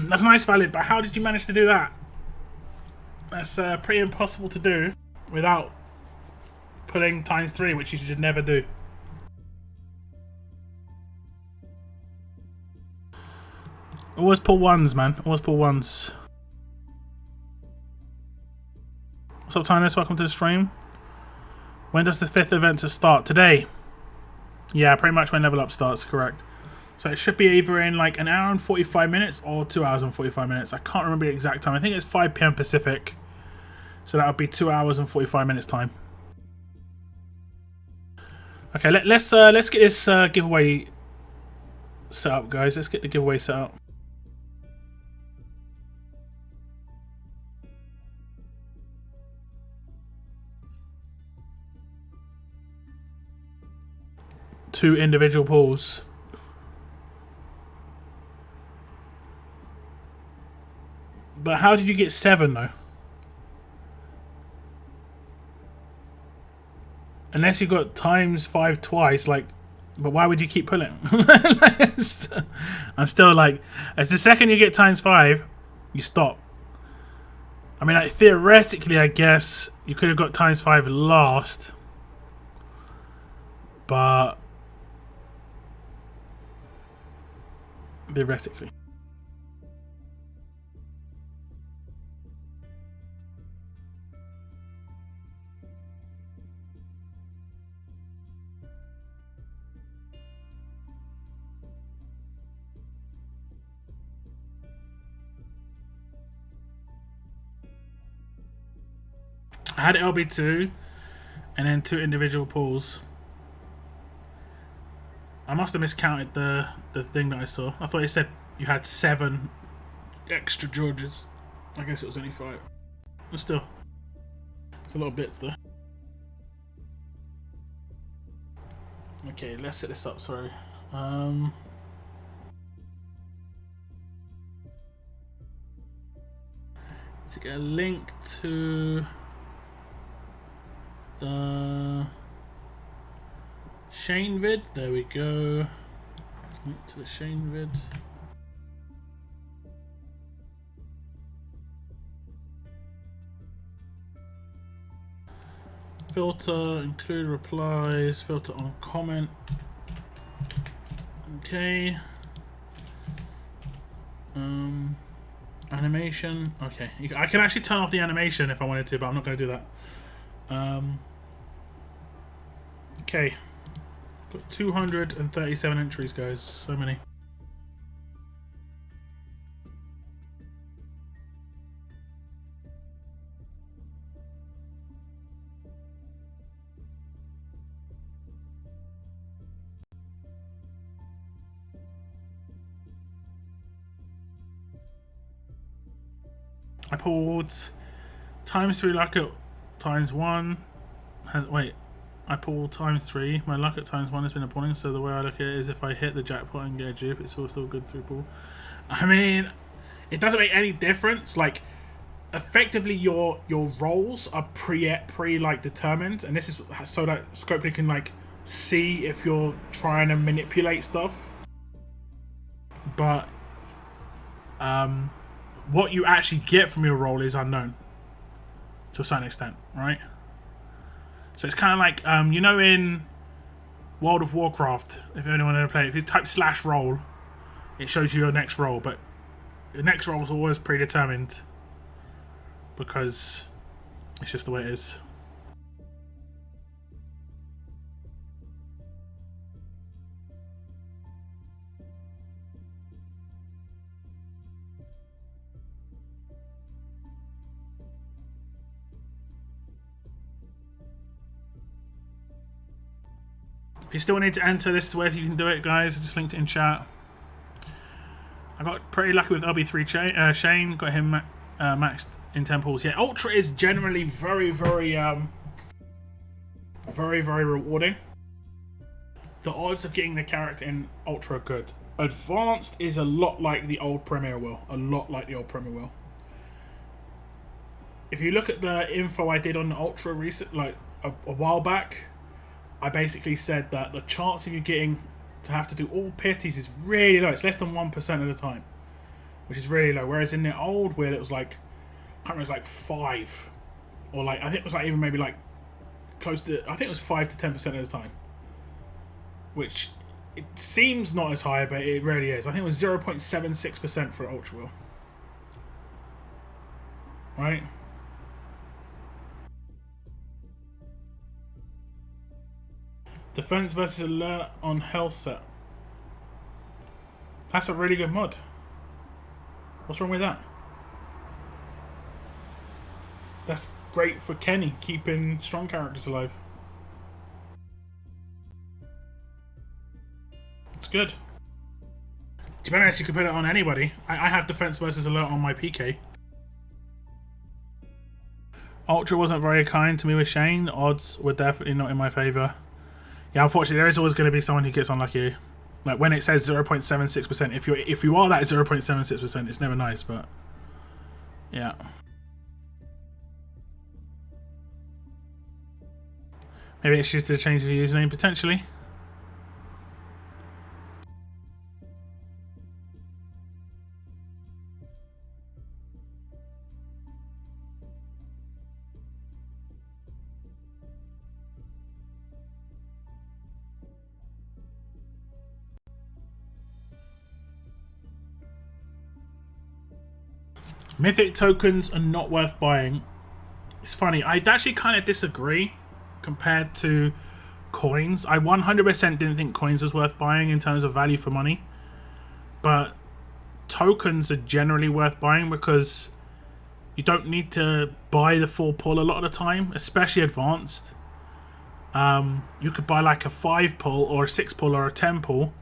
S1: That's nice, Valid, but how did you manage to do that? That's pretty impossible to do without pulling ×3, which you should never do. Always pull ones, man. Always pull ones. What's up, Tinus? Welcome to the stream. When does the 5th event start? Today. Yeah, pretty much when Level Up starts, correct. So it should be either in like an hour and 45 minutes or 2 hours and 45 minutes. I can't remember the exact time. I think it's 5 PM Pacific. So that would be 2 hours and 45 minutes time. Okay, let's get this giveaway set up, guys. Let's get the giveaway set up. Two individual pools. But how did you get 7 though? Unless you got ×5 twice, like, but why would you keep pulling? I'm still like, as the second you get ×5, you stop. I mean, like, theoretically, I guess you could have got ×5 last, but theoretically. I had LB2 and then 2 individual pools. I must have miscounted the thing that I saw. I thought it said you had 7 extra Georges. I guess it was only 5. But still, it's a lot of bits though. Okay, let's set this up. Sorry. To get a link to the Shane vid. There we go. Link to the Shane vid. Filter, include replies, filter on comment. Okay. Animation. Okay. I can actually turn off the animation if I wanted to, but I'm not going to do that. Okay. Got 237 entries, guys. So many. I pulled ×3 luck at ×1. I pulled ×3. My luck at ×1 has been appalling, so the way I look at it is if I hit the jackpot and get a dupe, it's also good through pull. I mean, it doesn't make any difference. Like, effectively, your rolls are pre like determined, and this is so that Scopely can like see if you're trying to manipulate stuff. But what you actually get from your roll is unknown to a certain extent, right? So it's kind of like, you know, in World of Warcraft, if anyone ever played, if you type /roll, it shows you your next roll, but the next roll is always predetermined because it's just the way it is. If you still need to enter, this is where you can do it, guys. I just linked it in chat. I got pretty lucky with LB3 Shane. Got him maxed in 10 pulls. Yeah, Ultra is generally very rewarding. The odds of getting the character in Ultra are good. Advanced is a lot like the old Premier Wheel. A lot like the old Premier Wheel. If you look at the info I did on the Ultra recent, like a while back, I basically said that the chance of you getting to have to do all pities is really low. It's less than 1% of the time, which is really low. Whereas in the old wheel, it was like, I can't remember, it was like 5, or like I think it was like even maybe like close to, I think it was 5 to 10% of the time, which it seems not as high, but it really is. I think it was 0.76% for Ultra Wheel, right? Defense versus alert on health set. That's a really good mod. What's wrong with that? That's great for Kenny, keeping strong characters alive. It's good. To be honest, you could put it on anybody. I have defense versus alert on my PK. Ultra wasn't very kind to me with Shane. The odds were definitely not in my favour. Yeah, unfortunately, there is always going to be someone who gets unlucky. Like when it says 0.76%, if you are that 0.76%, it's never nice, but yeah. Maybe it's just to change the username potentially. Mythic tokens are not worth buying. It's funny, I actually kind of disagree compared to coins. I 100% didn't think coins was worth buying in terms of value for money. But tokens are generally worth buying because You don't need to buy the full pull a lot of the time, especially advanced. You could buy like a 5 pull or a 6 pull or a 10 pull,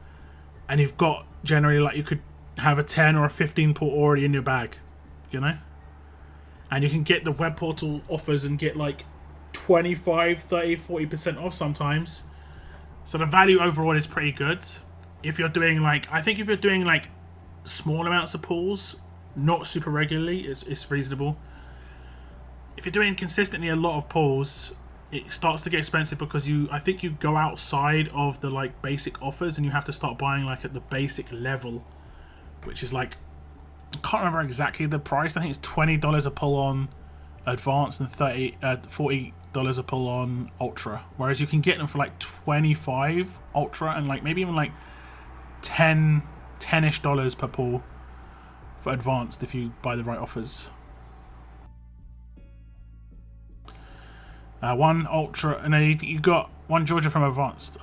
S1: and you've got generally like you could have a 10 or a 15 pull already in your bag, you know? And you can get the web portal offers and get like 25, 30, 40% off sometimes. So the value overall is pretty good. If you're doing like, I think if you're doing like small amounts of pulls, not super regularly, it's reasonable. If you're doing consistently a lot of pulls, it starts to get expensive because I think you go outside of the like basic offers and you have to start buying like at the basic level, which is like, I can't remember exactly the price. I think it's $20 a pull on advanced and $40 a pull on ultra, whereas you can get them for like 25 ultra and like maybe even like 10-ish dollars per pull for advanced if you buy the right offers. One ultra, and you got one Georgia from advanced.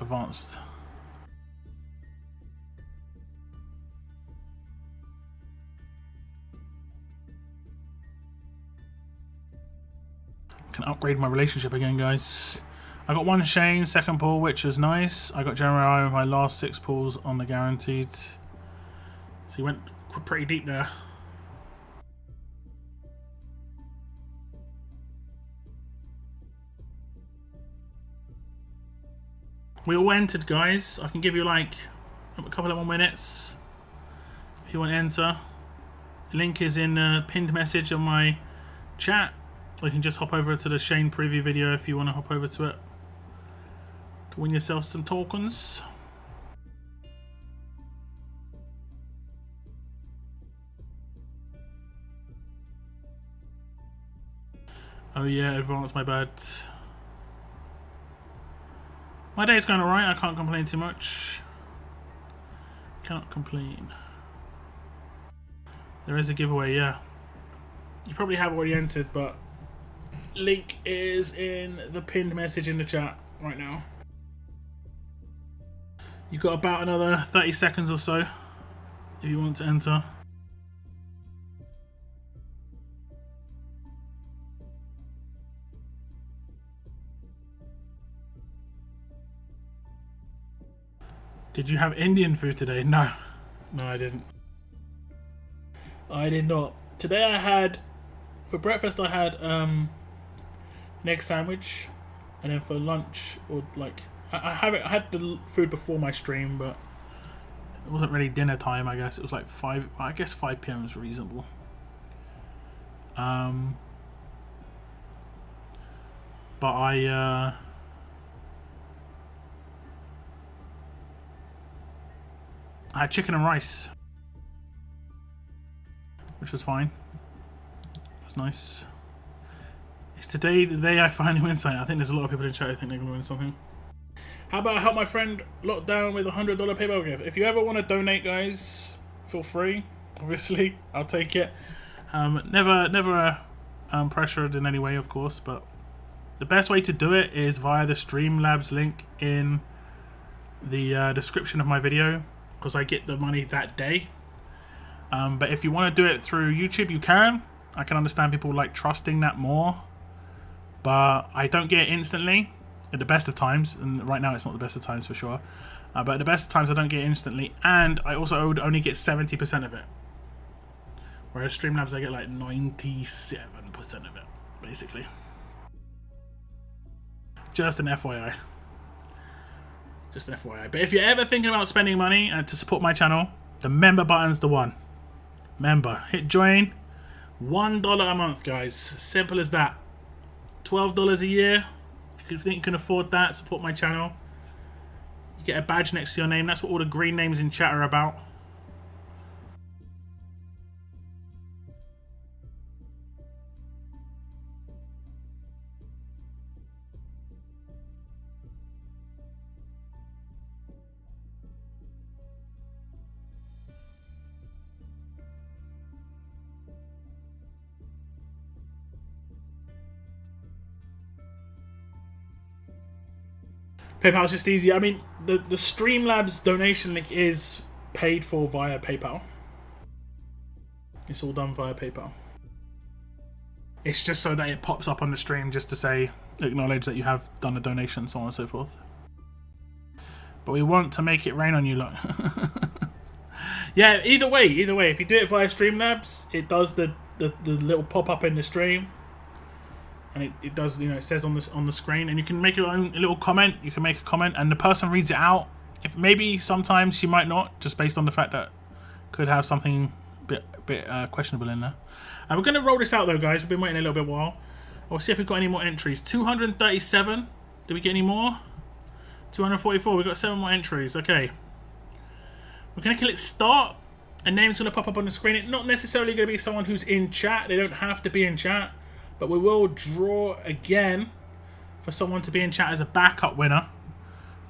S1: Can upgrade my relationship again, guys. I got one Shane second pull, which was nice. I got Jeremiah with my last 6 pulls on the guaranteed. So he went pretty deep there. We all entered, guys. I can give you like a couple of more minutes if you want to enter. The link is in the pinned message on my chat, or you can just hop over to the Shane preview video if you want to hop over to it to win yourself some tokens. Oh yeah, advanced, my bad. My day's going alright, I can't complain too much. Cannot complain. There is a giveaway, yeah. You probably have already entered, but link is in the pinned message in the chat right now. You've got about another 30 seconds or so if you want to enter. Did you have Indian food today? No. No, I didn't. I did not. Today I had, for breakfast I had an egg sandwich, and then for lunch, or like, I had the food before my stream, but it wasn't really dinner time, I guess. It was like 5, I guess 5 PM is reasonable. But I had chicken and rice, which was fine. It was nice. Is today the day I finally win something? I think there's a lot of people in chat who think they're going to win something. How about I help my friend lock down with a $100 PayPal gift? If you ever want to donate, guys, feel free. Obviously, I'll take it. Never pressured in any way, of course, but the best way to do it is via the Streamlabs link in the description of my video, because I get the money that day. But if you want to do it through YouTube, you can. I can understand people like trusting that more, but I don't get it instantly at the best of times, and right now it's not the best of times for sure, but at the best of times I don't get it instantly, and I also would only get 70% of it, whereas Streamlabs I get like 97% of it, basically. Just an FYI. Just an FYI. But if you're ever thinking about spending money to support my channel, the member button's the one. Member. Hit join. $1 a month, guys. Simple as that. $12 a year. If you think you can afford that, support my channel. You get a badge next to your name. That's what all the green names in chat are about. PayPal's just easy. I mean, the Streamlabs donation link is paid for via PayPal. It's all done via PayPal. It's just so that it pops up on the stream just to say, acknowledge that you have done a donation, so on and so forth. But we want to make it rain on you lot. Yeah, either way, if you do it via Streamlabs, it does the little pop-up in the stream. And it does, you know, it says on the screen, and you can make your own little comment. You can make a comment, and the person reads it out. If maybe sometimes she might not, just based on the fact that could have something a bit questionable in there. And we're gonna roll this out though, guys. We've been waiting a little bit while. We'll see if we've got any more entries. 237. Did we get any more? 244. We've got 7 more entries. Okay. We're gonna click start. A name's gonna pop up on the screen. It's not necessarily gonna be someone who's in chat. They don't have to be in chat. But we will draw again for someone to be in chat as a backup winner,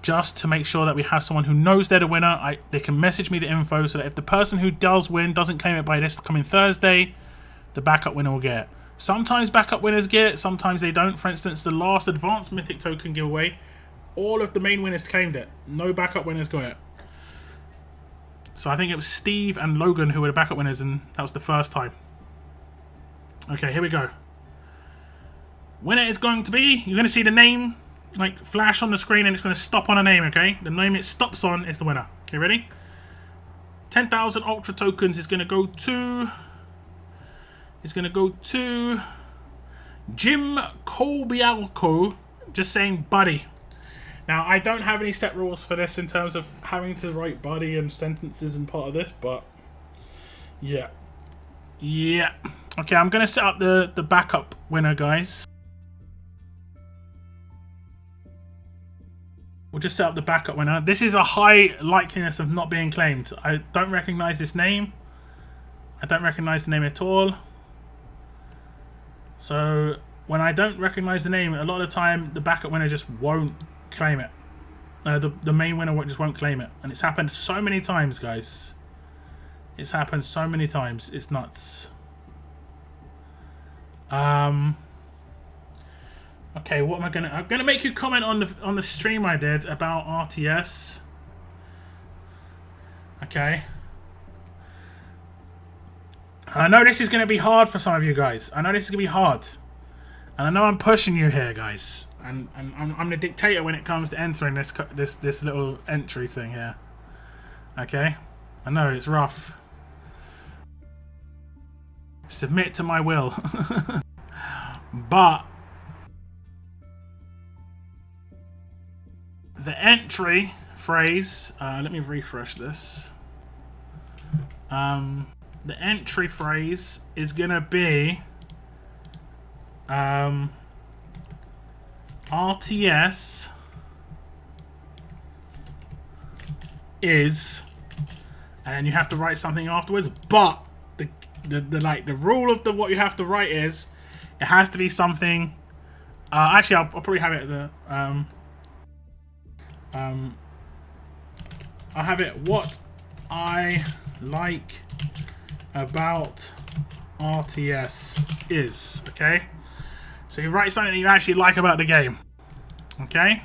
S1: just to make sure that we have someone who knows they're the winner. They can message me the info so that if the person who does win doesn't claim it by this coming Thursday, the backup winner will get it. Sometimes backup winners get it, sometimes they don't. For instance, the last advanced mythic token giveaway, all of the main winners claimed it. No backup winners got it. So I think it was Steve and Logan who were the backup winners, and that was the first time. Okay, here we go. Winner is going to be, you're going to see the name like flash on the screen, and it's going to stop on a name, okay? The name it stops on is the winner. Okay, ready? 10,000 ultra tokens is going to go to... Jim Colbialco, just saying buddy. Now, I don't have any set rules for this in terms of having to write buddy and sentences and part of this, but yeah. Yeah. Okay, I'm going to set up the backup winner, guys. We'll just set up the backup winner. This is a high likeliness of not being claimed. I don't recognize this name. I don't recognize the name at all. So when I don't recognize the name, a lot of the time the backup winner just won't claim it. The main winner just won't claim it. And it's happened so many times, guys. It's happened so many times. It's nuts. Okay, what am I gonna? I'm gonna make you comment on the stream I did about RTS. Okay. I know this is gonna be hard for some of you guys. I know this is gonna be hard, and I know I'm pushing you here, guys. And I'm the dictator when it comes to entering this little entry thing here. Okay. I know it's rough. Submit to my will. But the entry phrase, let me refresh this. The entry phrase is gonna be RTS is, and then you have to write something afterwards. But the rule of what you have to write is it has to be something. Actually, I'll probably have it at the I'll have it what I like about RTS is, okay? So you write something that you actually like about the game, okay?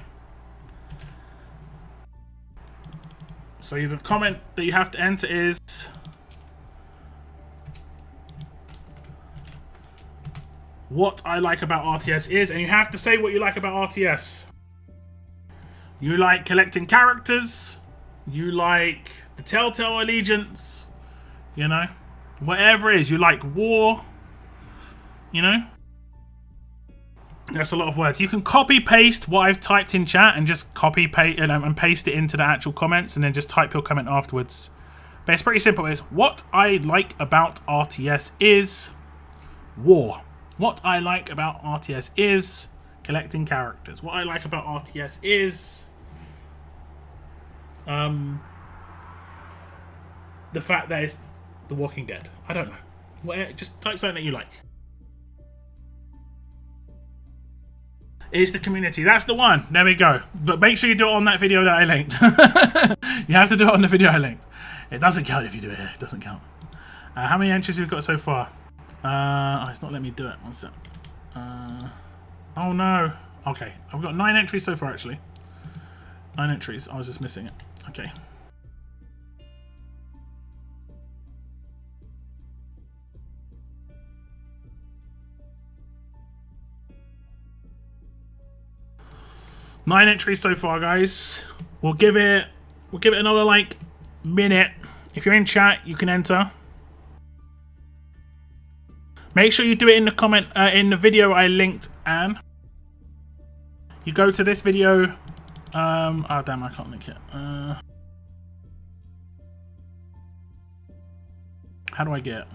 S1: So the comment that you have to enter is what I like about RTS is, and you have to say what you like about RTS. You like collecting characters, you like the Telltale Allegiance, you know, whatever it is, you like war, you know. That's a lot of words. You can copy paste what I've typed in chat and just copy paste and paste it into the actual comments, and then just type your comment afterwards. But it's pretty simple. It's what I like about RTS is war. What I like about RTS is collecting characters. What I like about RTS is the fact that it's The Walking Dead. I don't know. Just type something that you like. It's the community. That's the one. There we go. But make sure you do it on that video that I linked. You have to do it on the video I linked. It doesn't count if you do it here. It doesn't count. How many entries have we got so far? Oh, it's not letting me do it. One sec. Oh no. Okay. I've got 9 entries so far, actually. 9 entries. I was just missing it. Okay. 9 entries so far, guys. We'll give it another like minute. If you're in chat, you can enter. Make sure you do it in the comment in the video I linked, and you go to this video. Oh damn, I can't link it. How do I get it?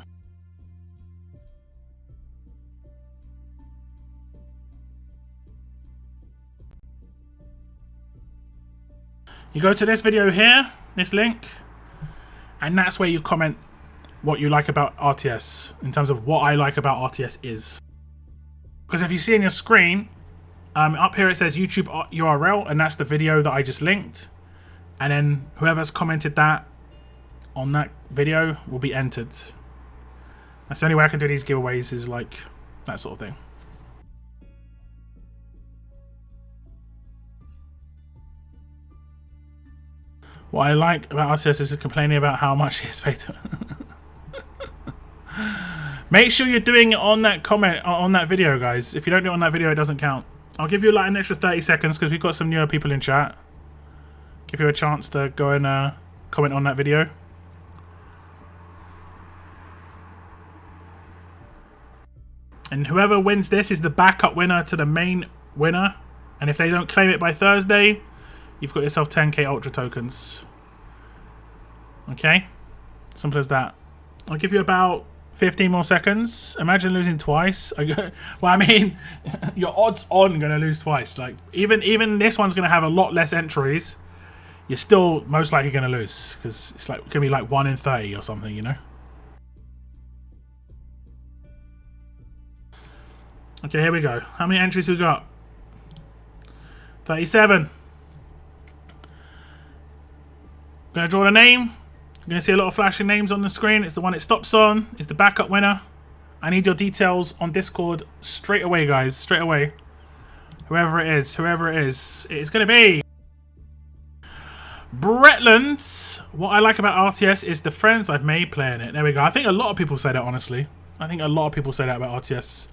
S1: You go to this video here, this link, and that's where you comment what you like about RTS, in terms of what I like about RTS is. Because if you see on your screen, up here it says YouTube URL, and that's the video that I just linked. And then whoever's commented that on that video will be entered. That's the only way I can do these giveaways, is like that sort of thing. What I like about RTS is complaining about how much it's paid to. Make sure you're doing it on that comment, on that video, guys. If you don't do it on that video, it doesn't count. I'll give you like an extra 30 seconds because we've got some newer people in chat. Give you a chance to go and comment on that video. And whoever wins this is the backup winner to the main winner. And if they don't claim it by Thursday, you've got yourself 10k Ultra tokens. Okay? Simple as that. I'll give you about 15 more seconds. Imagine losing twice. Well, I mean, your odds on going to lose twice. Like, even this one's going to have a lot less entries. You're still most likely going to lose. Because it's like going to be like 1 in 30 or something, you know? Okay, here we go. How many entries we got? 37. Gonna draw the name. You're gonna see a lot of flashing names on the screen. It's the one it stops on. It's the backup winner. I need your details on Discord straight away, guys. Straight away. Whoever it is, it's gonna be Bretland. What I like about RTS is the friends I've made playing it. There we go. I think a lot of people say that, honestly. I think a lot of people say that about RTS.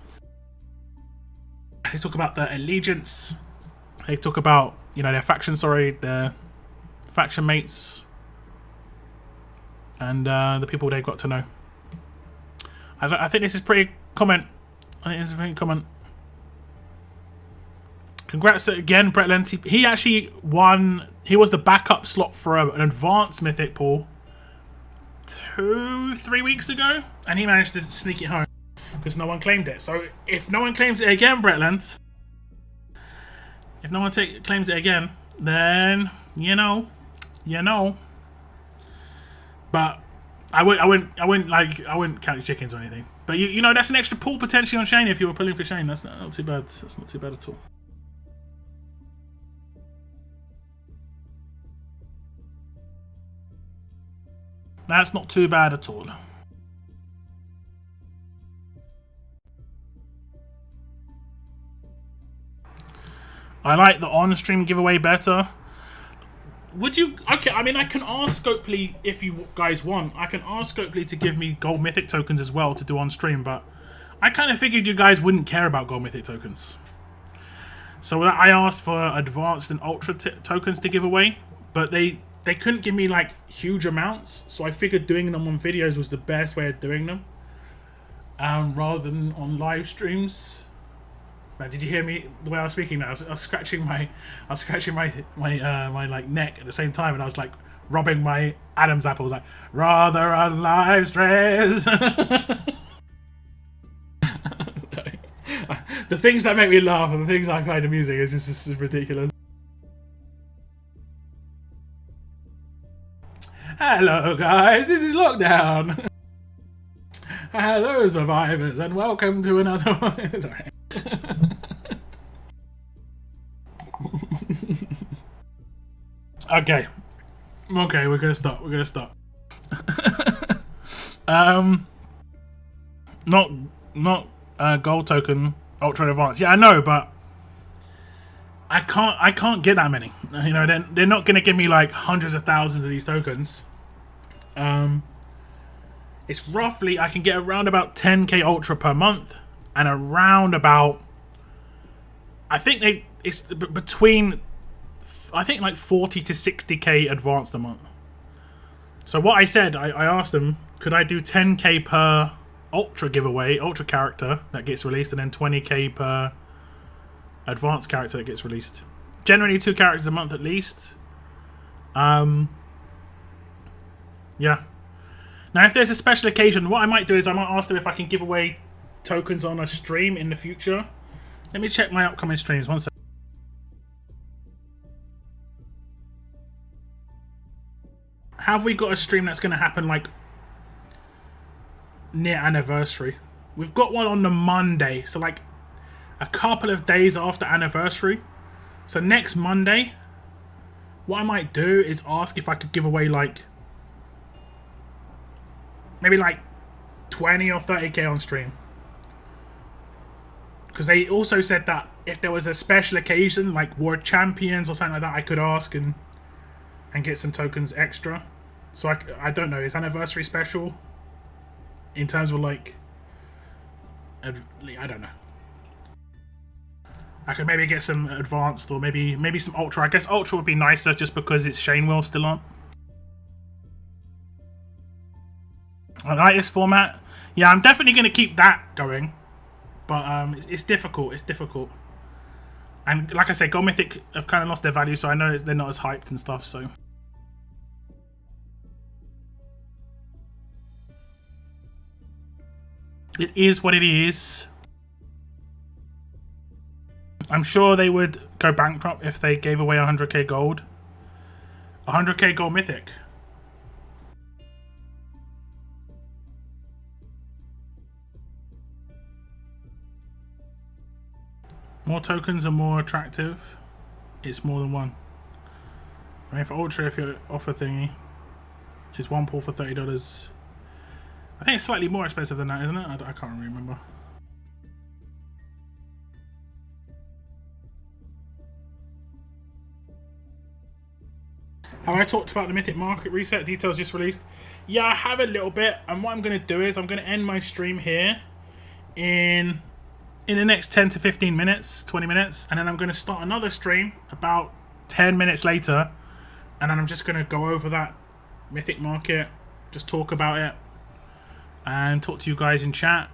S1: They talk about the allegiance. They talk about, you know, their faction, their faction mates. And the people they've got to know. I think this is pretty common. I think this is pretty common. Congrats again, Bretland. He actually won. He was the backup slot for an advanced mythic pool 2-3 weeks ago, and he managed to sneak it home because no one claimed it. So if no one claims it again, Bretland, if no one claims it again, then you know. But I wouldn't count your chickens or anything. But you know, that's an extra pull potentially on Shane if you were pulling for Shane. That's not too bad. That's not too bad at all. That's not too bad at all. I like the on-stream giveaway better. Would you... Okay, I mean, I can ask Scopely, if you guys want, I can ask Scopely to give me gold mythic tokens as well to do on stream, but I kind of figured you guys wouldn't care about gold mythic tokens. So I asked for advanced and ultra tokens to give away, but they couldn't give me like huge amounts, so I figured doing them on videos was the best way of doing them, rather than on live streams. Man, did you hear me the way I was speaking now? I was scratching my like neck at the same time, and I was like rubbing my Adam's apple. I was like, rather on live streams. The things that make me laugh and the things I find amusing is just ridiculous. Hello guys, this is Lockdown. Hello survivors, and welcome to another one. Sorry. Okay, we're gonna stop. Not gold token ultra advanced. Yeah, I know, but I can't get that many. You know, they're not gonna give me like hundreds of thousands of these tokens. It's roughly, I can get around about 10k ultra per month, and around about, I think it's between I think like 40 to 60k advanced a month. So what I said, I asked them, could I do 10k per ultra giveaway, ultra character that gets released, and then 20k per advanced character that gets released. Generally 2 characters a month at least. Yeah. Now if there's a special occasion, what I might do is I might ask them if I can give away tokens on a stream in the future. Let me check my upcoming streams. One second. Have we got a stream that's going to happen like near anniversary? We've got one on the Monday, so like a couple of days after anniversary. So next Monday, what I might do is ask if I could give away like maybe like 20 or 30k on stream. Because they also said that if there was a special occasion like World Champions or something like that, I could ask and get some tokens extra. So I don't know, is anniversary special in terms of like, I don't know. I could maybe get some advanced or maybe some ultra. I guess ultra would be nicer just because it's Shane Will still on. I like this format. Yeah, I'm definitely going to keep that going. But it's difficult. It's difficult. And like I said, Gold Mythic have kind of lost their value, so I know they're not as hyped and stuff, so. It is what it is. I'm sure they would go bankrupt if they gave away 100k gold. 100k gold mythic. More tokens are more attractive. It's more than one. I mean, for Ultra, if you offer thingy, it's one pull for $30. I think it's slightly more expensive than that, isn't it? I can't really remember. Have I talked about the Mythic Market reset details just released? Yeah, I have a little bit. And what I'm going to do is I'm going to end my stream here in the next 10 to 15 minutes, 20 minutes. And then I'm going to start another stream about 10 minutes later. And then I'm just going to go over that Mythic Market, just talk about it, and talk to you guys in chat.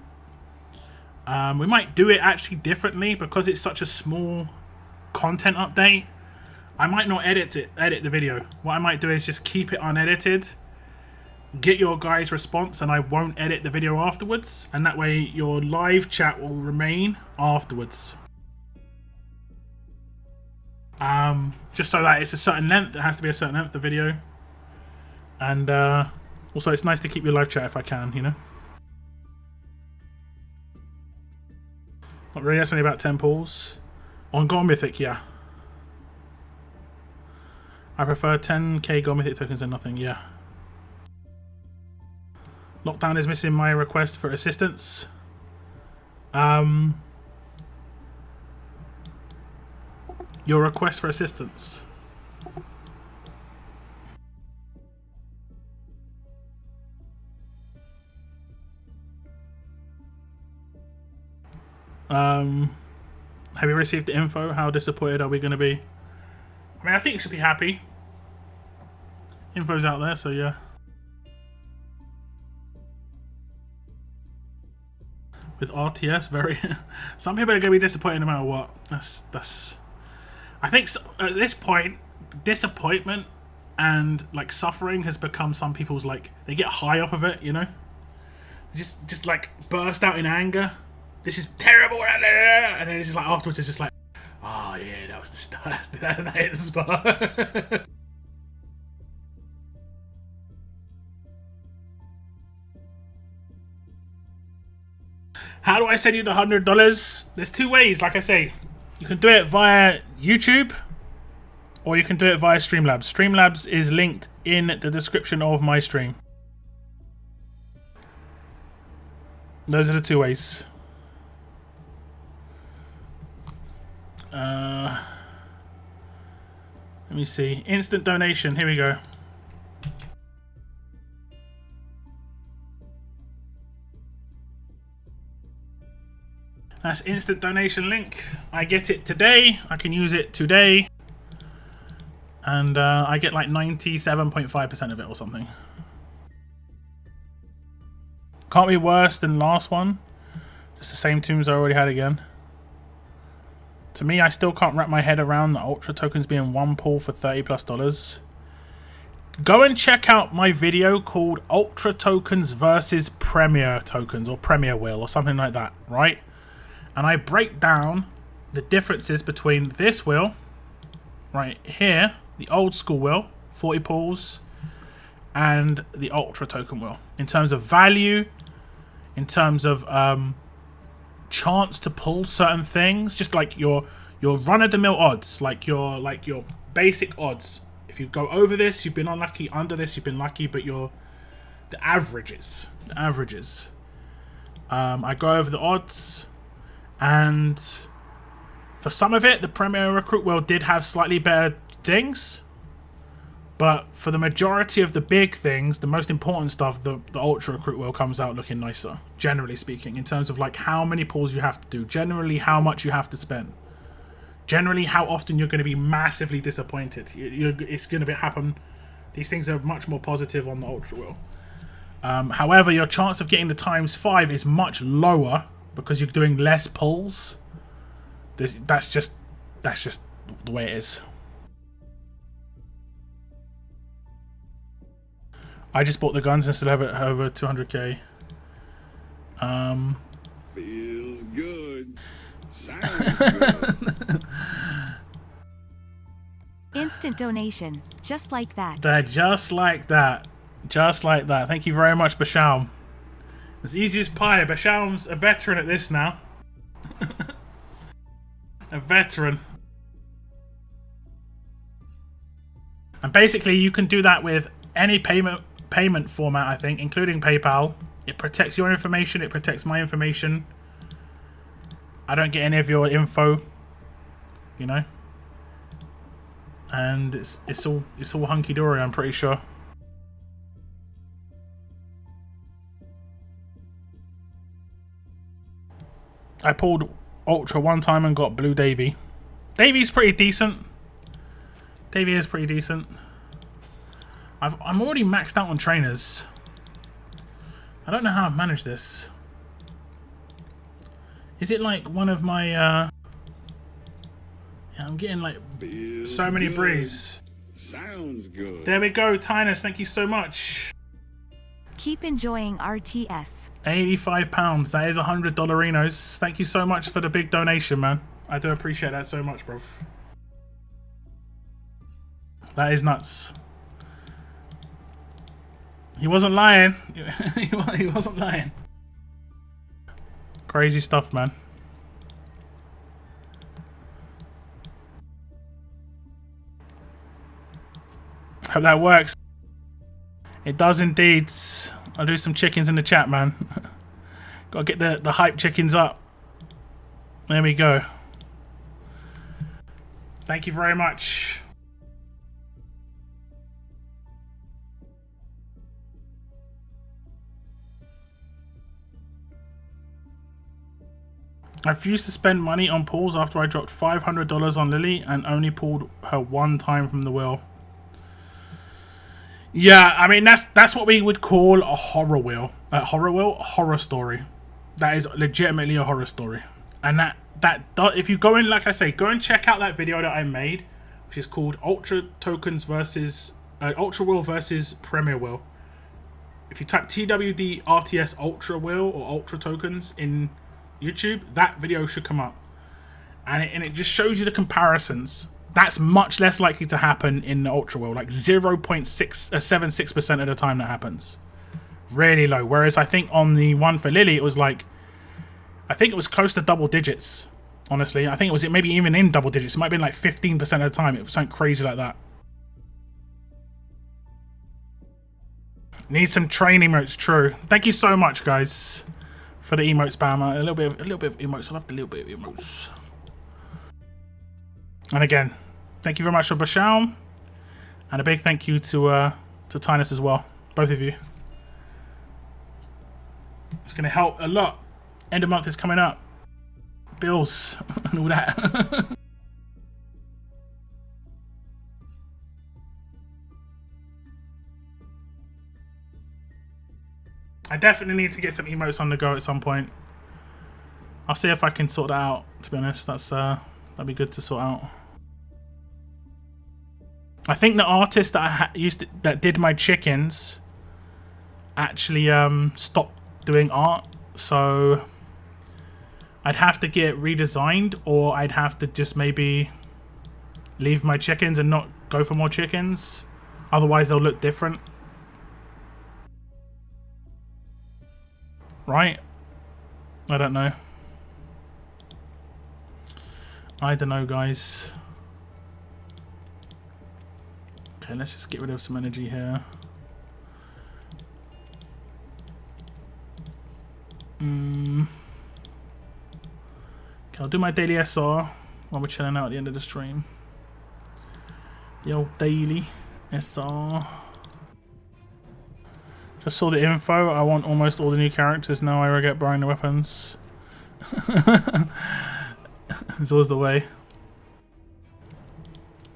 S1: We might do it actually differently because it's such a small content update. I might not edit the video. What I might do is just keep it unedited, get your guys' response, and I won't edit the video afterwards. And that way your live chat will remain afterwards. Just so that it's a certain length. It has to be a certain length, the video. And also it's nice to keep your live chat if I can, you know. Not really, that's only about 10 pulls. On Gold Mythic, yeah. I prefer 10k Gold Mythic tokens than nothing, yeah. Lockdown is missing my request for assistance. Your request for assistance. Have you received the info? How disappointed are we going to be? I mean, I think you should be happy. Info's out there, so yeah. With RTS, very... Some people are going to be disappointed no matter what. That's... I think at this point, disappointment and like suffering has become some people's like... They get high off of it, you know? Just like burst out in anger. This is terrible, and then it's just like afterwards it's just like, oh yeah, that was the start. That hit the spot. How do I send you the $100? There's two ways, like I say. You can do it via YouTube, or you can do it via Streamlabs. Streamlabs is linked in the description of my stream. Those are the two ways. Let me see. Instant donation. Here we go. That's instant donation link. I get it today. I can use it today. And I get like 97.5% of it or something. Can't be worse than last one. Just the same tombs I already had again. To me, I still can't wrap my head around the Ultra tokens being one pull for $30+. Go and check out my video called Ultra Tokens versus Premier Tokens or Premier Wheel or something like that, right? And I break down the differences between this wheel right here, the old school wheel, 40 pulls, and the Ultra token wheel. In terms of value, in terms of chance to pull certain things, just like your run-of-the-mill odds, like your basic odds. If you go over this, you've been unlucky. Under this, you've been lucky. But the averages. I go over the odds, and for some of it, the Premier Recruit Wheel did have slightly better things. But for the majority of the big things, the most important stuff, the Ultra Recruit Wheel comes out looking nicer, generally speaking, in terms of like how many pulls you have to do, generally how much you have to spend, generally how often you're going to be massively disappointed. It's going to happen. These things are much more positive on the Ultra Wheel. However, your chance of getting the ×5 is much lower because you're doing less pulls. That's just the way it is. I just bought the guns instead of it over 200k.
S2: Feels good. Sounds good.
S3: Instant donation, just like that.
S1: Just like that. Just like that. Thank you very much, Bashaum. It's easy as pie. Bashaum's a veteran at this now. A veteran. And basically, you can do that with any payment format, I think, including PayPal. It protects your information. It protects my information. I don't get any of your info, you know. And it's all hunky dory, I'm pretty sure. I pulled Ultra one time and got Blue Davy. Davy's pretty decent. Davy is pretty decent. I'm already maxed out on trainers. I don't know how I've managed this. Is it like one of my yeah, I'm getting like
S2: Feels
S1: so many
S2: good.
S1: breeze.
S2: Sounds good.
S1: There we go, Tynus, thank you so much.
S3: Keep enjoying RTS.
S1: £85. That is $100 Enos. Thank you so much for the big donation, man. I do appreciate that so much, bro. That is nuts. He wasn't lying. He wasn't lying. Crazy stuff, man. Hope that works. It does indeed. I'll do some chickens in the chat, man. Gotta get the hype chickens up. There we go. Thank you very much. I refused to spend money on pulls after I dropped $500 on Lily and only pulled her one time from the wheel. Yeah, I mean that's what we would call a horror wheel. A horror story. That is legitimately a horror story. And if you go in, like I say, go and check out that video that I made, which is called Ultra Tokens versus Ultra Wheel versus Premier Wheel. If you type TWD RTS Ultra Wheel or Ultra Tokens in YouTube, that video should come up, and it just shows you the comparisons. That's much less likely to happen in the Ultra Wheel, like 0.76% of the time that happens. Really low. Whereas I think on the one for Lily, it was like, I think it was close to double digits. Honestly, I think it was maybe even in double digits. It might have been like 15% of the time. It was something crazy like that. Need some train emotes, true. Thank you so much, guys, for the emote spam. A little bit of emotes. I love the little bit of emotes. And again, thank you very much for Bashaum, and a big thank you to Tynus as well. Both of you. It's going to help a lot. End of month is coming up. Bills and all that. I definitely need to get some emotes on the go at some point. I'll see if I can sort that out, to be honest. That'd be good to sort out. I think the artist that that did my chickens actually stopped doing art, so I'd have to get redesigned, or I'd have to just maybe leave my chickens and not go for more chickens. Otherwise they'll look different. Right? I don't know. I don't know, guys. Okay, let's just get rid of some energy here. Okay, I'll do my daily SR while we're chilling out at the end of the stream. The old daily SR. Just saw the info. I want almost all the new characters now. I regret buying the weapons. It's always the way.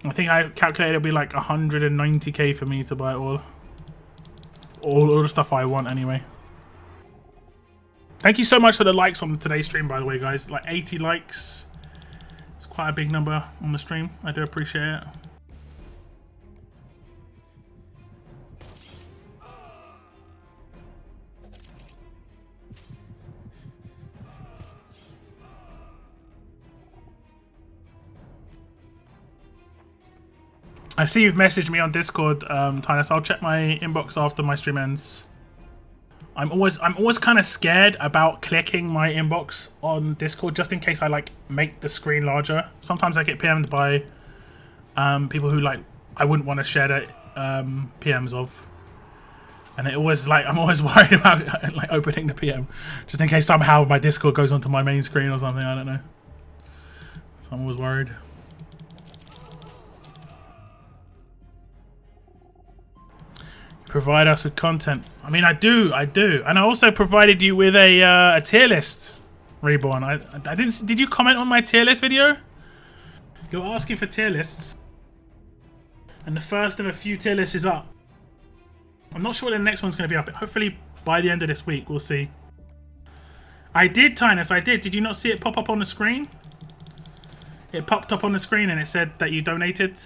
S1: I think I calculated it'll be like 190k for me to buy all the stuff I want anyway. Thank you so much for the likes on today's stream, by the way, guys. Like 80 likes. It's quite a big number on the stream. I do appreciate it. I see you've messaged me on Discord, Tinus. I'll check my inbox after my stream ends. I'm always kind of scared about clicking my inbox on Discord just in case I like make the screen larger. Sometimes I get PM'd by people who like I wouldn't want to share the PMs of, and it always like I'm always worried about like opening the PM just in case somehow my Discord goes onto my main screen or something. I don't know. So I'm always worried. Provide us with content. I mean, I do, and I also provided you with a tier list, Reborn. I didn't. Did you comment on my tier list video? You're asking for tier lists, and the first of a few tier lists is up. I'm not sure when the next one's going to be up. Hopefully by the end of this week, we'll see. I did, Tinus. I did. Did you not see it pop up on the screen? It popped up on the screen and it said that you donated.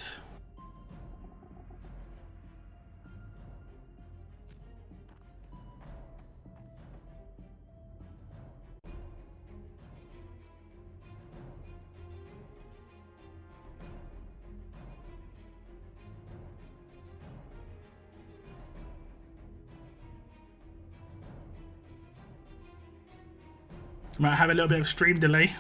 S1: Might have a little bit of stream delay.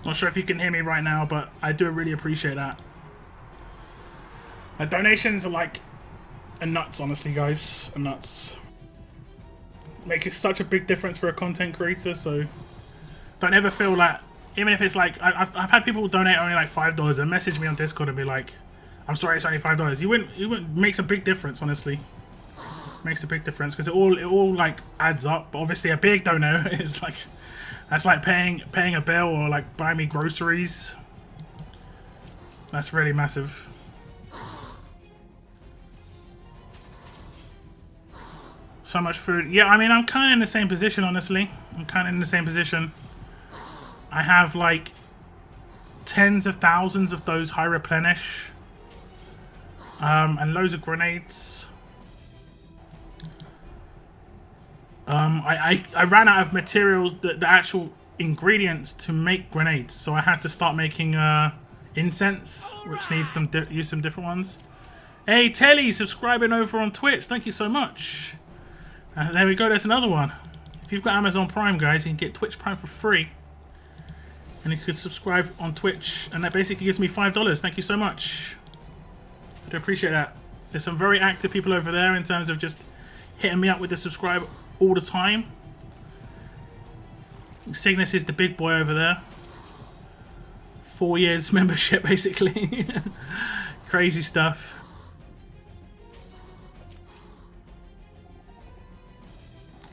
S1: Not sure if you can hear me right now, but I do really appreciate that. Donations are like nuts, honestly, guys. Nuts. Make such a big difference for a content creator, so don't ever feel like, even if it's like, I've had people donate only like $5 and message me on Discord and be like, I'm sorry, it's only $5. You wouldn't makes a big difference, honestly. Makes a big difference because it all like adds up. But obviously a big donor is like, that's like paying a bill or like buying me groceries. That's really massive. So much food. Yeah, I mean, I'm kind of in the same position, honestly. I'm kind of in the same position. I have like tens of thousands of those high replenish. And loads of grenades. I ran out of materials, the actual ingredients to make grenades. So I had to start making incense, which needs use some different ones. Hey, Telly, subscribing over on Twitch. Thank you so much. There we go, there's another one. If you've got Amazon Prime, guys, you can get Twitch Prime for free. And you could subscribe on Twitch, and that basically gives me $5. Thank you so much. I do appreciate that. There's some very active people over there in terms of just hitting me up with the subscribe all the time. Cygnus is the big boy over there. 4 years membership, basically. Crazy stuff.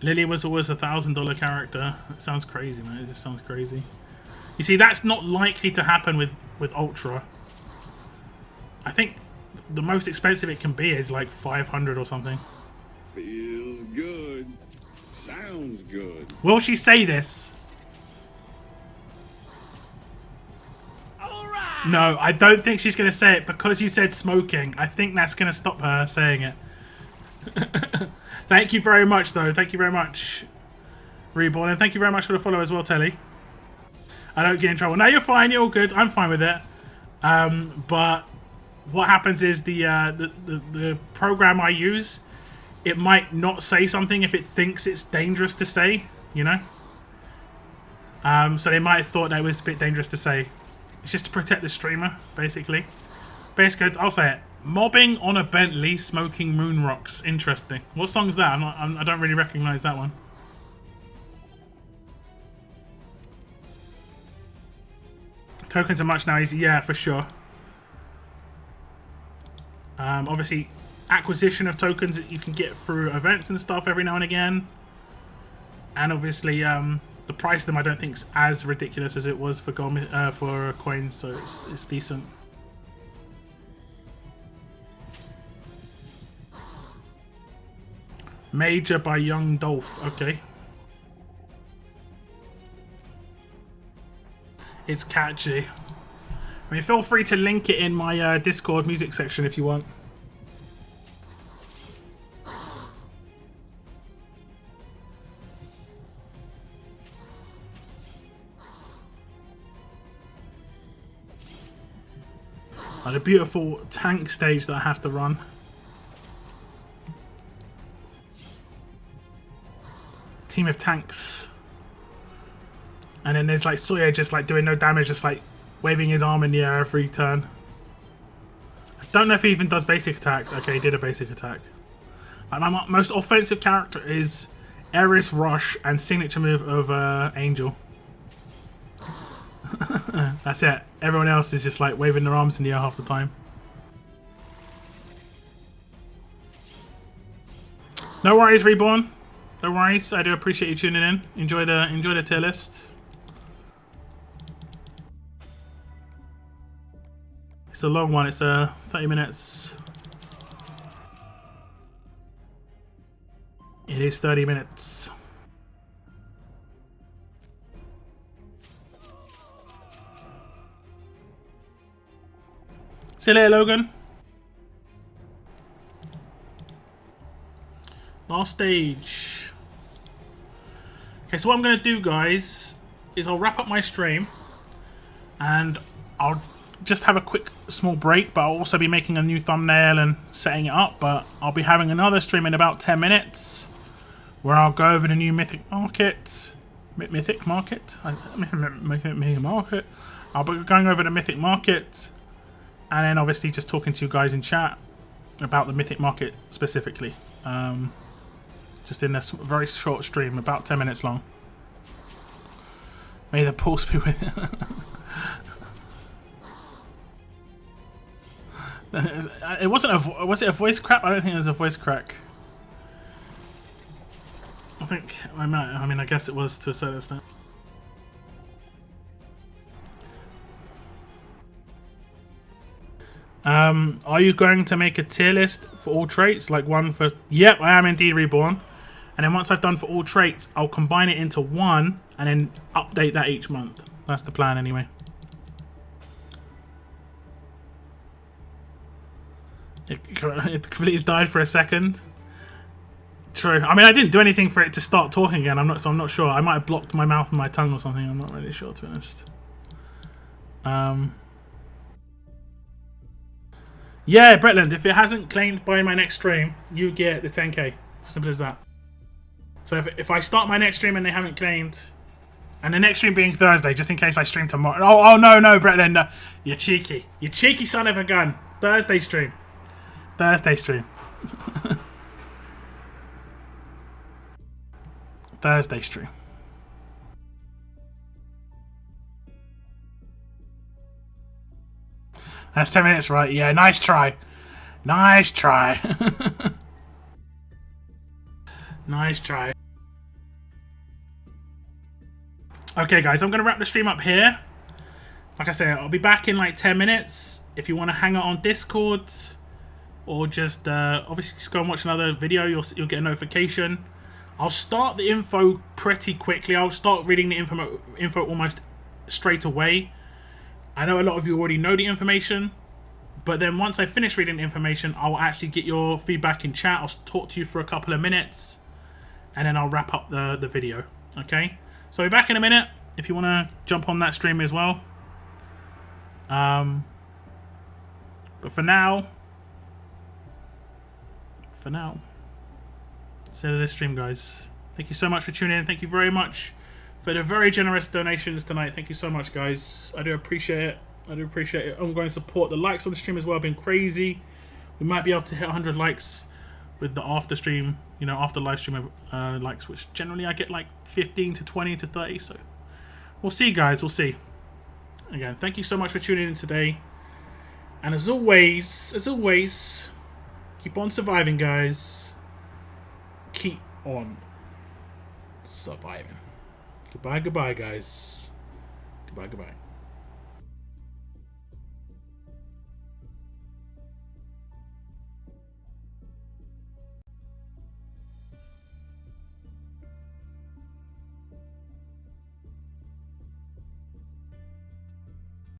S1: Lily was always $1,000 character. It sounds crazy, man. It just sounds crazy. You see, that's not likely to happen with Ultra. I think the most expensive it can be is like 500 or something.
S2: Feels good. Sounds good.
S1: Will she say this? No, I don't think she's going to say it because you said smoking. I think that's going to stop her saying it. Thank you very much, though. Thank you very much, Reborn. And thank you very much for the follow as well, Telly. I don't get in trouble. No, you're fine. You're all good. I'm fine with it. But what happens is the program I use, it might not say something if it thinks it's dangerous to say, you know? So they might have thought that was a bit dangerous to say. It's just to protect the streamer, basically. Basically, I'll say it. Mobbing on a Bentley, smoking moon rocks. Interesting. What song's that? I don't really recognise that one. Tokens are much now easier. Yeah, for sure. Obviously, acquisition of tokens that you can get through events and stuff every now and again. And obviously, the price of them I don't think is as ridiculous as it was for gold, for coins, so it's decent. Major by Young Dolph. Okay. It's catchy. I mean, feel free to link it in my Discord music section if you want. And a beautiful tank stage that I have to run. Team of tanks. And then there's like Sawyer just like doing no damage, just like waving his arm in the air every turn. I don't know if he even does basic attacks. Okay, he did a basic attack. Like my most offensive character is Eris Rush and signature move of Angel. That's it. Everyone else is just like waving their arms in the air half the time. No worries, Reborn. No worries. I do appreciate you tuning in. Enjoy the tier list. It's a long one. It's 30 minutes. It is 30 minutes. See you later, Logan. Last stage. Okay, so what I'm going to do, guys, is I'll wrap up my stream. And I'll just have a quick small break, but I'll also be making a new thumbnail and setting it up. But I'll be having another stream in about 10 minutes. Where I'll go over the new Mythic Market. Mythic Market? Mythic Market. I'll be going over the Mythic Market. And then obviously just talking to you guys in chat about the Mythic Market specifically. Just in this very short stream, about 10 minutes long. May the pulse be with you. It wasn't a... Was it a voice crack? I don't think it was a voice crack. I think I might. I mean, I guess it was to a certain extent. Are you going to make a tier list for all traits? Like one for... Yep, I am indeed, Reborn. And then once I've done for all traits, I'll combine it into one and then update that each month. That's the plan anyway. It completely died for a second. True. I mean, I didn't do anything for it to start talking again. I'm not sure. I might have blocked my mouth and my tongue or something. I'm not really sure, to be honest. Yeah, Bretland, if it hasn't claimed by my next stream, you get the 10k. Simple as that. So if I start my next stream and they haven't claimed, and the next stream being Thursday, just in case I stream tomorrow. Oh no, Bretland, no. You're cheeky. You cheeky son of a gun. Thursday stream. Thursday stream. Thursday stream. That's 10 minutes, right? Yeah, nice try. Nice try. Nice try. Okay, guys, I'm going to wrap the stream up here. Like I said, I'll be back in like 10 minutes. If you want to hang out on Discord or just obviously just go and watch another video, you'll get a notification. I'll start the info pretty quickly. I'll start reading the info almost straight away. I know a lot of you already know the information, but then once I finish reading the information, I'll actually get your feedback in chat. I'll talk to you for a couple of minutes, and then I'll wrap up the video. Okay? So we're back in a minute if you want to jump on that stream as well. But for now, that's the end of this stream, guys. Thank you so much for tuning in. Thank you very much for the very generous donations tonight. Thank you so much, guys. I do appreciate it. I do appreciate your ongoing support. The likes on the stream as well have been crazy. We might be able to hit 100 likes with the after stream, you know, after live stream likes, which generally I get like 15 to 20 to 30. So we'll see, guys. We'll see. Again, thank you so much for tuning in today. And as always, keep on surviving, guys. Keep on surviving. Goodbye, guys. Goodbye.